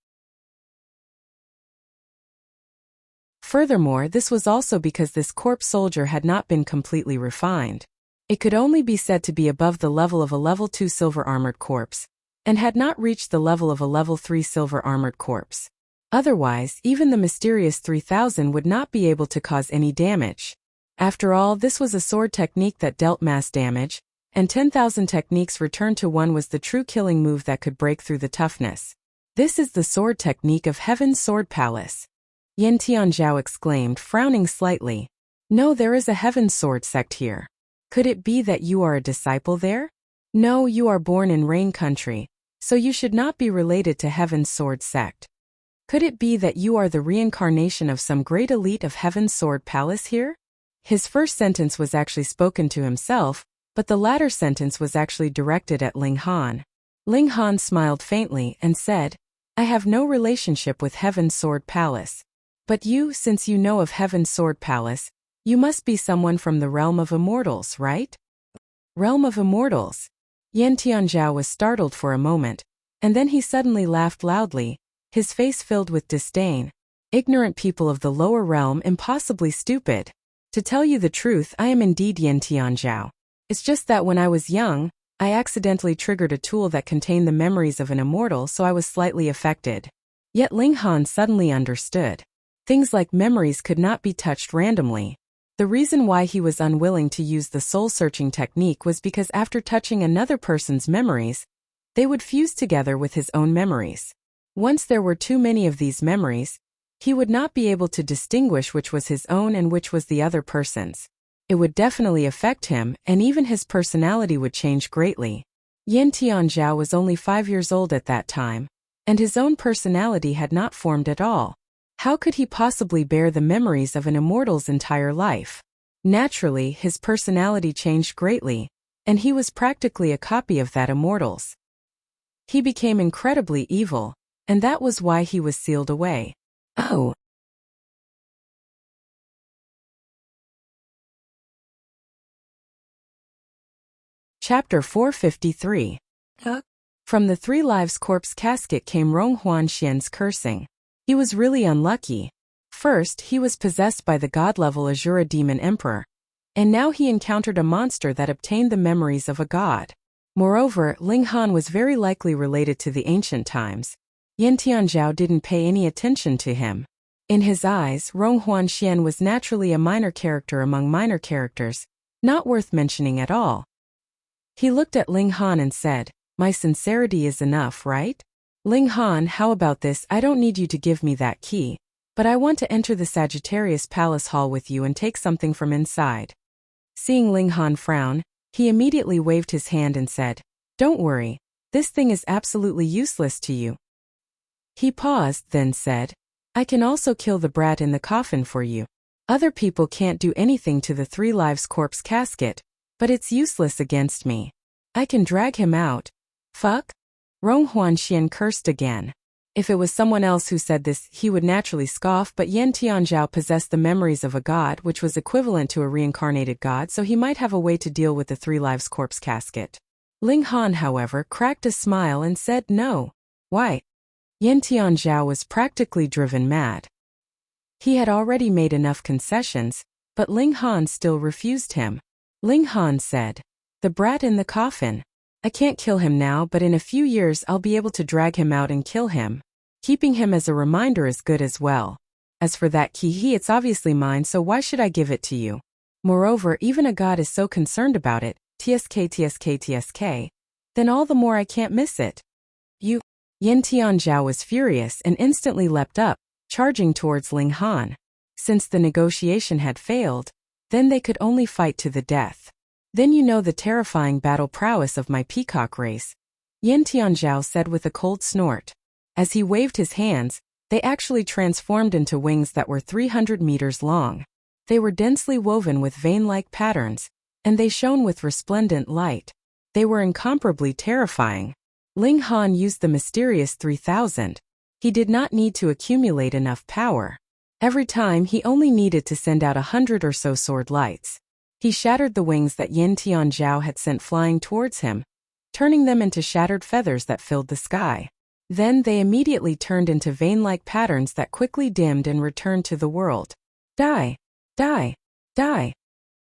Furthermore, this was also because this corpse soldier had not been completely refined. It could only be said to be above the level of a level 2 silver armored corpse, and had not reached the level of a level 3 silver armored corpse. Otherwise, even the mysterious 3000 would not be able to cause any damage. After all, this was a sword technique that dealt mass damage, and 10,000 techniques returned to 1 was the true killing move that could break through the toughness. This is the sword technique of Heaven's Sword Palace. Yin Tianzhao exclaimed, frowning slightly. No, there is a Heaven's Sword sect here. Could it be that you are a disciple there? No, you are born in Rain Country, so you should not be related to Heaven's Sword sect. Could it be that you are the reincarnation of some great elite of Heaven's Sword Palace here? His first sentence was actually spoken to himself, but the latter sentence was actually directed at Ling Han. Ling Han smiled faintly and said, I have no relationship with Heaven's Sword Palace. But you, since you know of Heaven's Sword Palace, you must be someone from the realm of immortals, right? Realm of immortals. Yan Tianzhao was startled for a moment, and then he suddenly laughed loudly, his face filled with disdain. Ignorant people of the lower realm, impossibly stupid. To tell you the truth, I am indeed Yan Tianzhao. It's just that when I was young, I accidentally triggered a tool that contained the memories of an immortal, so I was slightly affected. Yet Ling Han suddenly understood. Things like memories could not be touched randomly. The reason why he was unwilling to use the soul-searching technique was because after touching another person's memories, they would fuse together with his own memories. Once there were too many of these memories, he would not be able to distinguish which was his own and which was the other person's. It would definitely affect him, and even his personality would change greatly. Yan Tianzhao was only 5 years old at that time, and his own personality had not formed at all. How could he possibly bear the memories of an immortal's entire life? Naturally, his personality changed greatly, and he was practically a copy of that immortal's. He became incredibly evil, and that was why he was sealed away. Oh. Chapter 453. From the Three Lives corpse casket came Rong Huanxian's cursing. He was really unlucky. First, he was possessed by the god-level Azura demon emperor, and now he encountered a monster that obtained the memories of a god. Moreover, Ling Han was very likely related to the ancient times. Yan Tianzhao didn't pay any attention to him. In his eyes, Rong Huanxian was naturally a minor character among minor characters, not worth mentioning at all. He looked at Ling Han and said, My sincerity is enough, right? Ling Han, how about this? I don't need you to give me that key, but I want to enter the Sagittarius Palace Hall with you and take something from inside. Seeing Ling Han frown, he immediately waved his hand and said, Don't worry, this thing is absolutely useless to you. He paused, then said, I can also kill the brat in the coffin for you. Other people can't do anything to the Three Lives corpse casket, but it's useless against me. I can drag him out. Fuck? Rong Huanxian cursed again. If it was someone else who said this, he would naturally scoff, but Yan Tianzhao possessed the memories of a god, which was equivalent to a reincarnated god, so he might have a way to deal with the Three Lives corpse casket. Ling Han, however, cracked a smile and said no. Why? Yan Tianzhao was practically driven mad. He had already made enough concessions, but Ling Han still refused him. Ling Han said, The brat in the coffin. I can't kill him now, but in a few years I'll be able to drag him out and kill him. Keeping him as a reminder is good as well. As for that key, it's obviously mine, so why should I give it to you? Moreover, even a god is so concerned about it, tsk, then all the more I can't miss it. You. Yan Tianzhao was furious and instantly leapt up, charging towards Ling Han. Since the negotiation had failed, then they could only fight to the death. Then you know the terrifying battle prowess of my peacock race, Yan Tianzhao said with a cold snort. As he waved his hands, they actually transformed into wings that were 300 meters long. They were densely woven with vein-like patterns, and they shone with resplendent light. They were incomparably terrifying. Ling Han used the mysterious 3000. He did not need to accumulate enough power. Every time he only needed to send out 100 or so sword lights. He shattered the wings that Yan Tianzhao had sent flying towards him, turning them into shattered feathers that filled the sky. Then they immediately turned into vein-like patterns that quickly dimmed and returned to the world. Die! Die! Die!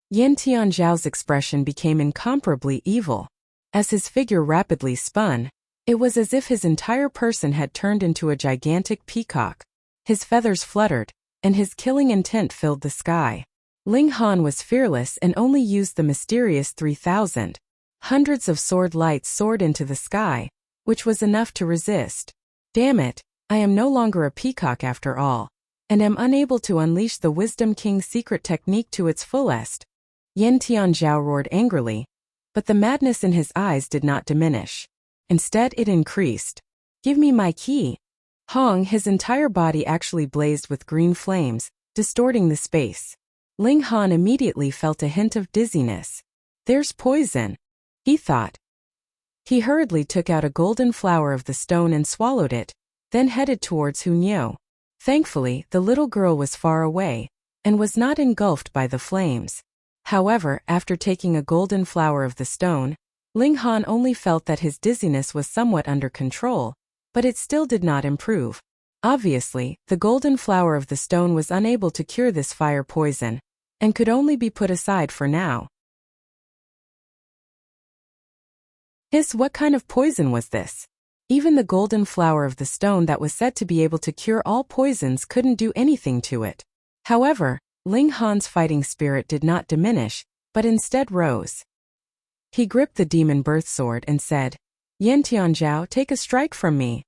Yan Tianzhao's expression became incomparably evil. As his figure rapidly spun, it was as if his entire person had turned into a gigantic peacock. His feathers fluttered, and his killing intent filled the sky. Ling Han was fearless and only used the mysterious 3000. Hundreds of sword lights soared into the sky, which was enough to resist. Damn it, I am no longer a peacock after all, and am unable to unleash the Wisdom King's secret technique to its fullest. Yan Tianzhao roared angrily, but the madness in his eyes did not diminish. Instead, it increased. Give me my key. Hong, his entire body actually blazed with green flames, distorting the space. Ling Han immediately felt a hint of dizziness. There's poison, he thought. He hurriedly took out a golden flower of the stone and swallowed it, then headed towards Hunyeo. Thankfully, the little girl was far away, and was not engulfed by the flames. However, after taking a golden flower of the stone, Ling Han only felt that his dizziness was somewhat under control, but it still did not improve. Obviously, the golden flower of the stone was unable to cure this fire poison, and could only be put aside for now. What kind of poison was this? Even the golden flower of the stone that was said to be able to cure all poisons couldn't do anything to it. However, Ling Han's fighting spirit did not diminish, but instead rose. He gripped the demon birth sword and said, "Yan Tianzhao, take a strike from me."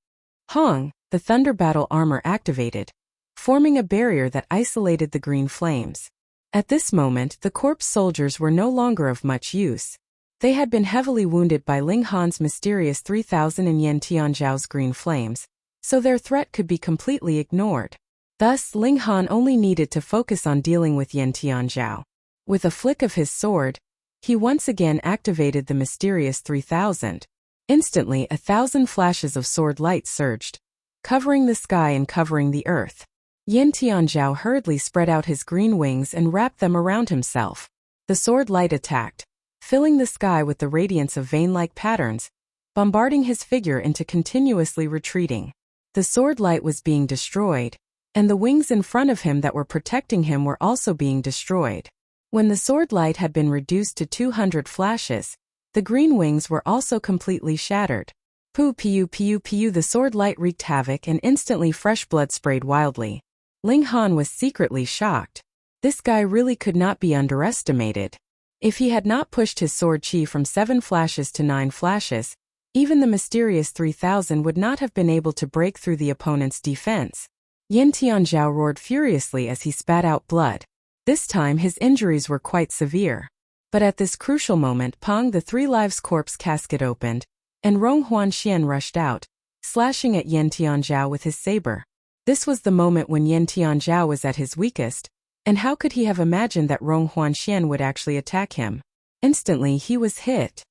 Hong, the thunder battle armor activated, forming a barrier that isolated the green flames. At this moment, the corpse soldiers were no longer of much use. They had been heavily wounded by Ling Han's mysterious 3,000 and Yan Tianzhao's green flames, so their threat could be completely ignored. Thus, Ling Han only needed to focus on dealing with Yan Tianzhao. With a flick of his sword, he once again activated the mysterious 3,000. Instantly, 1,000 flashes of sword light surged, covering the sky and covering the earth. Yan Tianzhao hurriedly spread out his green wings and wrapped them around himself. The sword light attacked, filling the sky with the radiance of vein-like patterns, bombarding his figure into continuously retreating. The sword light was being destroyed, and the wings in front of him that were protecting him were also being destroyed. When the sword light had been reduced to 200 flashes, the green wings were also completely shattered. Pu piu piu piu, the sword light wreaked havoc and instantly fresh blood sprayed wildly. Ling Han was secretly shocked. This guy really could not be underestimated. If he had not pushed his sword chi from 7 flashes to 9 flashes, even the mysterious 3,000 would not have been able to break through the opponent's defense. Yan Tianzhao roared furiously as he spat out blood. This time his injuries were quite severe. But at this crucial moment, Pong the 3 Lives corpse casket opened, and Rong Huanxian rushed out, slashing at Yan Tianzhao with his saber. This was the moment when Yan Tianzhao was at his weakest, and how could he have imagined that Rong Huanxian would actually attack him? Instantly he was hit.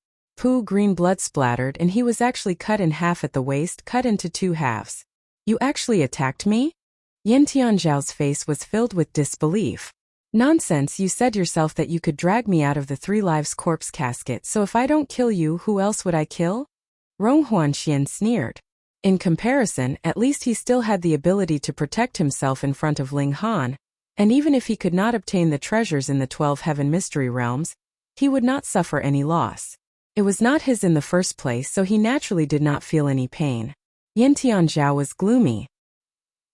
Green blood splattered and he was actually cut in half at the waist, cut into 2 halves. "You actually attacked me?" Yan Tianzhao's face was filled with disbelief. "Nonsense, you said yourself that you could drag me out of the 3 Lives corpse casket, so if I don't kill you, who else would I kill?" Rong Huanxian sneered. In comparison, at least he still had the ability to protect himself in front of Ling Han, and even if he could not obtain the treasures in the 12 Heaven Mystery Realms, he would not suffer any loss. It was not his in the first place, so he naturally did not feel any pain. Yan Tianzhao was gloomy.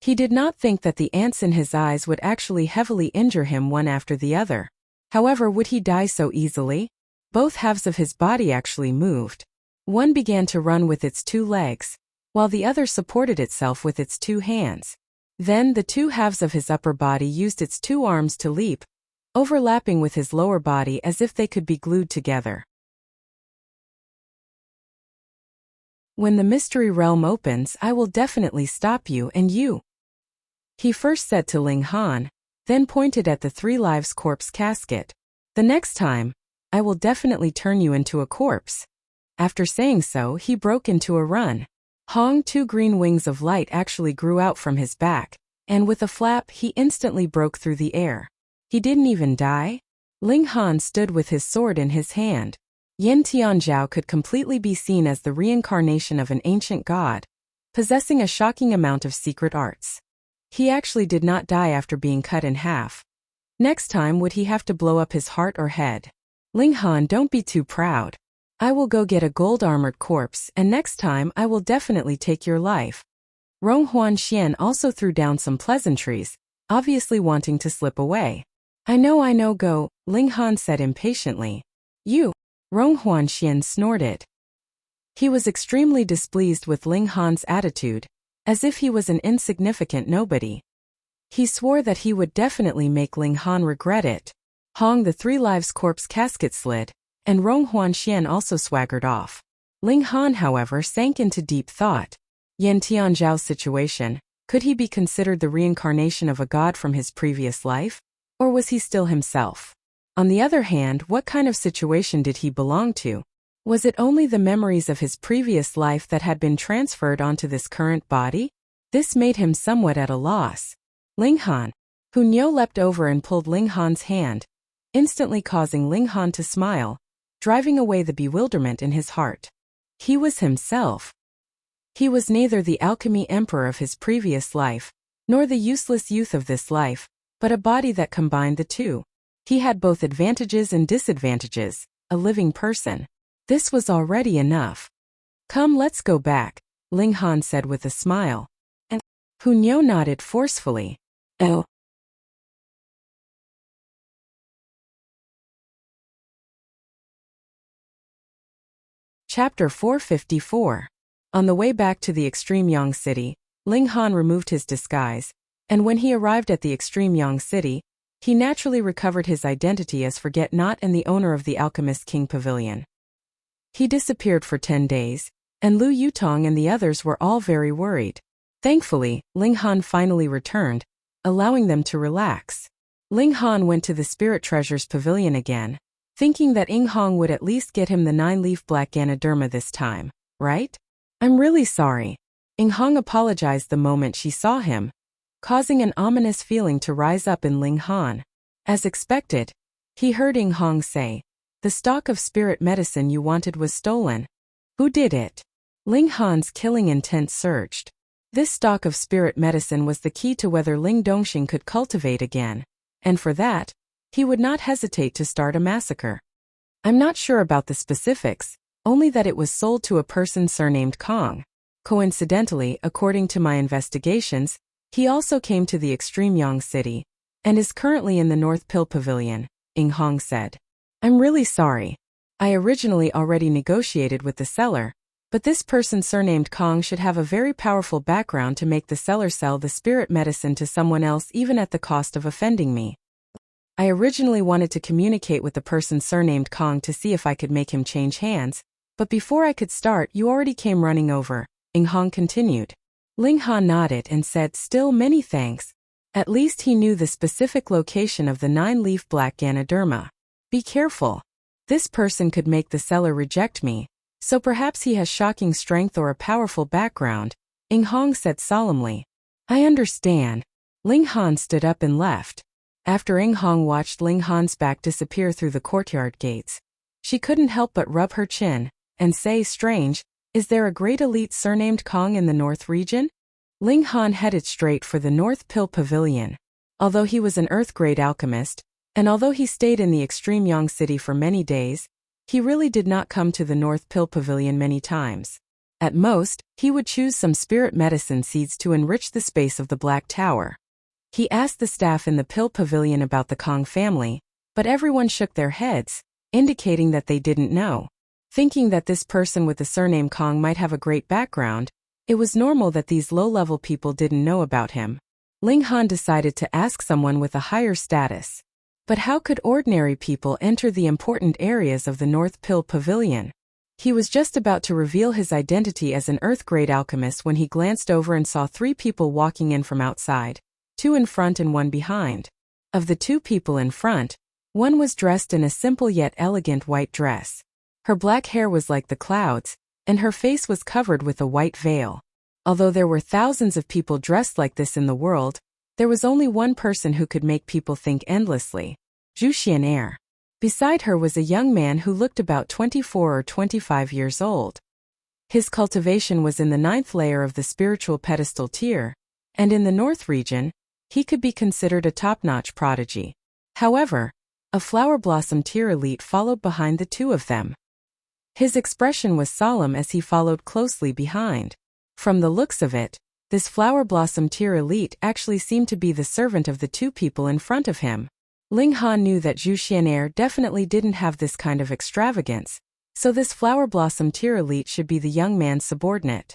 He did not think that the ants in his eyes would actually heavily injure him one after the other. However, would he die so easily? Both halves of his body actually moved. One began to run with its 2 legs, while the other supported itself with its 2 hands. Then the 2 halves of his upper body used its 2 arms to leap, overlapping with his lower body as if they could be glued together. "When the mystery realm opens, I will definitely stop you and you," he first said to Ling Han, then pointed at the 3 Lives corpse casket. "The next time, I will definitely turn you into a corpse." After saying so, he broke into a run. Hong 2 green wings of light actually grew out from his back, and with a flap he instantly broke through the air. He didn't even die? Ling Han stood with his sword in his hand. Yan Tianzhao could completely be seen as the reincarnation of an ancient god, possessing a shocking amount of secret arts. He actually did not die after being cut in half. Next time would he have to blow up his heart or head? Ling Han, don't be too proud. I will go get a gold-armored corpse, and next time I will definitely take your life. Rong Huanxian also threw down some pleasantries, obviously wanting to slip away. I know, go, Ling Han said impatiently. You. Rong Huanxian snorted. He was extremely displeased with Ling Han's attitude, as if he was an insignificant nobody. He swore that he would definitely make Ling Han regret it. Hong the 3 Lives corpse casket slid, and Rong Huanxian also swaggered off. Ling Han, however, sank into deep thought. Yan Tianzhao's situation, could he be considered the reincarnation of a god from his previous life? Or was he still himself? On the other hand, what kind of situation did he belong to? Was it only the memories of his previous life that had been transferred onto this current body? This made him somewhat at a loss. Ling Han. Hu Niu leapt over and pulled Ling Han's hand, instantly causing Ling Han to smile, driving away the bewilderment in his heart. He was himself. He was neither the alchemy emperor of his previous life, nor the useless youth of this life, but a body that combined the two. He had both advantages and disadvantages, a living person. This was already enough. Come, let's go back, Ling Han said with a smile. And Hu Niu nodded forcefully. Oh. Chapter 454. On the way back to the extreme Yang city, Ling Han removed his disguise, and when he arrived at the extreme Yang city, he naturally recovered his identity as Forget-Not and the owner of the Alchemist King Pavilion. He disappeared for 10 days, and Lu Yutong and the others were all very worried. Thankfully, Ling Han finally returned, allowing them to relax. Ling Han went to the Spirit Treasures Pavilion again, thinking that Ing Hong would at least get him the 9-leaf black Ganoderma this time, right? I'm really sorry. Ing Hong apologized the moment she saw him, causing an ominous feeling to rise up in Ling Han. As expected, he heard Ing Hong say, "The stock of spirit medicine you wanted was stolen. Who did it?" Ling Han's killing intent surged. This stock of spirit medicine was the key to whether Ling Dongxing could cultivate again, and for that, he would not hesitate to start a massacre. I'm not sure about the specifics, only that it was sold to a person surnamed Kong. Coincidentally, according to my investigations, he also came to the extreme Yang city, and is currently in the North Pill Pavilion, Ing Hong said. I'm really sorry. I originally already negotiated with the seller, but this person surnamed Kong should have a very powerful background to make the seller sell the spirit medicine to someone else even at the cost of offending me. I originally wanted to communicate with the person surnamed Kong to see if I could make him change hands, but before I could start you already came running over, Ing Hong continued. Ling Han nodded and said, still many thanks. At least he knew the specific location of the 9-leaf black Ganoderma. Be careful. This person could make the seller reject me, so perhaps he has shocking strength or a powerful background, Ing Hong said solemnly. I understand. Ling Han stood up and left. After Ing Hong watched Ling Han's back disappear through the courtyard gates, she couldn't help but rub her chin and say, strange, is there a great elite surnamed Kong in the North region? Ling Han headed straight for the North Pill Pavilion. Although he was an Earth-grade alchemist, and although he stayed in the extreme Yang city for many days, he really did not come to the North Pill Pavilion many times. At most, he would choose some spirit medicine seeds to enrich the space of the Black Tower. He asked the staff in the Pill Pavilion about the Kong family, but everyone shook their heads, indicating that they didn't know. Thinking that this person with the surname Kong might have a great background, it was normal that these low-level people didn't know about him. Ling Han decided to ask someone with a higher status. But how could ordinary people enter the important areas of the North Pill Pavilion? He was just about to reveal his identity as an Earth-grade alchemist when he glanced over and saw 3 people walking in from outside, 2 in front and 1 behind. Of the 2 people in front, one was dressed in a simple yet elegant white dress. Her black hair was like the clouds, and her face was covered with a white veil. Although there were thousands of people dressed like this in the world, there was only one person who could make people think endlessly. Zhu Xian'er. Beside her was a young man who looked about 24 or 25 years old. His cultivation was in the 9th layer of the spiritual pedestal tier, and in the North region, he could be considered a top-notch prodigy. However, a flower blossom tier elite followed behind the 2 of them. His expression was solemn as he followed closely behind. From the looks of it, this flower blossom tier elite actually seemed to be the servant of the 2 people in front of him. Ling Han knew that Zhu Xian'er definitely didn't have this kind of extravagance, so this flower blossom tier elite should be the young man's subordinate.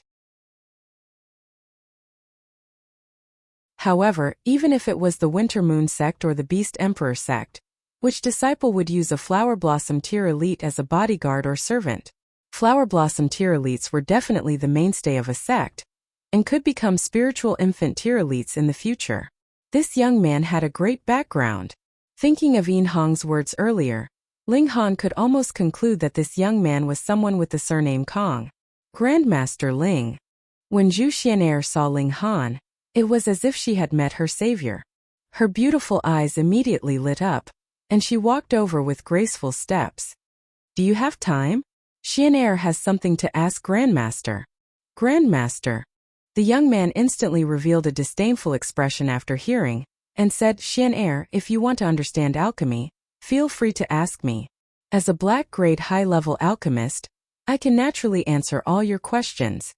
However, even if it was the Winter Moon sect or the Beast Emperor sect, which disciple would use a flower blossom tier elite as a bodyguard or servant? Flower blossom tier elites were definitely the mainstay of a sect, and could become spiritual infant tier elites in the future. This young man had a great background. Thinking of Yin Hong's words earlier, Ling Han could almost conclude that this young man was someone with the surname Kong. Grandmaster Ling. When Zhu Xian'er saw Ling Han, it was as if she had met her savior. Her beautiful eyes immediately lit up, and she walked over with graceful steps. Do you have time? Xian'er has something to ask Grandmaster. Grandmaster. The young man instantly revealed a disdainful expression after hearing, and said, Xian'er, if you want to understand alchemy, feel free to ask me. As a black-grade high-level alchemist, I can naturally answer all your questions.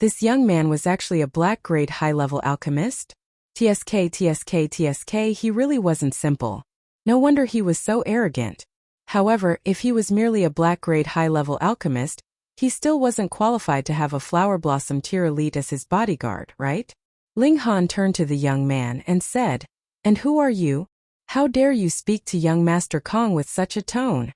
This young man was actually a black-grade high-level alchemist? TSK, he really wasn't simple. No wonder he was so arrogant. However, if he was merely a black-grade high-level alchemist, he still wasn't qualified to have a flower blossom tier elite as his bodyguard, right? Ling Han turned to the young man and said, And who are you? How dare you speak to young Master Kong with such a tone?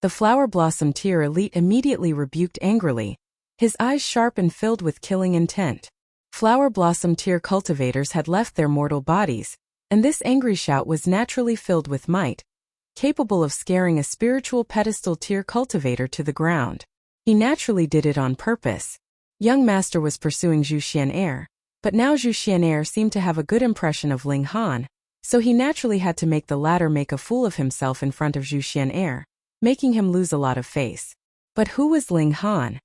The flower blossom tier elite immediately rebuked angrily, his eyes sharp and filled with killing intent. Flower blossom tier cultivators had left their mortal bodies, and this angry shout was naturally filled with might, capable of scaring a spiritual pedestal tier cultivator to the ground. He naturally did it on purpose. Young Master was pursuing Zhu Xian'er, but now Zhu Xian'er seemed to have a good impression of Ling Han, so he naturally had to make the latter make a fool of himself in front of Zhu Xian'er, making him lose a lot of face. But who was Ling Han?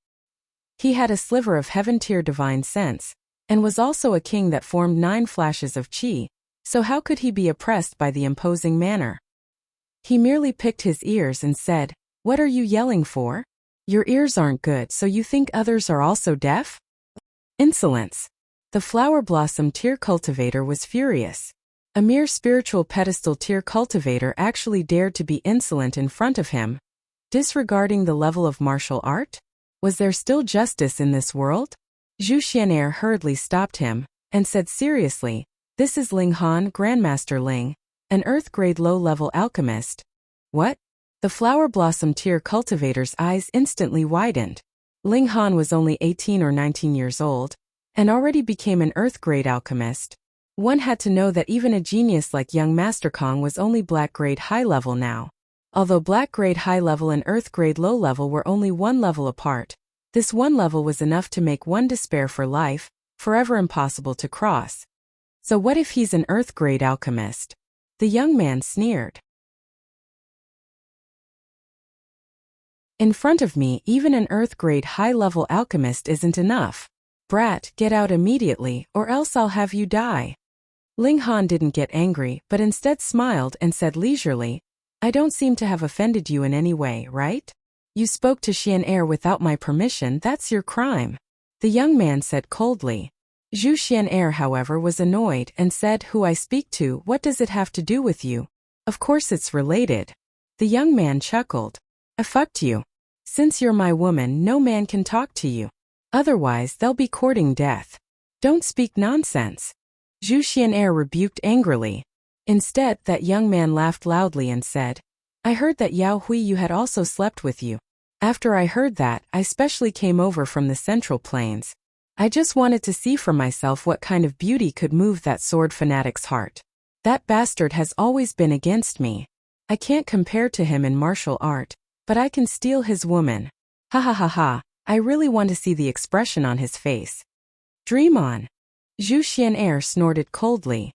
He had a sliver of heaven-tier divine sense, and was also a king that formed 9 flashes of qi, so how could he be oppressed by the imposing manner? He merely picked his ears and said, What are you yelling for? Your ears aren't good, so you think others are also deaf? Insolence. The flower blossom tier cultivator was furious. A mere spiritual pedestal tier cultivator actually dared to be insolent in front of him, disregarding the level of martial art? Was there still justice in this world? Zhu Xian'er hurriedly stopped him, and said seriously, This is Ling Han, Grandmaster Ling, an earth-grade low-level alchemist. What? The flower blossom tier cultivator's eyes instantly widened. Ling Han was only 18 or 19 years old, and already became an earth-grade alchemist. One had to know that even a genius like young Master Kong was only black-grade high-level now. Although black-grade high-level and earth-grade low-level were only one level apart, this one level was enough to make one despair for life, forever impossible to cross. So what if he's an earth-grade alchemist? The young man sneered. In front of me, even an earth-grade high-level alchemist isn't enough. Brat, get out immediately, or else I'll have you die. Ling Han didn't get angry, but instead smiled and said leisurely, I don't seem to have offended you in any way, right? You spoke to Xian'er without my permission, that's your crime. The young man said coldly. Zhu Xian'er, however, was annoyed and said, Who I speak to, what does it have to do with you? Of course it's related. The young man chuckled. I fucked you. Since you're my woman, no man can talk to you. Otherwise, they'll be courting death. Don't speak nonsense. Zhu Xian'er rebuked angrily. Instead, that young man laughed loudly and said, I heard that Yao Hui you had also slept with you. After I heard that, I specially came over from the Central Plains. I just wanted to see for myself what kind of beauty could move that sword fanatic's heart. That bastard has always been against me. I can't compare to him in martial art, but I can steal his woman. Ha ha ha ha, I really want to see the expression on his face. Dream on. Zhu Xian'er snorted coldly.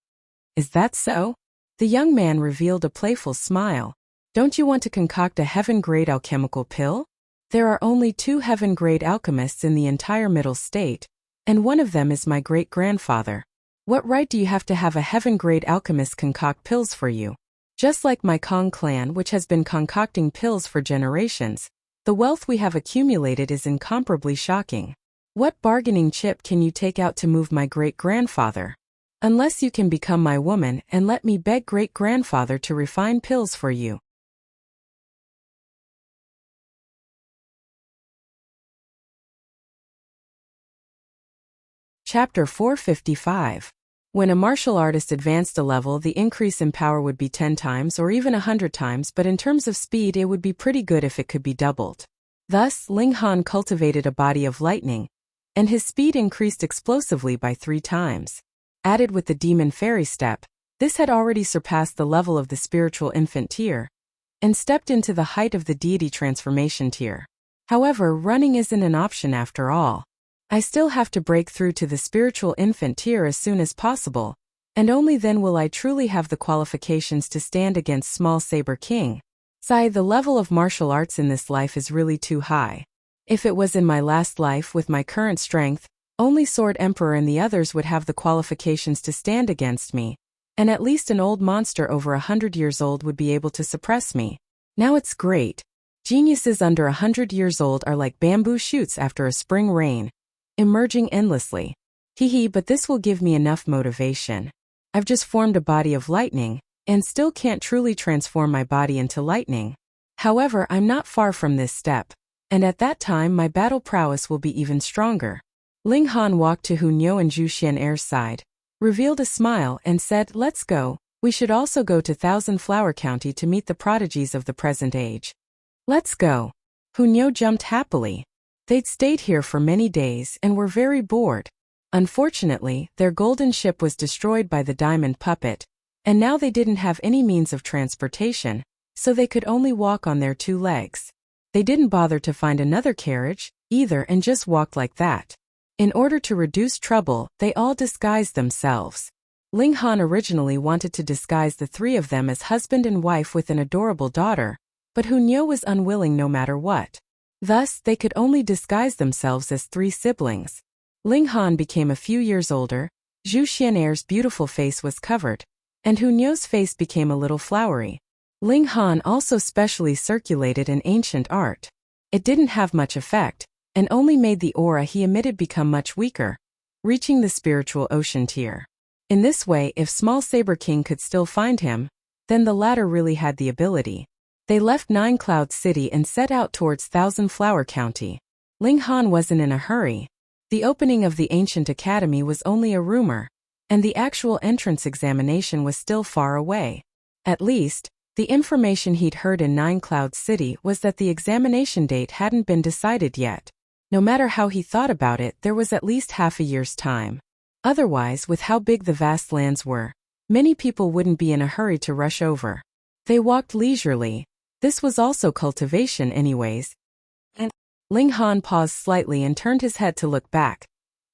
Is that so? The young man revealed a playful smile. Don't you want to concoct a heaven-grade alchemical pill? There are only 2 heaven-grade alchemists in the entire Middle State, and one of them is my great-grandfather. What right do you have to have a heaven-grade alchemist concoct pills for you? Just like my Kong clan, which has been concocting pills for generations, the wealth we have accumulated is incomparably shocking. What bargaining chip can you take out to move my great-grandfather? Unless you can become my woman and let me beg great-grandfather to refine pills for you. Chapter 455. When a martial artist advanced a level, the increase in power would be 10 times or even 100 times, but in terms of speed it would be pretty good if it could be doubled. Thus, Ling Han cultivated a body of lightning, and his speed increased explosively by 3 times. Added with the demon fairy step, this had already surpassed the level of the spiritual infant tier, and stepped into the height of the deity transformation tier. However, running isn't an option after all. I still have to break through to the spiritual infant tier as soon as possible, and only then will I truly have the qualifications to stand against Small Saber King. Sigh, the level of martial arts in this life is really too high. If it was in my last life with my current strength, only Sword Emperor and the others would have the qualifications to stand against me, and at least an old monster over 100 years old would be able to suppress me. Now it's great. Geniuses under 100 years old are like bamboo shoots after a spring rain, emerging endlessly. Hee, but this will give me enough motivation. I've just formed a body of lightning, and still can't truly transform my body into lightning. However, I'm not far from this step, and at that time my battle prowess will be even stronger. Ling Han walked to Hunyo and Zhu Xian'er's side, revealed a smile, and said, "Let's go. We should also go to Thousand Flower County to meet the prodigies of the present age." "Let's go." Hunyo jumped happily. They'd stayed here for many days and were very bored. Unfortunately, their golden ship was destroyed by the diamond puppet, and now they didn't have any means of transportation, so they could only walk on their 2 legs. They didn't bother to find another carriage, either, and just walked like that. In order to reduce trouble, they all disguised themselves. Ling Han originally wanted to disguise the 3 of them as husband and wife with an adorable daughter, but Hunyo was unwilling no matter what. Thus, they could only disguise themselves as 3 siblings. Ling Han became a few years older, Zhu Xian'er's beautiful face was covered, and Hunyo's face became a little flowery. Ling Han also specially circulated an ancient art. It didn't have much effect, and only made the aura he emitted become much weaker, reaching the spiritual ocean tier. In this way, if Small Saber King could still find him, then the latter really had the ability. They left Nine Cloud City and set out towards Thousand Flower County. Ling Han wasn't in a hurry. The opening of the ancient academy was only a rumor, and the actual entrance examination was still far away. At least, the information he'd heard in Nine Cloud City was that the examination date hadn't been decided yet. No matter how he thought about it, there was at least half a year's time. Otherwise, with how big the vast lands were, many people wouldn't be in a hurry to rush over. They walked leisurely. This was also cultivation anyways. And Ling Han paused slightly and turned his head to look back,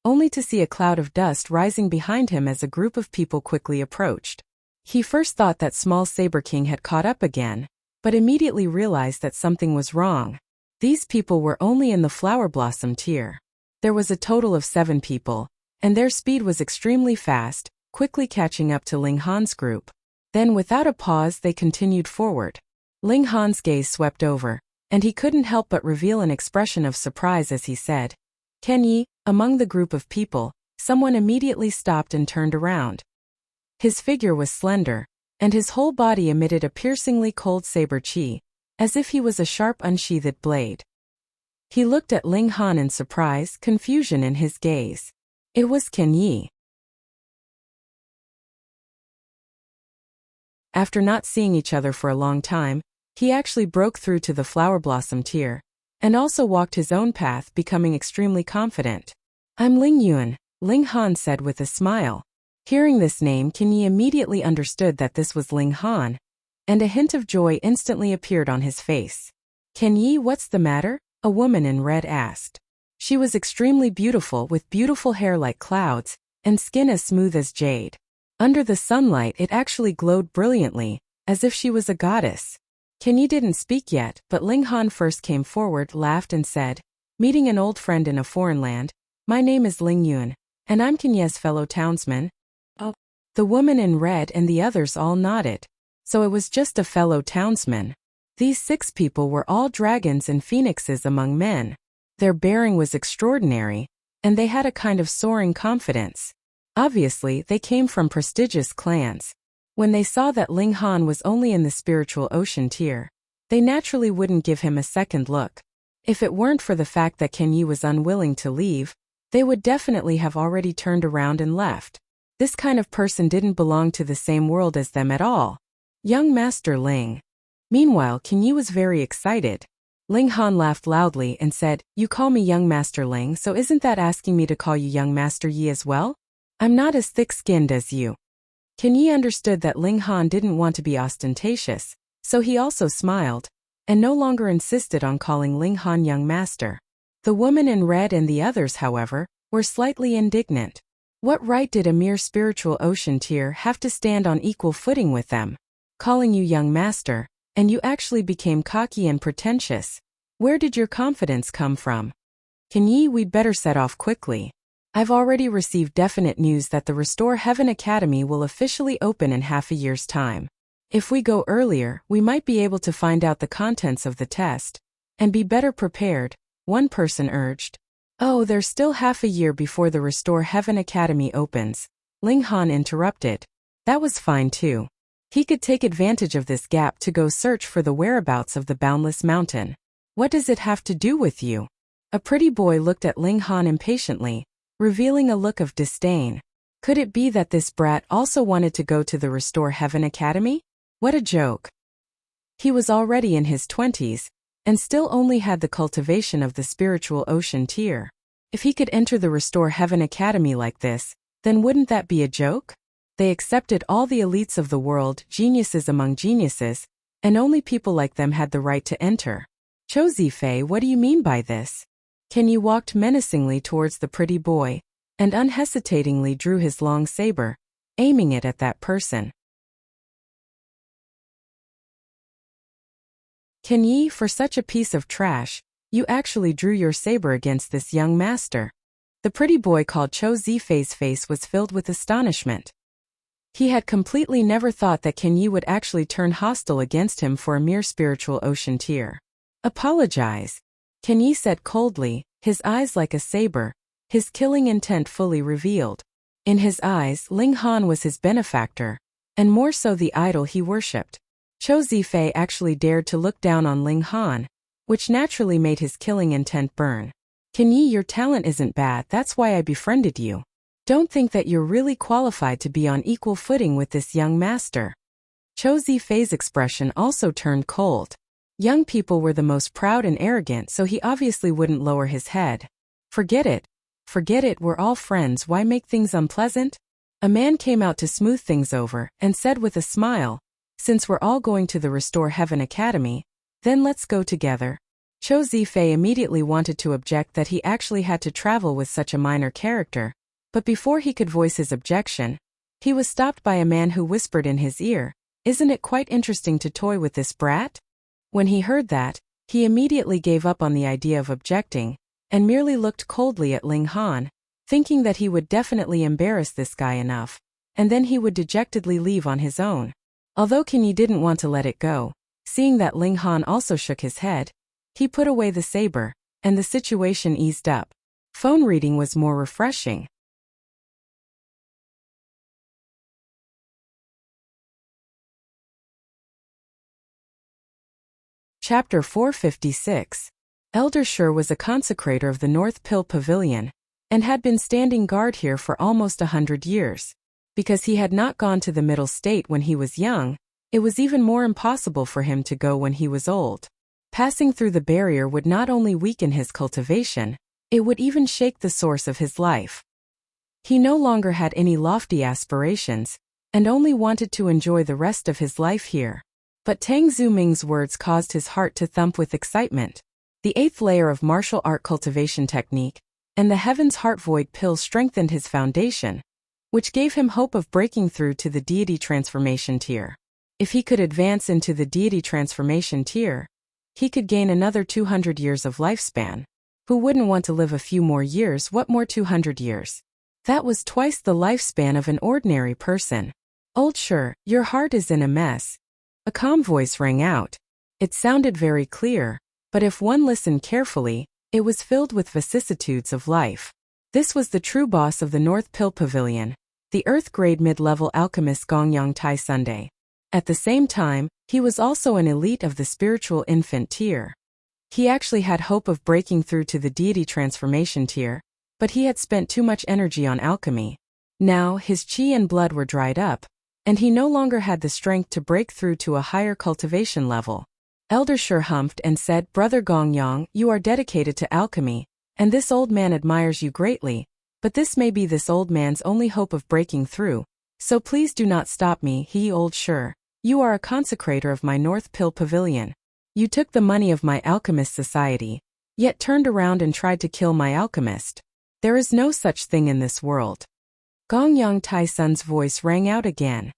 only to see a cloud of dust rising behind him as a group of people quickly approached. He first thought that Small Saber King had caught up again, but immediately realized that something was wrong. These people were only in the flower blossom tier. There was a total of 7 people, and their speed was extremely fast, quickly catching up to Ling Han's group. Then without a pause they continued forward. Ling Han's gaze swept over, and he couldn't help but reveal an expression of surprise as he said, "Ken Yi." Among the group of people, someone immediately stopped and turned around. His figure was slender, and his whole body emitted a piercingly cold saber chi, as if he was a sharp unsheathed blade. He looked at Ling Han in surprise, confusion in his gaze. It was Ken Yi. After not seeing each other for a long time, he actually broke through to the flower blossom tier, and also walked his own path, becoming extremely confident. "I'm Ling Yuan," Ling Han said with a smile. Hearing this name, Ken Yi immediately understood that this was Ling Han, and a hint of joy instantly appeared on his face. "Ken Yi, what's the matter?" a woman in red asked. She was extremely beautiful, with beautiful hair like clouds, and skin as smooth as jade. Under the sunlight it actually glowed brilliantly, as if she was a goddess. Ken Yi didn't speak yet, but Ling Han first came forward, laughed and said, "Meeting an old friend in a foreign land, my name is Ling Yuan, and I'm Ken Yi's fellow townsman." Oh. The woman in red and the others all nodded. So it was just a fellow townsman. These 6 people were all dragons and phoenixes among men. Their bearing was extraordinary, and they had a kind of soaring confidence. Obviously, they came from prestigious clans. When they saw that Ling Han was only in the spiritual ocean tier, they naturally wouldn't give him a second look. If it weren't for the fact that Ken Yi was unwilling to leave, they would definitely have already turned around and left. This kind of person didn't belong to the same world as them at all. Young Master Ling. Meanwhile, Ken Yi was very excited. Ling Han laughed loudly and said, "You call me young Master Ling, so isn't that asking me to call you young Master Yi as well? I'm not as thick-skinned as you." Ken Yi understood that Ling Han didn't want to be ostentatious, so he also smiled, and no longer insisted on calling Ling Han young master. The woman in red and the others, however, were slightly indignant. What right did a mere spiritual ocean tier have to stand on equal footing with them? Calling you young master, and you actually became cocky and pretentious. Where did your confidence come from? Ken Yi, we'd better set off quickly. I've already received definite news that the Restore Heaven Academy will officially open in half a year's time. If we go earlier, we might be able to find out the contents of the test and be better prepared, one person urged. Oh, there's still half a year before the Restore Heaven Academy opens, Ling Han interrupted. That was fine too. He could take advantage of this gap to go search for the whereabouts of the Boundless Mountain. What does it have to do with you? A pretty boy looked at Ling Han impatiently, revealing a look of disdain. Could it be that this brat also wanted to go to the Restore Heaven Academy? What a joke. He was already in his 20s, and still only had the cultivation of the spiritual ocean tier. If he could enter the Restore Heaven Academy like this, then wouldn't that be a joke? They accepted all the elites of the world, geniuses among geniuses, and only people like them had the right to enter. Cho Zifei, what do you mean by this? Ken Yi walked menacingly towards the pretty boy, and unhesitatingly drew his long saber, aiming it at that person. Ken Yi, for such a piece of trash, you actually drew your saber against this young master. The pretty boy called Cho Zifei's face was filled with astonishment. He had completely never thought that Ken Yi would actually turn hostile against him for a mere spiritual ocean tier. Apologize, Ken Yi said coldly, his eyes like a saber, his killing intent fully revealed. In his eyes, Ling Han was his benefactor, and more so the idol he worshipped. Cho Zifei actually dared to look down on Ling Han, which naturally made his killing intent burn. Ken Yi, your talent isn't bad, that's why I befriended you. Don't think that you're really qualified to be on equal footing with this young master. Cho Zifei's expression also turned cold. Young people were the most proud and arrogant, so he obviously wouldn't lower his head. Forget it, we're all friends, why make things unpleasant? A man came out to smooth things over, and said with a smile, since we're all going to the Restore Heaven Academy, then let's go together. Cho Zifei immediately wanted to object that he actually had to travel with such a minor character, but before he could voice his objection, he was stopped by a man who whispered in his ear, "Isn't it quite interesting to toy with this brat?" When he heard that, he immediately gave up on the idea of objecting, and merely looked coldly at Ling Han, thinking that he would definitely embarrass this guy enough, and then he would dejectedly leave on his own. Although Ken Yi didn't want to let it go, seeing that Ling Han also shook his head, he put away the saber, and the situation eased up. Phone reading was more refreshing. Chapter 456. Elder Shur was a consecrator of the North Pill Pavilion, and had been standing guard here for almost 100 years. Because he had not gone to the middle state when he was young, it was even more impossible for him to go when he was old. Passing through the barrier would not only weaken his cultivation, it would even shake the source of his life. He no longer had any lofty aspirations, and only wanted to enjoy the rest of his life here. But Tang Zuming's words caused his heart to thump with excitement. The 8th layer of martial art cultivation technique, and the Heaven's Heart Void pill strengthened his foundation, which gave him hope of breaking through to the deity transformation tier. If he could advance into the deity transformation tier, he could gain another 200 years of lifespan. Who wouldn't want to live a few more years? What more 200 years? That was twice the lifespan of an ordinary person. Old Shur, your heart is in a mess. A calm voice rang out. It sounded very clear, but if one listened carefully, it was filled with vicissitudes of life. This was the true boss of the North Pill Pavilion, the Earth-grade mid-level alchemist Gongyang Tai Sunday. At the same time, he was also an elite of the spiritual infant tier. He actually had hope of breaking through to the deity transformation tier, but he had spent too much energy on alchemy. Now, his chi and blood were dried up, and he no longer had the strength to break through to a higher cultivation level. Elder Shi humphed and said, Brother Gongyang, you are dedicated to alchemy, and this old man admires you greatly, but this may be this old man's only hope of breaking through, so please do not stop me. He old Shi, you are a consecrator of my North Pill Pavilion. You took the money of my alchemist society, yet turned around and tried to kill my alchemist. There is no such thing in this world. Gongyang Taisun's voice rang out again.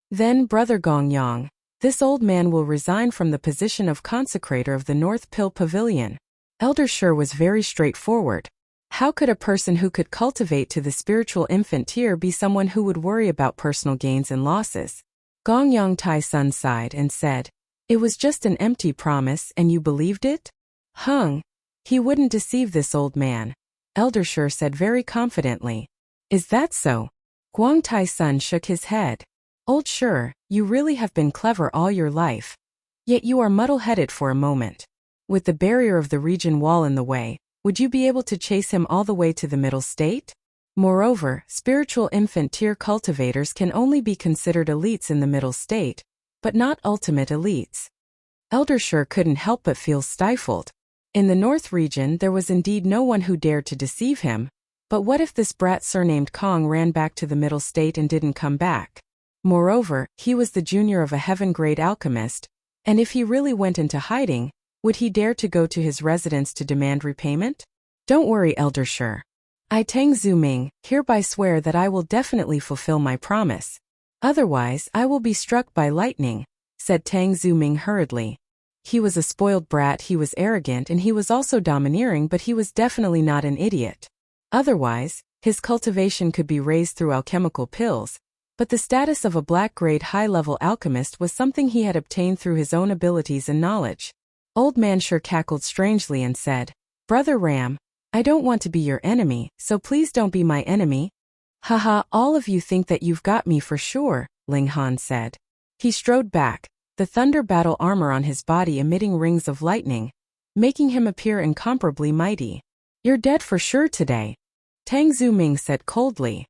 Then, Brother Gongyang, this old man will resign from the position of consecrator of the North Pill Pavilion. Elder Shi was very straightforward. How could a person who could cultivate to the spiritual infant tier be someone who would worry about personal gains and losses? Gongyang Taisun sighed and said, It was just an empty promise and you believed it? He wouldn't deceive this old man, Elder Shi said very confidently. Is that so? Guang Taisun shook his head. Old Shi, you really have been clever all your life. Yet you are muddle-headed for a moment. With the barrier of the region wall in the way, would you be able to chase him all the way to the middle state? Moreover, spiritual infant tier cultivators can only be considered elites in the middle state, but not ultimate elites. Elder Shi couldn't help but feel stifled. In the North region there was indeed no one who dared to deceive him, but what if this brat surnamed Kong ran back to the middle state and didn't come back? Moreover, he was the junior of a heaven-grade alchemist, and if he really went into hiding, would he dare to go to his residence to demand repayment? Don't worry, Elder Shi. I, Tang Zuming, hereby swear that I will definitely fulfill my promise. Otherwise, I will be struck by lightning, said Tang Zuming hurriedly. He was a spoiled brat, he was arrogant, and he was also domineering, but he was definitely not an idiot. Otherwise, his cultivation could be raised through alchemical pills, but the status of a black-grade high-level alchemist was something he had obtained through his own abilities and knowledge. Old Man Shi cackled strangely and said, Brother Ram, I don't want to be your enemy, so please don't be my enemy. Haha, all of you think that you've got me for sure, Ling Han said. He strode back, the thunder battle armor on his body emitting rings of lightning, making him appear incomparably mighty. You're dead for sure today, Tang Zuming said coldly.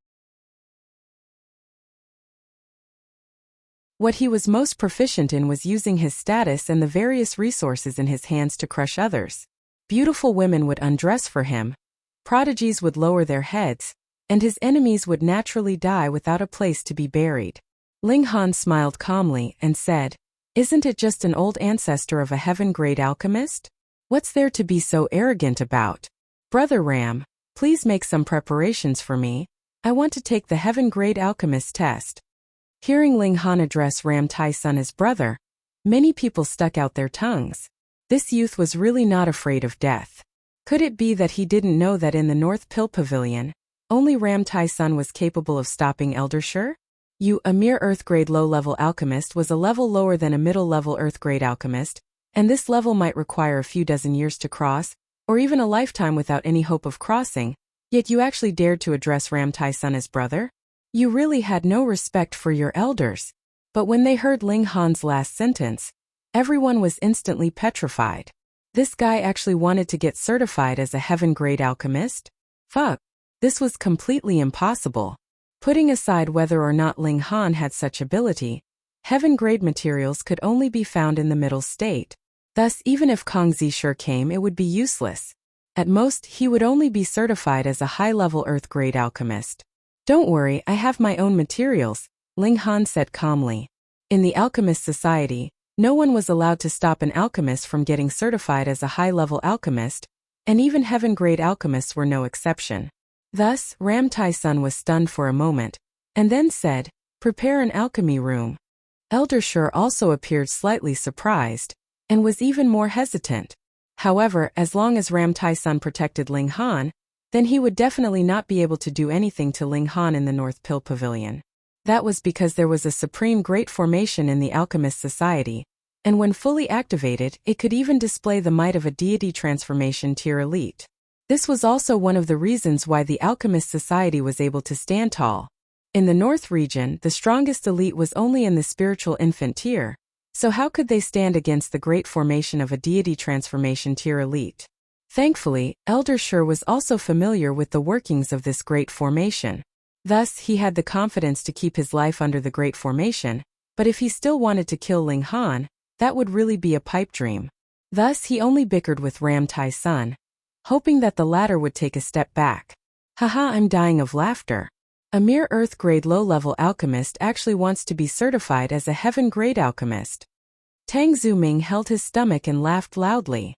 What he was most proficient in was using his status and the various resources in his hands to crush others. Beautiful women would undress for him, prodigies would lower their heads, and his enemies would naturally die without a place to be buried. Ling Han smiled calmly and said, Isn't it just an old ancestor of a heaven-grade alchemist? What's there to be so arrogant about? Brother Ram, please make some preparations for me. I want to take the heaven-grade alchemist test. Hearing Ling Han address Ram Taisun as brother, many people stuck out their tongues. This youth was really not afraid of death. Could it be that he didn't know that in the North Pill Pavilion, only Ram Taisun was capable of stopping Elder Shi? A mere Earth-grade low-level alchemist was a level lower than a middle-level Earth-grade alchemist, and this level might require a few dozen years to cross, or even a lifetime without any hope of crossing, yet you actually dared to address Ram Taisun as brother? You really had no respect for your elders. But when they heard Ling Han's last sentence, everyone was instantly petrified. This guy actually wanted to get certified as a heaven-grade alchemist? Fuck. This was completely impossible. Putting aside whether or not Ling Han had such ability, heaven-grade materials could only be found in the middle state. Thus, even if Kong Zishur came, it would be useless. At most, he would only be certified as a high-level Earth-grade alchemist. Don't worry, I have my own materials, Ling Han said calmly. In the Alchemist Society, no one was allowed to stop an alchemist from getting certified as a high-level alchemist, and even heaven-grade alchemists were no exception. Thus, Ram Taisun was stunned for a moment, and then said, Prepare an alchemy room. Elder Shi also appeared slightly surprised, and was even more hesitant. However, as long as Ram Taisun protected Ling Han, then he would definitely not be able to do anything to Ling Han in the North Pill Pavilion. That was because there was a supreme great formation in the Alchemist Society, and when fully activated, it could even display the might of a deity transformation tier elite. This was also one of the reasons why the Alchemist Society was able to stand tall. In the North region, the strongest elite was only in the spiritual infant tier, so how could they stand against the great formation of a deity transformation tier elite? Thankfully, Elder Shi was also familiar with the workings of this great formation. Thus, he had the confidence to keep his life under the great formation, but if he still wanted to kill Ling Han, That would really be a pipe dream. Thus he only bickered with Ram Tai's son, hoping that the latter would take a step back. Haha, I'm dying of laughter. A mere Earth-grade low-level alchemist actually wants to be certified as a heaven-grade alchemist. Tang Zuming held his stomach and laughed loudly.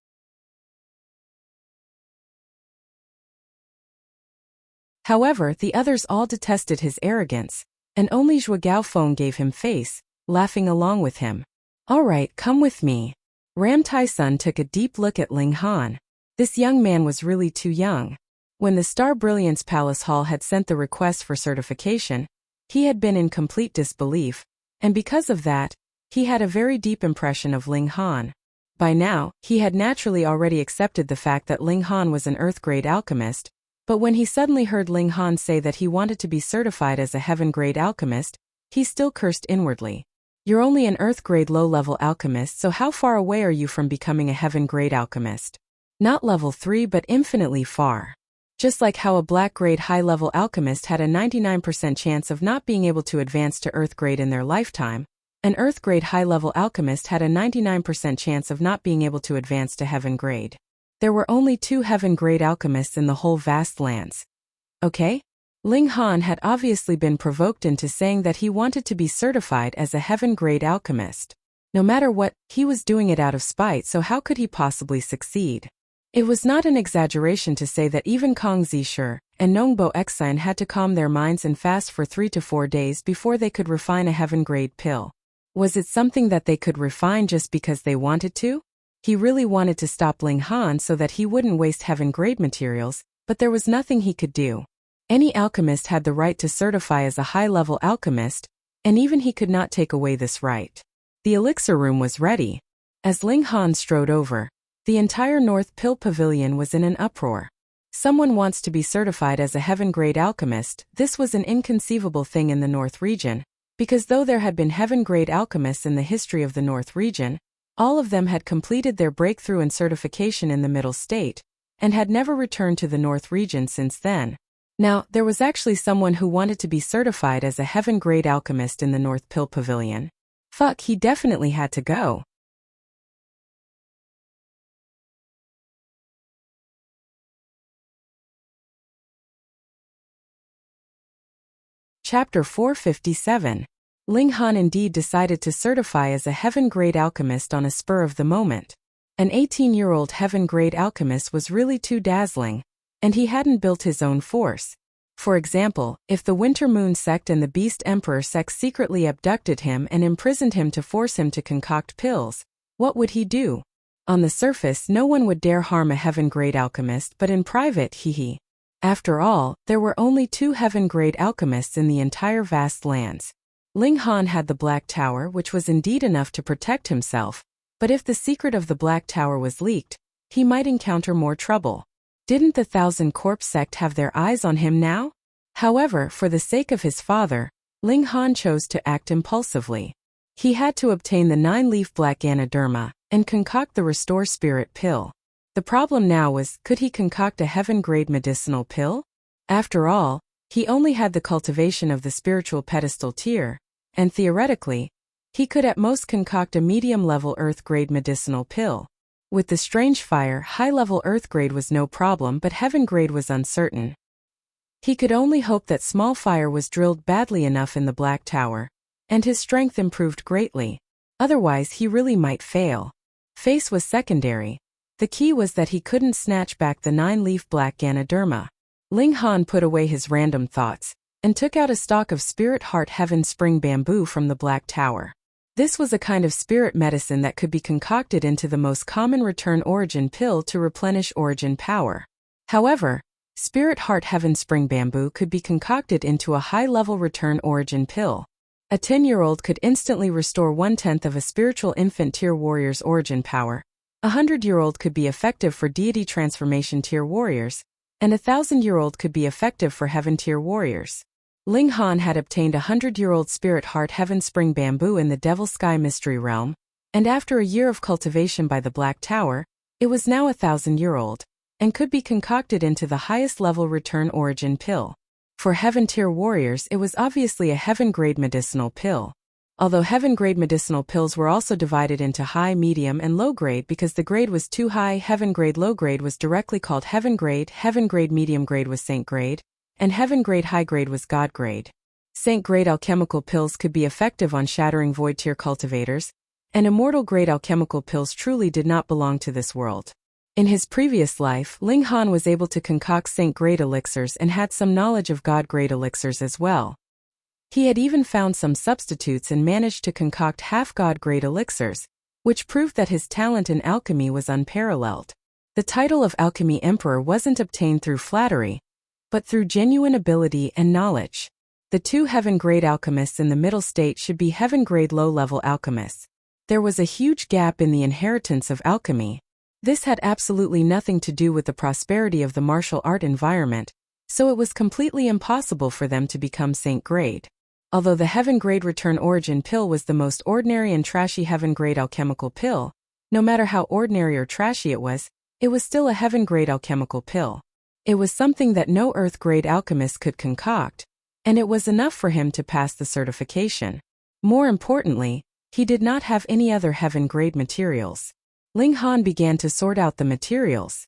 However, the others all detested his arrogance, and only Zhuo Gaofeng gave him face, laughing along with him. Alright, come with me. Ram Tai-sun took a deep look at Ling Han. This young man was really too young. When the Star Brilliance Palace Hall had sent the request for certification, he had been in complete disbelief, and because of that, he had a very deep impression of Ling Han. By now, he had naturally already accepted the fact that Ling Han was an Earth-grade alchemist, but when he suddenly heard Ling Han say that he wanted to be certified as a heaven-grade alchemist, he still cursed inwardly. You're only an Earth-grade low-level alchemist, so how far away are you from becoming a heaven-grade alchemist? Not level 3 but infinitely far. Just like how a black-grade high-level alchemist had a 99% chance of not being able to advance to Earth-grade in their lifetime, an Earth-grade high-level alchemist had a 99% chance of not being able to advance to heaven-grade. There were only 2 heaven-grade alchemists in the whole vast lands. Okay? Ling Han had obviously been provoked into saying that he wanted to be certified as a heaven-grade alchemist. No matter what, he was doing it out of spite, so how could he possibly succeed? It was not an exaggeration to say that even Kong Zishu and Nongbo Exine had to calm their minds and fast for 3 to 4 days before they could refine a heaven-grade pill. Was it something that they could refine just because they wanted to? He really wanted to stop Ling Han so that he wouldn't waste heaven-grade materials, but there was nothing he could do. Any alchemist had the right to certify as a high-level alchemist, and even he could not take away this right. The elixir room was ready. As Ling Han strode over, the entire North Pill Pavilion was in an uproar. Someone wants to be certified as a heaven-grade alchemist. This was an inconceivable thing in the North region, because though there had been heaven-grade alchemists in the history of the North region, all of them had completed their breakthrough and certification in the Middle State, and had never returned to the North region since then. Now, there was actually someone who wanted to be certified as a heaven-grade alchemist in the North Pill Pavilion. Fuck, he definitely had to go. Chapter 457. Ling Han indeed decided to certify as a heaven-grade alchemist on a spur of the moment. An 18-year-old heaven-grade alchemist was really too dazzling, and he hadn't built his own force. For example, if the Winter Moon sect and the Beast Emperor sect secretly abducted him and imprisoned him to force him to concoct pills, what would he do? On the surface, no one would dare harm a heaven-grade alchemist, but in private, hee. After all, there were only 2 heaven-grade alchemists in the entire vast lands. Ling Han had the Black Tower, which was indeed enough to protect himself, but if the secret of the Black Tower was leaked, he might encounter more trouble. Didn't the Thousand Corpse sect have their eyes on him now? However, for the sake of his father, Ling Han chose to act impulsively. He had to obtain the 9-leaf black Ganoderma and concoct the Restore Spirit pill. The problem now was, could he concoct a heaven-grade medicinal pill? After all, he only had the cultivation of the spiritual pedestal tier, and theoretically, he could at most concoct a medium-level earth-grade medicinal pill. With the strange fire, high-level earth-grade was no problem, but heaven-grade was uncertain. He could only hope that small fire was drilled badly enough in the Black Tower, and his strength improved greatly. Otherwise, he really might fail. Face was secondary. The key was that he couldn't snatch back the 9-leaf black Ganoderma. Ling Han put away his random thoughts, and took out a stalk of Spirit Heart Heaven Spring Bamboo from the Black Tower. This was a kind of spirit medicine that could be concocted into the most common return origin pill to replenish origin power. However, Spirit Heart Heaven Spring Bamboo could be concocted into a high-level return origin pill. A 10-year-old could instantly restore 1/10 of a spiritual infant tier warrior's origin power. A 100-year-old could be effective for deity transformation tier warriors, and a 1,000-year-old could be effective for heaven tier warriors. Ling Han had obtained a 100-year-old Spirit Heart Heaven Spring Bamboo in the Devil Sky Mystery Realm, and after a year of cultivation by the Black Tower, it was now a 1,000-year-old, and could be concocted into the highest level return origin pill. For heaven tier warriors, it was obviously a heaven-grade medicinal pill. Although heaven-grade medicinal pills were also divided into high, medium, and low-grade because the grade was too high, heaven-grade low-grade was directly called heaven-grade medium-grade was saint-grade, and heaven-grade high-grade was god-grade. Saint-grade alchemical pills could be effective on shattering void-tier cultivators, and immortal-grade alchemical pills truly did not belong to this world. In his previous life, Ling Han was able to concoct saint-grade elixirs and had some knowledge of god-grade elixirs as well. He had even found some substitutes and managed to concoct half-god-grade elixirs, which proved that his talent in alchemy was unparalleled. The title of Alchemy Emperor wasn't obtained through flattery, but through genuine ability and knowledge. The two heaven-grade alchemists in the middle state should be heaven-grade low-level alchemists. There was a huge gap in the inheritance of alchemy. This had absolutely nothing to do with the prosperity of the martial art environment, so it was completely impossible for them to become saint-grade. Although the heaven-grade return origin pill was the most ordinary and trashy heaven-grade alchemical pill, no matter how ordinary or trashy it was still a heaven-grade alchemical pill. It was something that no earth-grade alchemist could concoct, and it was enough for him to pass the certification. More importantly, he did not have any other heaven-grade materials. Ling Han began to sort out the materials.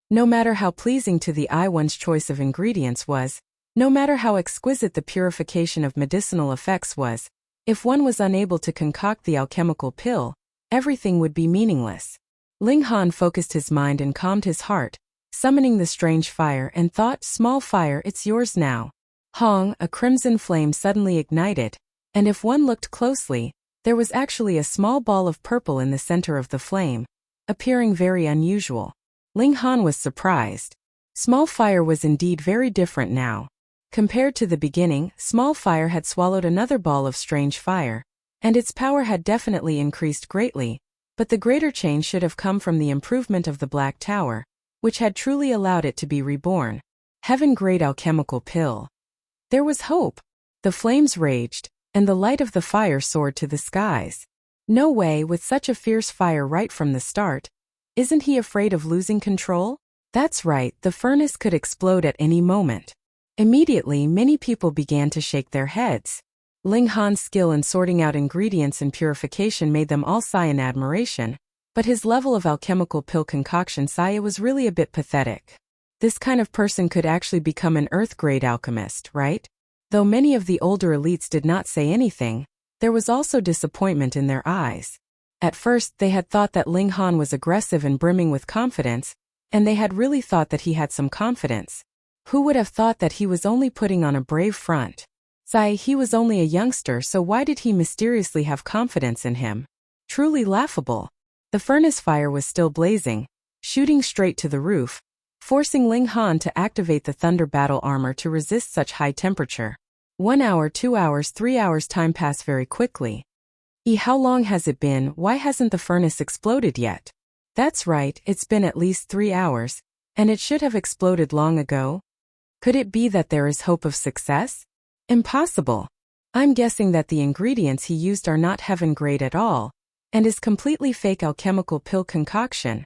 No matter how pleasing to the eye one's choice of ingredients was, no matter how exquisite the purification of medicinal effects was, if one was unable to concoct the alchemical pill, everything would be meaningless. Ling Han focused his mind and calmed his heart, summoning the strange fire and thought, "Small fire, it's yours now." Hong, a crimson flame suddenly ignited, and if one looked closely, there was actually a small ball of purple in the center of the flame, appearing very unusual. Ling Han was surprised. Small fire was indeed very different now. Compared to the beginning, small fire had swallowed another ball of strange fire, and its power had definitely increased greatly, but the greater change should have come from the improvement of the Black Tower, which had truly allowed it to be reborn. Heaven-grade alchemical pill. There was hope. The flames raged, and the light of the fire soared to the skies. No way, with such a fierce fire right from the start. Isn't he afraid of losing control? That's right, the furnace could explode at any moment. Immediately, many people began to shake their heads. Ling Han's skill in sorting out ingredients and purification made them all sigh in admiration, but his level of alchemical pill concoction sigh was really a bit pathetic. This kind of person could actually become an earth-grade alchemist, right? Though many of the older elites did not say anything, there was also disappointment in their eyes. At first, they had thought that Ling Han was aggressive and brimming with confidence, and they had really thought that he had some confidence. Who would have thought that he was only putting on a brave front? He was only a youngster, so why did he mysteriously have confidence in him? Truly laughable. The furnace fire was still blazing, shooting straight to the roof, forcing Ling Han to activate the thunder battle armor to resist such high temperature. 1 hour, 2 hours, 3 hours, time passed very quickly. How long has it been? Why hasn't the furnace exploded yet? That's right, it's been at least 3 hours, and it should have exploded long ago. Could it be that there is hope of success? Impossible. I'm guessing that the ingredients he used are not heaven-grade at all, and is completely fake alchemical pill concoction.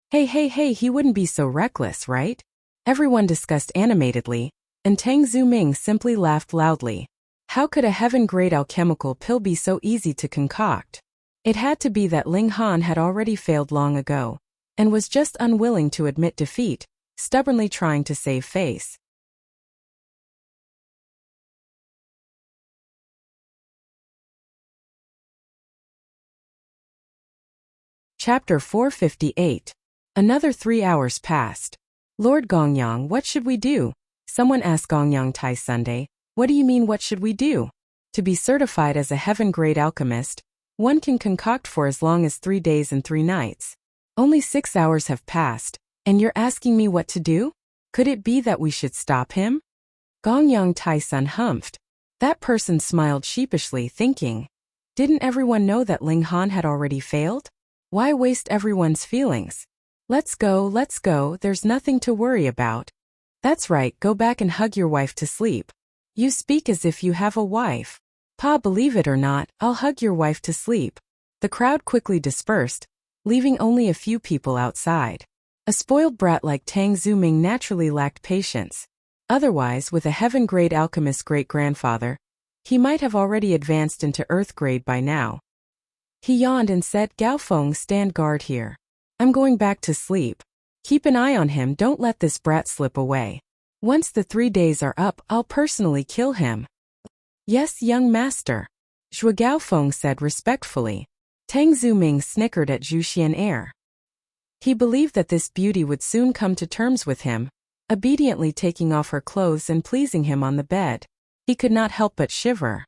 Hey, he wouldn't be so reckless, right? Everyone discussed animatedly, and Tang Zuming simply laughed loudly. How could a heaven-grade alchemical pill be so easy to concoct? It had to be that Ling Han had already failed long ago, and was just unwilling to admit defeat, stubbornly trying to save face. Chapter 458. Another 3 hours passed. Lord Gongyang, what should we do? Someone asked Gongyang Tai Sunday. What do you mean, what should we do? To be certified as a heaven-grade alchemist, one can concoct for as long as 3 days and 3 nights. Only 6 hours have passed, and you're asking me what to do? Could it be that we should stop him? Gongyang Tai Sun humphed. That person smiled sheepishly, thinking, didn't everyone know that Ling Han had already failed? Why waste everyone's feelings? Let's go, there's nothing to worry about. That's right, go back and hug your wife to sleep. You speak as if you have a wife. Pa, believe it or not, I'll hug your wife to sleep. The crowd quickly dispersed, leaving only a few people outside. A spoiled brat like Tang Zuming naturally lacked patience. Otherwise, with a heaven-grade alchemist's great-grandfather, he might have already advanced into earth-grade by now. He yawned and said, Gaofeng, stand guard here. I'm going back to sleep. Keep an eye on him, don't let this brat slip away. Once the 3 days are up, I'll personally kill him. Yes, young master. Zhuo Gaofeng said respectfully. Tang Zuming snickered at Zhu Xian'er. He believed that this beauty would soon come to terms with him, obediently taking off her clothes and pleasing him on the bed. He could not help but shiver.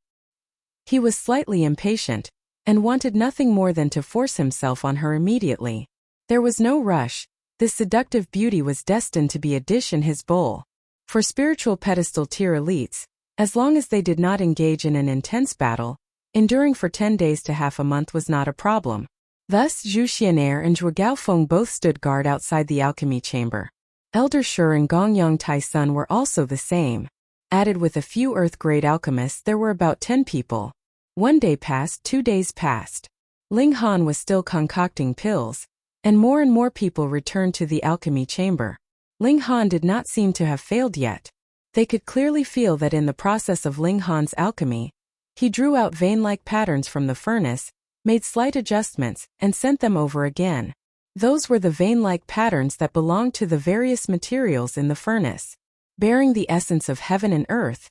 He was slightly impatient, and wanted nothing more than to force himself on her immediately. There was no rush. This seductive beauty was destined to be a dish in his bowl. For spiritual pedestal tier elites, as long as they did not engage in an intense battle, enduring for 10 days to half a month was not a problem. Thus Zhu Xian'er and Zhuo Gaofeng both stood guard outside the alchemy chamber. Elder Shi and Gongyang Tai-sun were also the same. Added with a few earth-grade alchemists, there were about 10 people. 1 day passed, 2 days passed. Ling Han was still concocting pills, and more people returned to the alchemy chamber. Ling Han did not seem to have failed yet. They could clearly feel that in the process of Ling Han's alchemy, he drew out vein-like patterns from the furnace, made slight adjustments, and sent them over again. Those were the vein-like patterns that belonged to the various materials in the furnace. Bearing the essence of heaven and earth,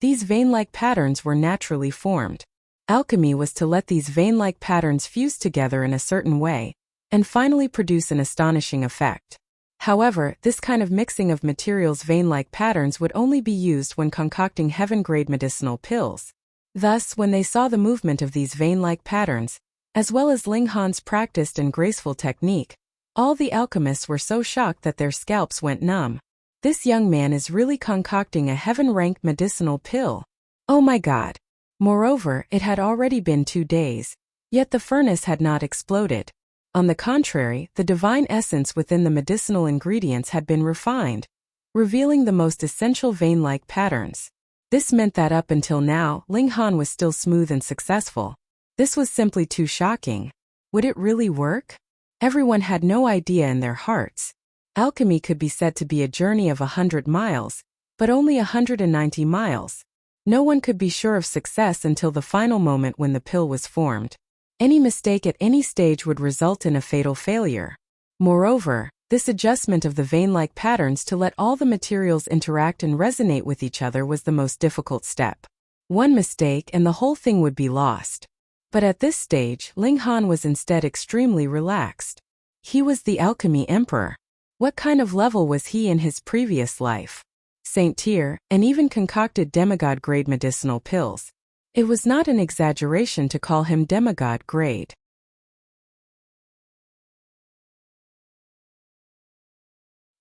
these vein-like patterns were naturally formed. Alchemy was to let these vein-like patterns fuse together in a certain way, and finally produce an astonishing effect. However, this kind of mixing of materials' vein-like patterns would only be used when concocting heaven-grade medicinal pills. Thus, when they saw the movement of these vein-like patterns, as well as Ling Han's practiced and graceful technique, all the alchemists were so shocked that their scalps went numb. This young man is really concocting a heaven-ranked medicinal pill. Oh my God! Moreover, it had already been 2 days, yet the furnace had not exploded. On the contrary, the divine essence within the medicinal ingredients had been refined, revealing the most essential vein-like patterns. This meant that up until now, Ling Han was still smooth and successful. This was simply too shocking. Would it really work? Everyone had no idea in their hearts. Alchemy could be said to be a journey of 100 miles, but only 190 miles. No one could be sure of success until the final moment when the pill was formed. Any mistake at any stage would result in a fatal failure. Moreover, this adjustment of the vein-like patterns to let all the materials interact and resonate with each other was the most difficult step. One mistake and the whole thing would be lost. But at this stage, Ling Han was instead extremely relaxed. He was the alchemy emperor. What kind of level was he in his previous life? Saint tier, and even concocted demigod-grade medicinal pills. It was not an exaggeration to call him demigod-grade.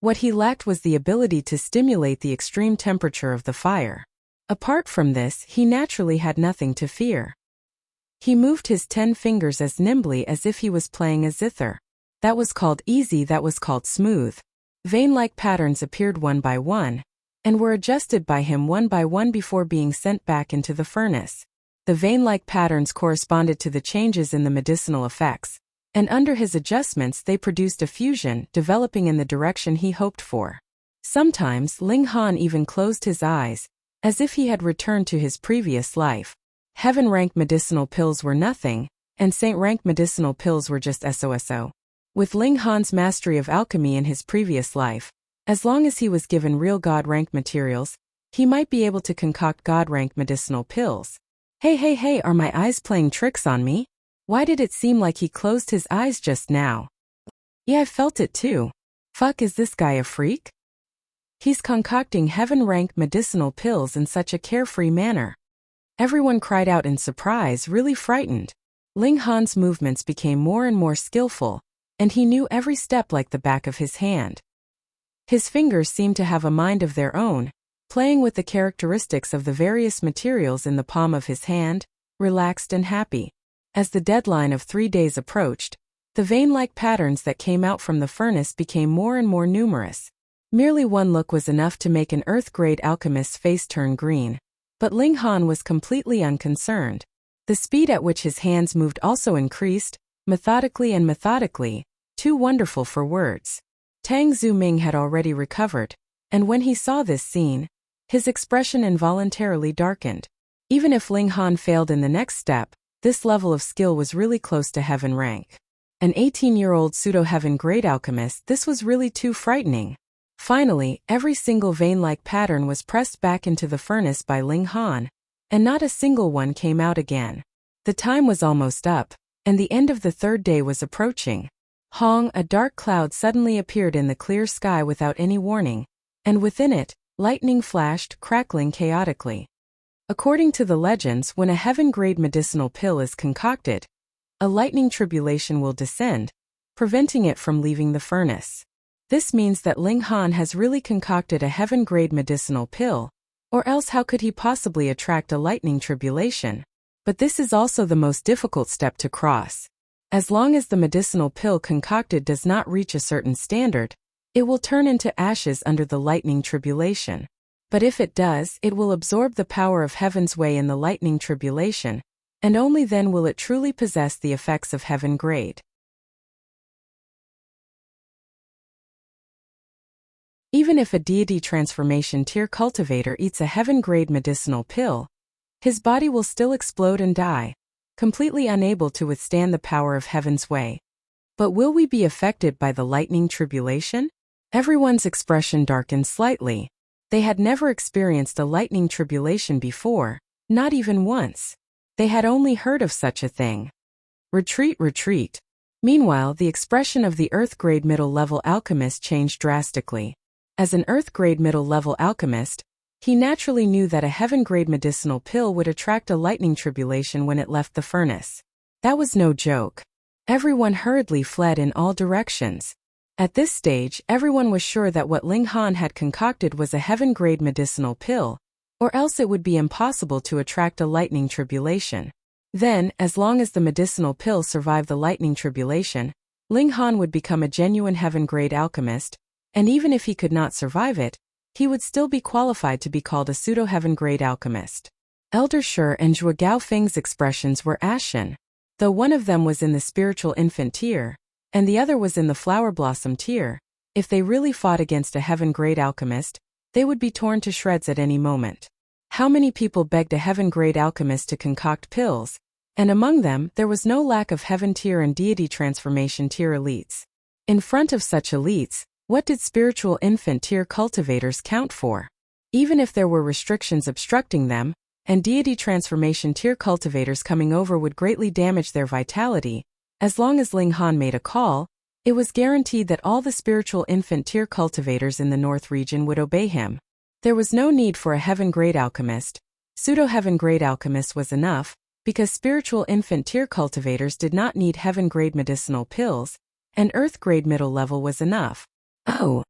What he lacked was the ability to stimulate the extreme temperature of the fire. Apart from this, he naturally had nothing to fear. He moved his 10 fingers as nimbly as if he was playing a zither. That was called easy, that was called smooth. Vein-like patterns appeared one by one, and were adjusted by him one by one before being sent back into the furnace. The vein-like patterns corresponded to the changes in the medicinal effects, and under his adjustments they produced a fusion, developing in the direction he hoped for. Sometimes Ling Han even closed his eyes, as if he had returned to his previous life. Heaven-rank medicinal pills were nothing, and saint-rank medicinal pills were just SOSO. With Ling Han's mastery of alchemy in his previous life, as long as he was given real god-rank materials, he might be able to concoct god-rank medicinal pills. Hey, are my eyes playing tricks on me? Why did it seem like he closed his eyes just now? Yeah, I felt it too. Fuck, is this guy a freak? He's concocting heaven-rank medicinal pills in such a carefree manner. Everyone cried out in surprise, really frightened. Ling Han's movements became more and more skillful, and he knew every step like the back of his hand. His fingers seemed to have a mind of their own, playing with the characteristics of the various materials in the palm of his hand, relaxed and happy. As the deadline of 3 days approached, the vein-like patterns that came out from the furnace became more and more numerous. Merely one look was enough to make an earth-grade alchemist's face turn green. But Ling Han was completely unconcerned. The speed at which his hands moved also increased, methodically, too wonderful for words. Tang Zuming had already recovered, and when he saw this scene, his expression involuntarily darkened. Even if Ling Han failed in the next step, this level of skill was really close to heaven rank. An 18-year-old pseudo-heaven grade alchemist, this was really too frightening. Finally, every single vein-like pattern was pressed back into the furnace by Ling Han, and not a single one came out again. The time was almost up, and the end of the third day was approaching. Hong, a dark cloud suddenly appeared in the clear sky without any warning, and within it, lightning flashed, crackling chaotically. According to the legends, when a heaven-grade medicinal pill is concocted, a lightning tribulation will descend, preventing it from leaving the furnace. This means that Ling Han has really concocted a heaven-grade medicinal pill, or else how could he possibly attract a lightning tribulation? But this is also the most difficult step to cross. As long as the medicinal pill concocted does not reach a certain standard, it will turn into ashes under the lightning tribulation. But if it does, it will absorb the power of heaven's way in the lightning tribulation, and only then will it truly possess the effects of heaven grade. Even if a deity transformation tier cultivator eats a heaven-grade medicinal pill, his body will still explode and die, completely unable to withstand the power of heaven's way. But will we be affected by the lightning tribulation? Everyone's expression darkened slightly. They had never experienced a lightning tribulation before, not even once. They had only heard of such a thing. Retreat, retreat. Meanwhile, the expression of the Earth-grade middle-level alchemist changed drastically. As an Earth-grade middle-level alchemist, he naturally knew that a heaven-grade medicinal pill would attract a lightning tribulation when it left the furnace. That was no joke. Everyone hurriedly fled in all directions. At this stage, everyone was sure that what Ling Han had concocted was a heaven-grade medicinal pill, or else it would be impossible to attract a lightning tribulation. Then, as long as the medicinal pill survived the lightning tribulation, Ling Han would become a genuine heaven-grade alchemist, and even if he could not survive it, he would still be qualified to be called a pseudo-heaven-grade alchemist. Elder Shi and Zhuo Gaofeng's expressions were ashen. Though one of them was in the spiritual infant tier, and the other was in the flower blossom tier, if they really fought against a heaven-grade alchemist, they would be torn to shreds at any moment. How many people begged a heaven-grade alchemist to concoct pills, and among them there was no lack of heaven tier and deity transformation tier elites. In front of such elites, what did spiritual infant tier cultivators count for? Even if there were restrictions obstructing them, and deity transformation tier cultivators coming over would greatly damage their vitality, as long as Ling Han made a call, it was guaranteed that all the spiritual infant tier cultivators in the North region would obey him. There was no need for a heaven-grade alchemist. Pseudo-heaven-grade alchemist was enough, because spiritual infant tier cultivators did not need heaven-grade medicinal pills, and earth-grade middle level was enough. Oh.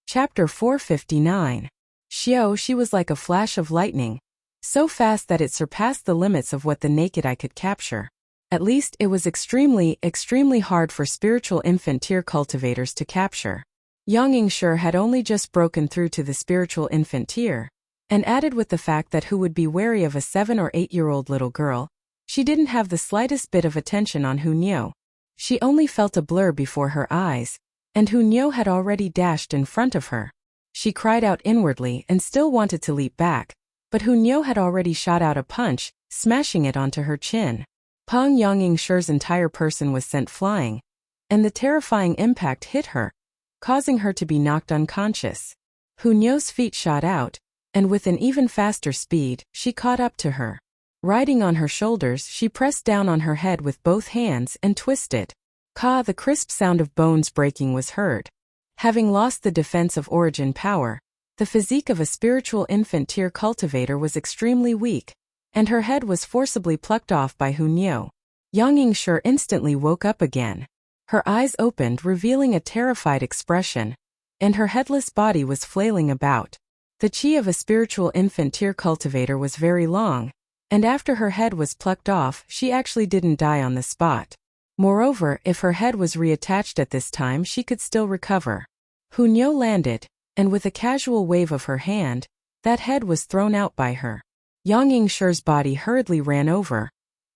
Chapter 459. Xiao, she was like a flash of lightning, so fast that it surpassed the limits of what the naked eye could capture. At least it was extremely hard for spiritual infant tier cultivators to capture. Yang Yingshi had only just broken through to the spiritual infant tier, and added with the fact that who would be wary of a 7 or 8-year-old little girl, she didn't have the slightest bit of attention on Hu Niu. She only felt a blur before her eyes, and Hu Niu had already dashed in front of her. She cried out inwardly and still wanted to leap back, but Hu Niu had already shot out a punch, smashing it onto her chin. Peng Yang Yingshi's entire person was sent flying, and the terrifying impact hit her, causing her to be knocked unconscious. Hu Niu's feet shot out, and with an even faster speed, she caught up to her. Riding on her shoulders, she pressed down on her head with both hands and twisted. Ka, the crisp sound of bones breaking was heard. Having lost the defense of origin power, the physique of a spiritual infant tier cultivator was extremely weak, and her head was forcibly plucked off by Hu Niu. Yang Yingshi instantly woke up again. Her eyes opened, revealing a terrified expression, and her headless body was flailing about. The chi of a spiritual infant tier cultivator was very long, and after her head was plucked off, she actually didn't die on the spot. Moreover, if her head was reattached at this time, she could still recover. Hu Niu landed, and with a casual wave of her hand, that head was thrown out by her. Yang Yingshi's body hurriedly ran over,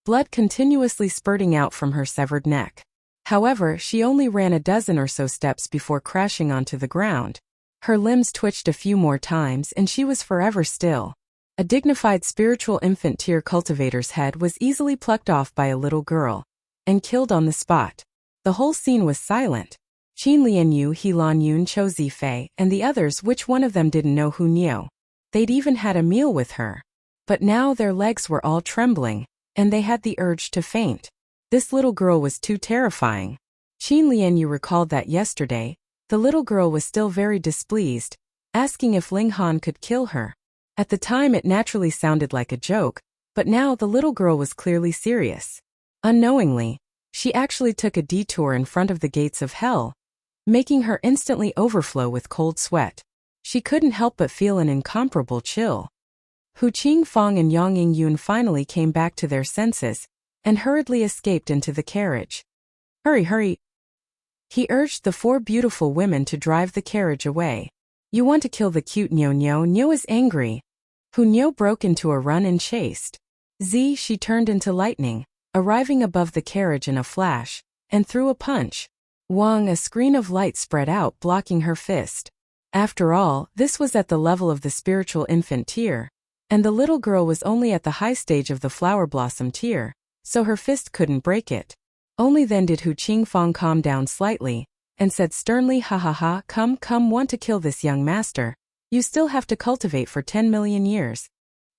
blood continuously spurting out from her severed neck. However, she only ran a dozen or so steps before crashing onto the ground. Her limbs twitched a few more times and she was forever still. A dignified spiritual infant tier cultivator's head was easily plucked off by a little girl and killed on the spot. The whole scene was silent. Qin Lianyu, He Lan Yun, Chou Zifei, and the others, which one of them didn't know Hu Niu. They'd even had a meal with her. But now their legs were all trembling, and they had the urge to faint. This little girl was too terrifying. Qin Lianyu recalled that yesterday, the little girl was still very displeased, asking if Ling Han could kill her. At the time it naturally sounded like a joke, but now the little girl was clearly serious. Unknowingly, she actually took a detour in front of the gates of hell, making her instantly overflow with cold sweat. She couldn't help but feel an incomparable chill. Hu Qingfang and Yang Yingyun finally came back to their senses and hurriedly escaped into the carriage. Hurry, hurry! He urged the four beautiful women to drive the carriage away. You want to kill the cute Niu Niu? Niu is angry. Hu Niu broke into a run and chased. She turned into lightning, arriving above the carriage in a flash, and threw a punch. Wang, a screen of light spread out, blocking her fist. After all, this was at the level of the spiritual infant tier, and the little girl was only at the high stage of the flower blossom tier, so her fist couldn't break it. Only then did Hu Qingfang calm down slightly, and said sternly, ha ha ha, come, want to kill this young master. You still have to cultivate for 10 million years.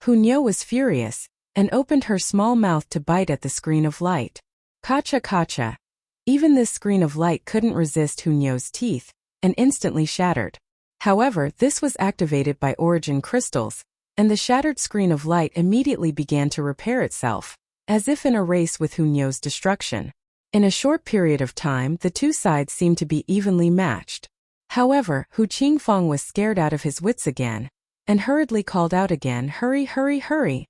Hu Niu was furious, and opened her small mouth to bite at the screen of light. Kacha kacha. Even this screen of light couldn't resist Hu Niu's teeth, and instantly shattered. However, this was activated by origin crystals, and the shattered screen of light immediately began to repair itself, as if in a race with Hu Niu's destruction. In a short period of time, the two sides seemed to be evenly matched. However, Hu Qingfang was scared out of his wits again, and hurriedly called out again, hurry, hurry, hurry.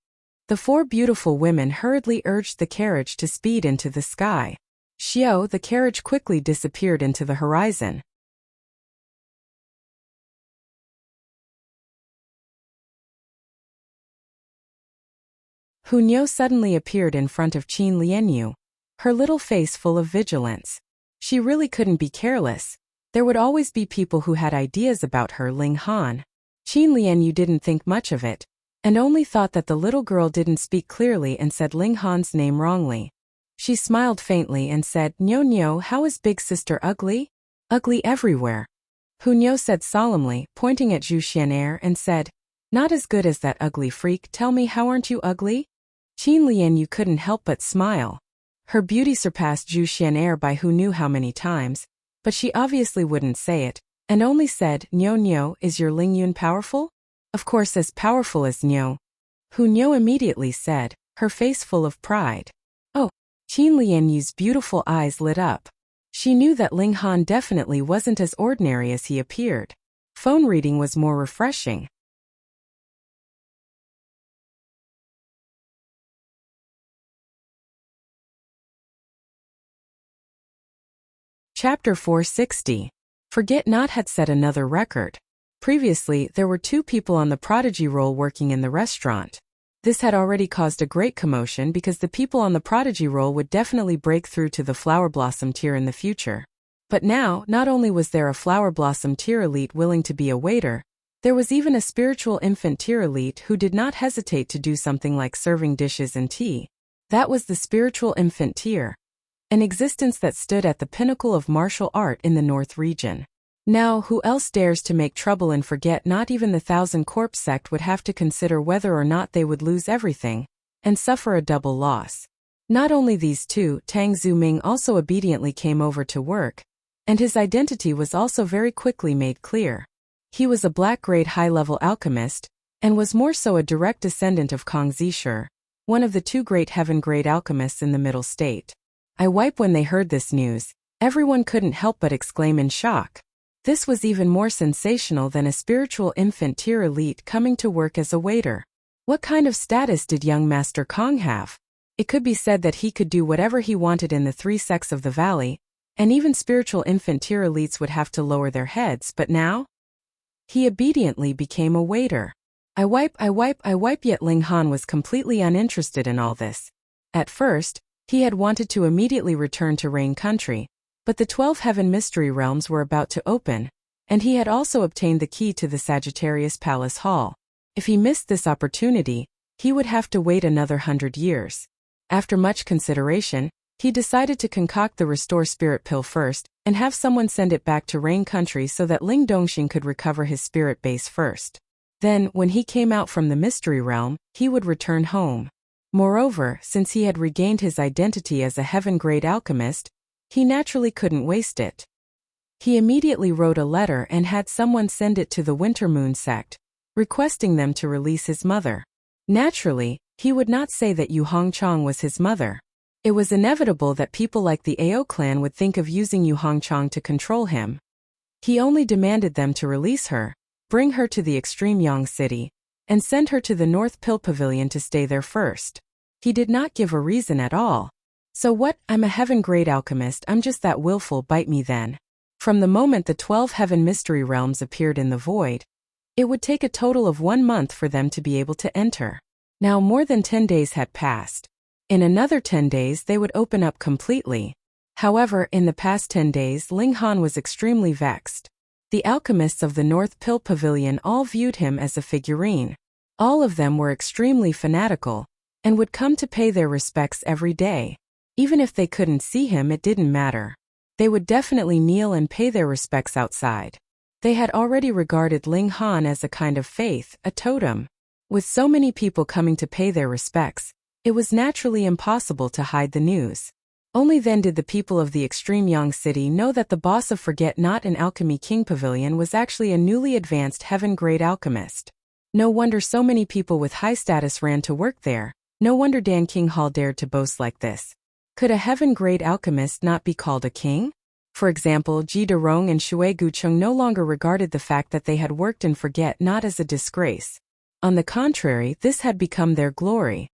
The four beautiful women hurriedly urged the carriage to speed into the sky. Xiao, the carriage quickly disappeared into the horizon. Hu Niu suddenly appeared in front of Qin Lianyu, her little face full of vigilance. She really couldn't be careless. There would always be people who had ideas about her, Ling Han. Qin Lianyu didn't think much of it, and only thought that the little girl didn't speak clearly and said Ling Han's name wrongly. She smiled faintly and said, Niu Niu, how is big sister ugly? Ugly everywhere. Hu Niu said solemnly, pointing at Zhu Xianer, and said, not as good as that ugly freak. Tell me, how aren't you ugly? Qin Lianyu couldn't help but smile. Her beauty surpassed Zhu Xianer by who knew how many times, but she obviously wouldn't say it, and only said, Niu Niu, is your Ling Yun powerful? Of course, as powerful as Niu. Hu Niu immediately said, her face full of pride. Oh! Qin Lianyu's beautiful eyes lit up. She knew that Ling Han definitely wasn't as ordinary as he appeared. Phone reading was more refreshing. Chapter 460. Forget Not had set another record. Previously, there were two people on the prodigy roll working in the restaurant. This had already caused a great commotion because the people on the prodigy roll would definitely break through to the flower blossom tier in the future. But now, not only was there a flower blossom tier elite willing to be a waiter, there was even a spiritual infant tier elite who did not hesitate to do something like serving dishes and tea. That was the spiritual infant tier, an existence that stood at the pinnacle of martial art in the North region. Now, who else dares to make trouble and forget? Not even the Thousand Corpse sect would have to consider whether or not they would lose everything and suffer a double loss. Not only these two, Tang Zuming also obediently came over to work, and his identity was also very quickly made clear. He was a black-grade high-level alchemist, and was more so a direct descendant of Kong Zisher, one of the two great heaven-grade alchemists in the Middle State. When they heard this news, everyone couldn't help but exclaim in shock. This was even more sensational than a spiritual infant tier elite coming to work as a waiter. What kind of status did young Master Kong have? It could be said that he could do whatever he wanted in the three sects of the valley, and even spiritual infant tier elites would have to lower their heads, but now? He obediently became a waiter. I wipe. Yet Ling Han was completely uninterested in all this. At first, he had wanted to immediately return to Rain Country, but the 12 Heaven Mystery Realms were about to open, and he had also obtained the key to the Sagittarius Palace Hall. If he missed this opportunity, he would have to wait another 100 years. After much consideration, he decided to concoct the Restore Spirit Pill first, and have someone send it back to Rain Country so that Ling Dongxing could recover his spirit base first. Then, when he came out from the Mystery Realm, he would return home. Moreover, since he had regained his identity as a heaven-grade alchemist, he naturally couldn't waste it. He immediately wrote a letter and had someone send it to the Winter Moon sect, requesting them to release his mother. Naturally, he would not say that Yu Hongchang was his mother. It was inevitable that people like the Ao clan would think of using Yu Hongchang to control him. He only demanded them to release her, bring her to the extreme Yang City, and send her to the North Pill Pavilion to stay there first. He did not give a reason at all. So what? I'm a heaven-grade alchemist, I'm just that willful, bite me then. From the moment the 12 Heaven Mystery Realms appeared in the void, it would take a total of 1 month for them to be able to enter. Now more than 10 days had passed. In another 10 days they would open up completely. However, in the past 10 days Ling Han was extremely vexed. The alchemists of the North Pill Pavilion all viewed him as a figurine. All of them were extremely fanatical, and would come to pay their respects every day. Even if they couldn't see him, it didn't matter. They would definitely kneel and pay their respects outside. They had already regarded Ling Han as a kind of faith, a totem. With so many people coming to pay their respects, it was naturally impossible to hide the news. Only then did the people of the extreme Yang City know that the boss of Forget Not and Alchemy King Pavilion was actually a newly advanced heaven-grade alchemist. No wonder so many people with high status ran to work there. No wonder Dan King Hall dared to boast like this. Could a heaven-grade alchemist not be called a king? For example, Ji Derong and Shui Gucheng no longer regarded the fact that they had worked in Forget Not as a disgrace. On the contrary, this had become their glory.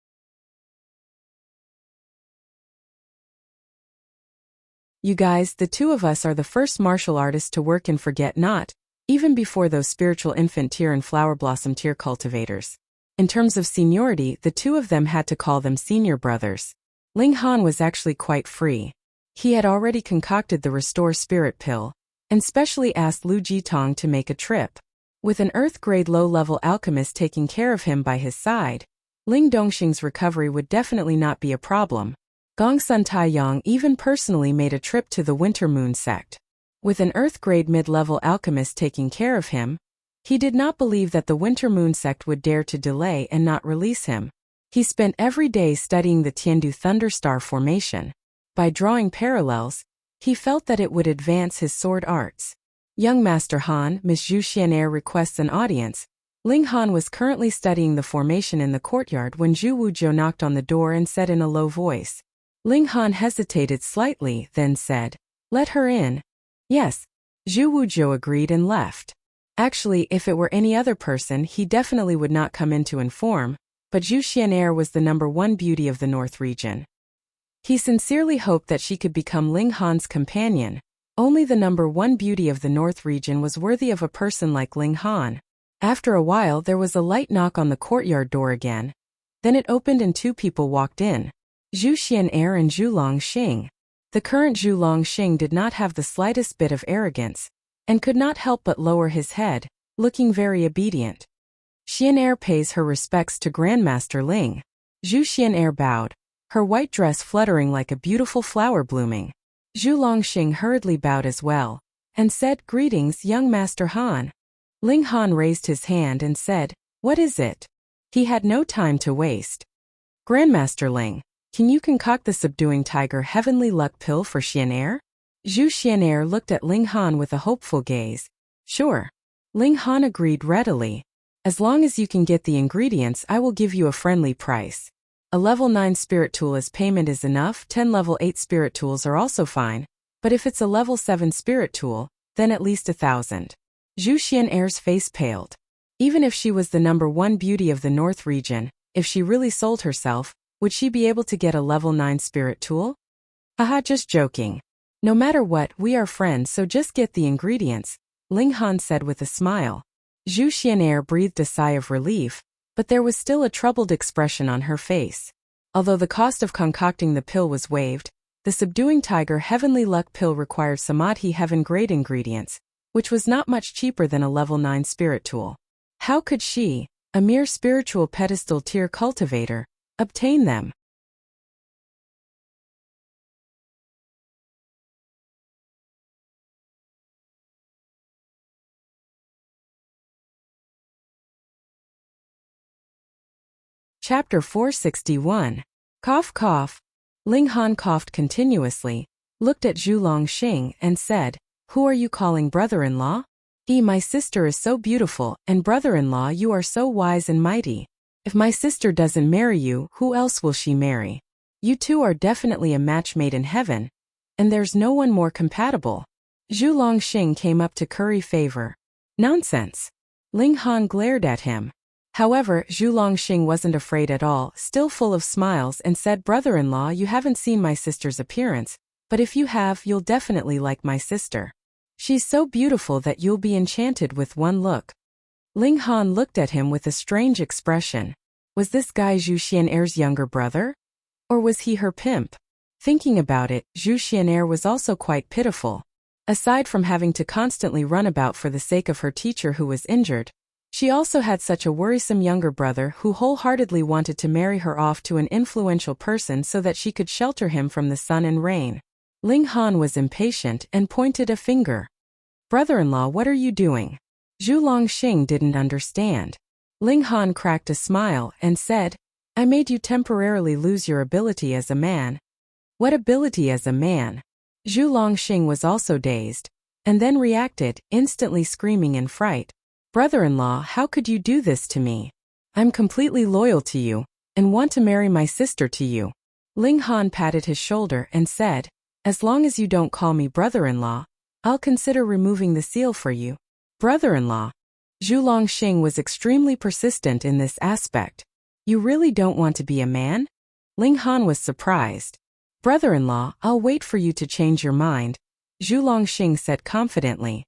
You guys, the two of us are the first martial artists to work in Forget Not, even before those spiritual infant tier and flower blossom tier cultivators. In terms of seniority, the two of them had to call them senior brothers. Ling Han was actually quite free. He had already concocted the Restore Spirit Pill, and specially asked Lu Jitong to make a trip. With an Earth-grade low-level alchemist taking care of him by his side, Ling Dongxing's recovery would definitely not be a problem. Gongsun Taiyang even personally made a trip to the Winter Moon sect. With an Earth-grade mid-level alchemist taking care of him, he did not believe that the Winter Moon sect would dare to delay and not release him. He spent every day studying the Tiandu Thunderstar formation. By drawing parallels, he felt that it would advance his sword arts. Young Master Han, Miss Zhu Xianair requests an audience. Ling Han was currently studying the formation in the courtyard when Zhu Wuzhou knocked on the door and said in a low voice. Ling Han hesitated slightly, then said, "Let her in." Yes. Zhu Wuzhou agreed and left. Actually, if it were any other person, he definitely would not come in to inform, but Zhu Xianair was the #1 beauty of the North region. He sincerely hoped that she could become Ling Han's companion. Only the #1 beauty of the North region was worthy of a person like Ling Han. After a while there was a light knock on the courtyard door again. Then it opened and 2 people walked in. Zhu Xianair and Zhu Longxing. The current Zhu Longxing did not have the slightest bit of arrogance, and could not help but lower his head, looking very obedient. Xianair pays her respects to Grandmaster Ling. Zhu Xianair bowed, her white dress fluttering like a beautiful flower blooming. Zhu Longxing hurriedly bowed as well, and said, "Greetings, young Master Han." Ling Han raised his hand and said, "What is it?" He had no time to waste. "Grandmaster Ling, can you concoct the Subduing Tiger Heavenly Luck Pill for Xianair?" Zhu Xianair looked at Ling Han with a hopeful gaze. "Sure." Ling Han agreed readily. "As long as you can get the ingredients, I will give you a friendly price. A level 9 spirit tool as payment is enough, 10 level 8 spirit tools are also fine, but if it's a level 7 spirit tool, then at least 1,000. Zhu Xianair's face paled. Even if she was the #1 beauty of the North region, if she really sold herself, would she be able to get a level 9 spirit tool? Haha, just joking. No matter what, we are friends, so just get the ingredients, Ling Han said with a smile. Zhu Xian'er breathed a sigh of relief, but there was still a troubled expression on her face. Although the cost of concocting the pill was waived, the subduing tiger heavenly luck pill required samadhi heaven-grade ingredients, which was not much cheaper than a level 9 spirit tool. How could she, a mere spiritual pedestal tier cultivator, obtain them? Chapter 461. Cough cough. Ling Han coughed continuously, looked at Zhu Longxing and said, "Who are you calling brother-in-law? My sister is so beautiful, and brother-in-law you are so wise and mighty. If my sister doesn't marry you, who else will she marry? You two are definitely a match made in heaven, and there's no one more compatible." Zhu Longxing came up to curry favor. Nonsense. Ling Han glared at him. However, Zhu Longxing wasn't afraid at all, still full of smiles, and said, "Brother-in-law, you haven't seen my sister's appearance, but if you have, you'll definitely like my sister. She's so beautiful that you'll be enchanted with one look." Ling Han looked at him with a strange expression. Was this guy Zhu Xian'er's younger brother? Or was he her pimp? Thinking about it, Zhu Xian'er was also quite pitiful. Aside from having to constantly run about for the sake of her teacher who was injured, she also had such a worrisome younger brother who wholeheartedly wanted to marry her off to an influential person so that she could shelter him from the sun and rain. Ling Han was impatient and pointed a finger. "Brother-in-law, what are you doing?" Zhu Longxing didn't understand. Ling Han cracked a smile and said, "I made you temporarily lose your ability as a man." "What ability as a man?" Zhu Longxing was also dazed, and then reacted, instantly screaming in fright. "Brother-in-law, how could you do this to me? I'm completely loyal to you, and want to marry my sister to you." Ling Han patted his shoulder and said, "As long as you don't call me brother-in-law, I'll consider removing the seal for you." "Brother-in-law?" Zhu Longxing was extremely persistent in this aspect. "You really don't want to be a man?" Ling Han was surprised. "Brother-in-law, I'll wait for you to change your mind," Zhu Longxing said confidently.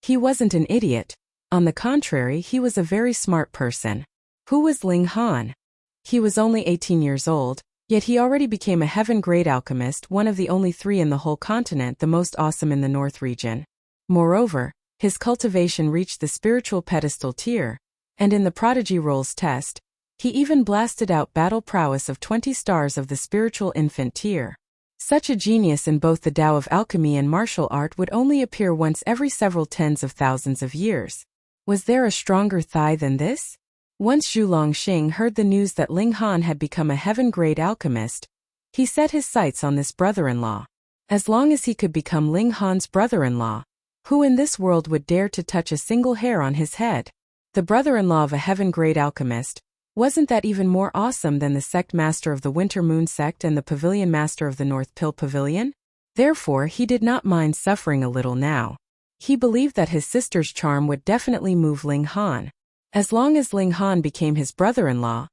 He wasn't an idiot. On the contrary, he was a very smart person. Who was Ling Han? He was only 18 years old, yet he already became a heaven-grade alchemist, one of the only 3 in the whole continent, the most awesome in the North region. Moreover, his cultivation reached the spiritual pedestal tier, and in the prodigy roles test, he even blasted out battle prowess of 20 stars of the spiritual infant tier. Such a genius in both the Tao of alchemy and martial art would only appear once every several tens of thousands of years. Was there a stronger thigh than this? Once Zhu Longxing heard the news that Ling Han had become a heaven-grade alchemist, he set his sights on this brother-in-law. As long as he could become Ling Han's brother-in-law, who in this world would dare to touch a single hair on his head? The brother-in-law of a heaven-grade alchemist, wasn't that even more awesome than the sect master of the Winter Moon sect and the pavilion master of the North Pill Pavilion? Therefore, he did not mind suffering a little now. He believed that his sister's charm would definitely move Ling Han. As long as Ling Han became his brother-in-law,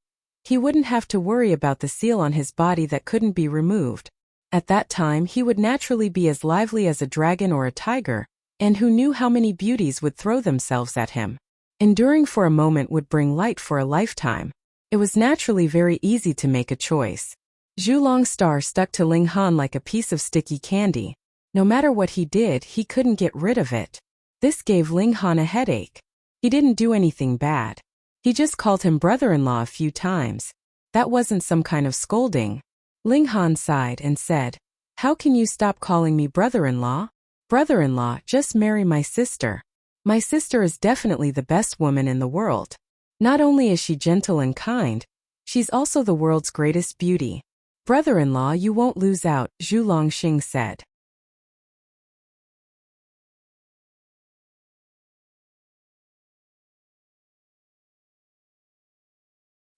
he wouldn't have to worry about the seal on his body that couldn't be removed. At that time, he would naturally be as lively as a dragon or a tiger, and who knew how many beauties would throw themselves at him. Enduring for a moment would bring light for a lifetime. It was naturally very easy to make a choice. Zhu Longstar stuck to Ling Han like a piece of sticky candy. No matter what he did, he couldn't get rid of it. This gave Ling Han a headache. He didn't do anything bad. He just called him brother-in-law a few times. That wasn't some kind of scolding. Ling Han sighed and said, "How can you stop calling me brother-in-law? Brother-in-law, just marry my sister. My sister is definitely the best woman in the world. Not only is she gentle and kind, she's also the world's greatest beauty. Brother-in-law, you won't lose out," Zhu Longxing said.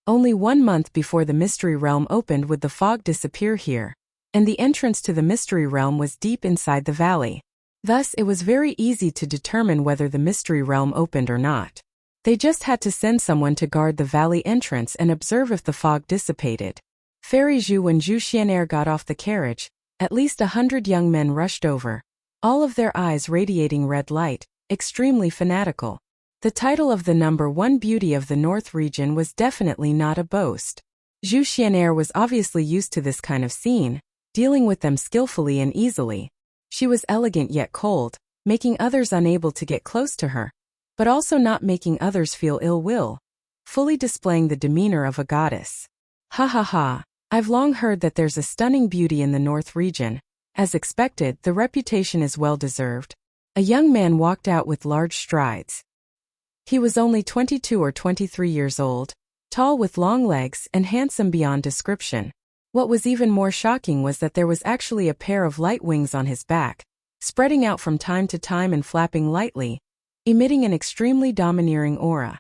Only 1 month before the Mystery Realm opened would the fog disappear here, and the entrance to the Mystery Realm was deep inside the valley. Thus, it was very easy to determine whether the Mystery Realm opened or not. They just had to send someone to guard the valley entrance and observe if the fog dissipated. Fairy Zhu and Zhu Xian'er got off the carriage. At least 100 young men rushed over, all of their eyes radiating red light, extremely fanatical. The title of the #1 beauty of the North region was definitely not a boast. Zhu Xian'er was obviously used to this kind of scene, dealing with them skillfully and easily. She was elegant yet cold, making others unable to get close to her, but also not making others feel ill will, fully displaying the demeanor of a goddess. Ha ha ha, I've long heard that there's a stunning beauty in the North region. As expected, the reputation is well deserved. A young man walked out with large strides. He was only 22 or 23 years old, tall with long legs and handsome beyond description. What was even more shocking was that there was actually a pair of light wings on his back, spreading out from time to time and flapping lightly, emitting an extremely domineering aura.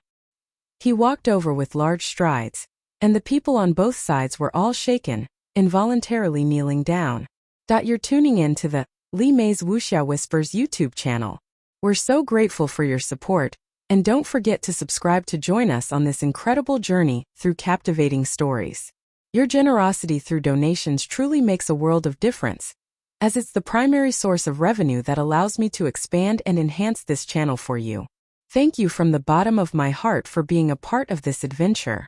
He walked over with large strides, and the people on both sides were all shaken, involuntarily kneeling down. You're tuning in to the Li Mei's Wuxia Whispers YouTube channel. We're so grateful for your support, and don't forget to subscribe to join us on this incredible journey through captivating stories. Your generosity through donations truly makes a world of difference, as it's the primary source of revenue that allows me to expand and enhance this channel for you. Thank you from the bottom of my heart for being a part of this adventure.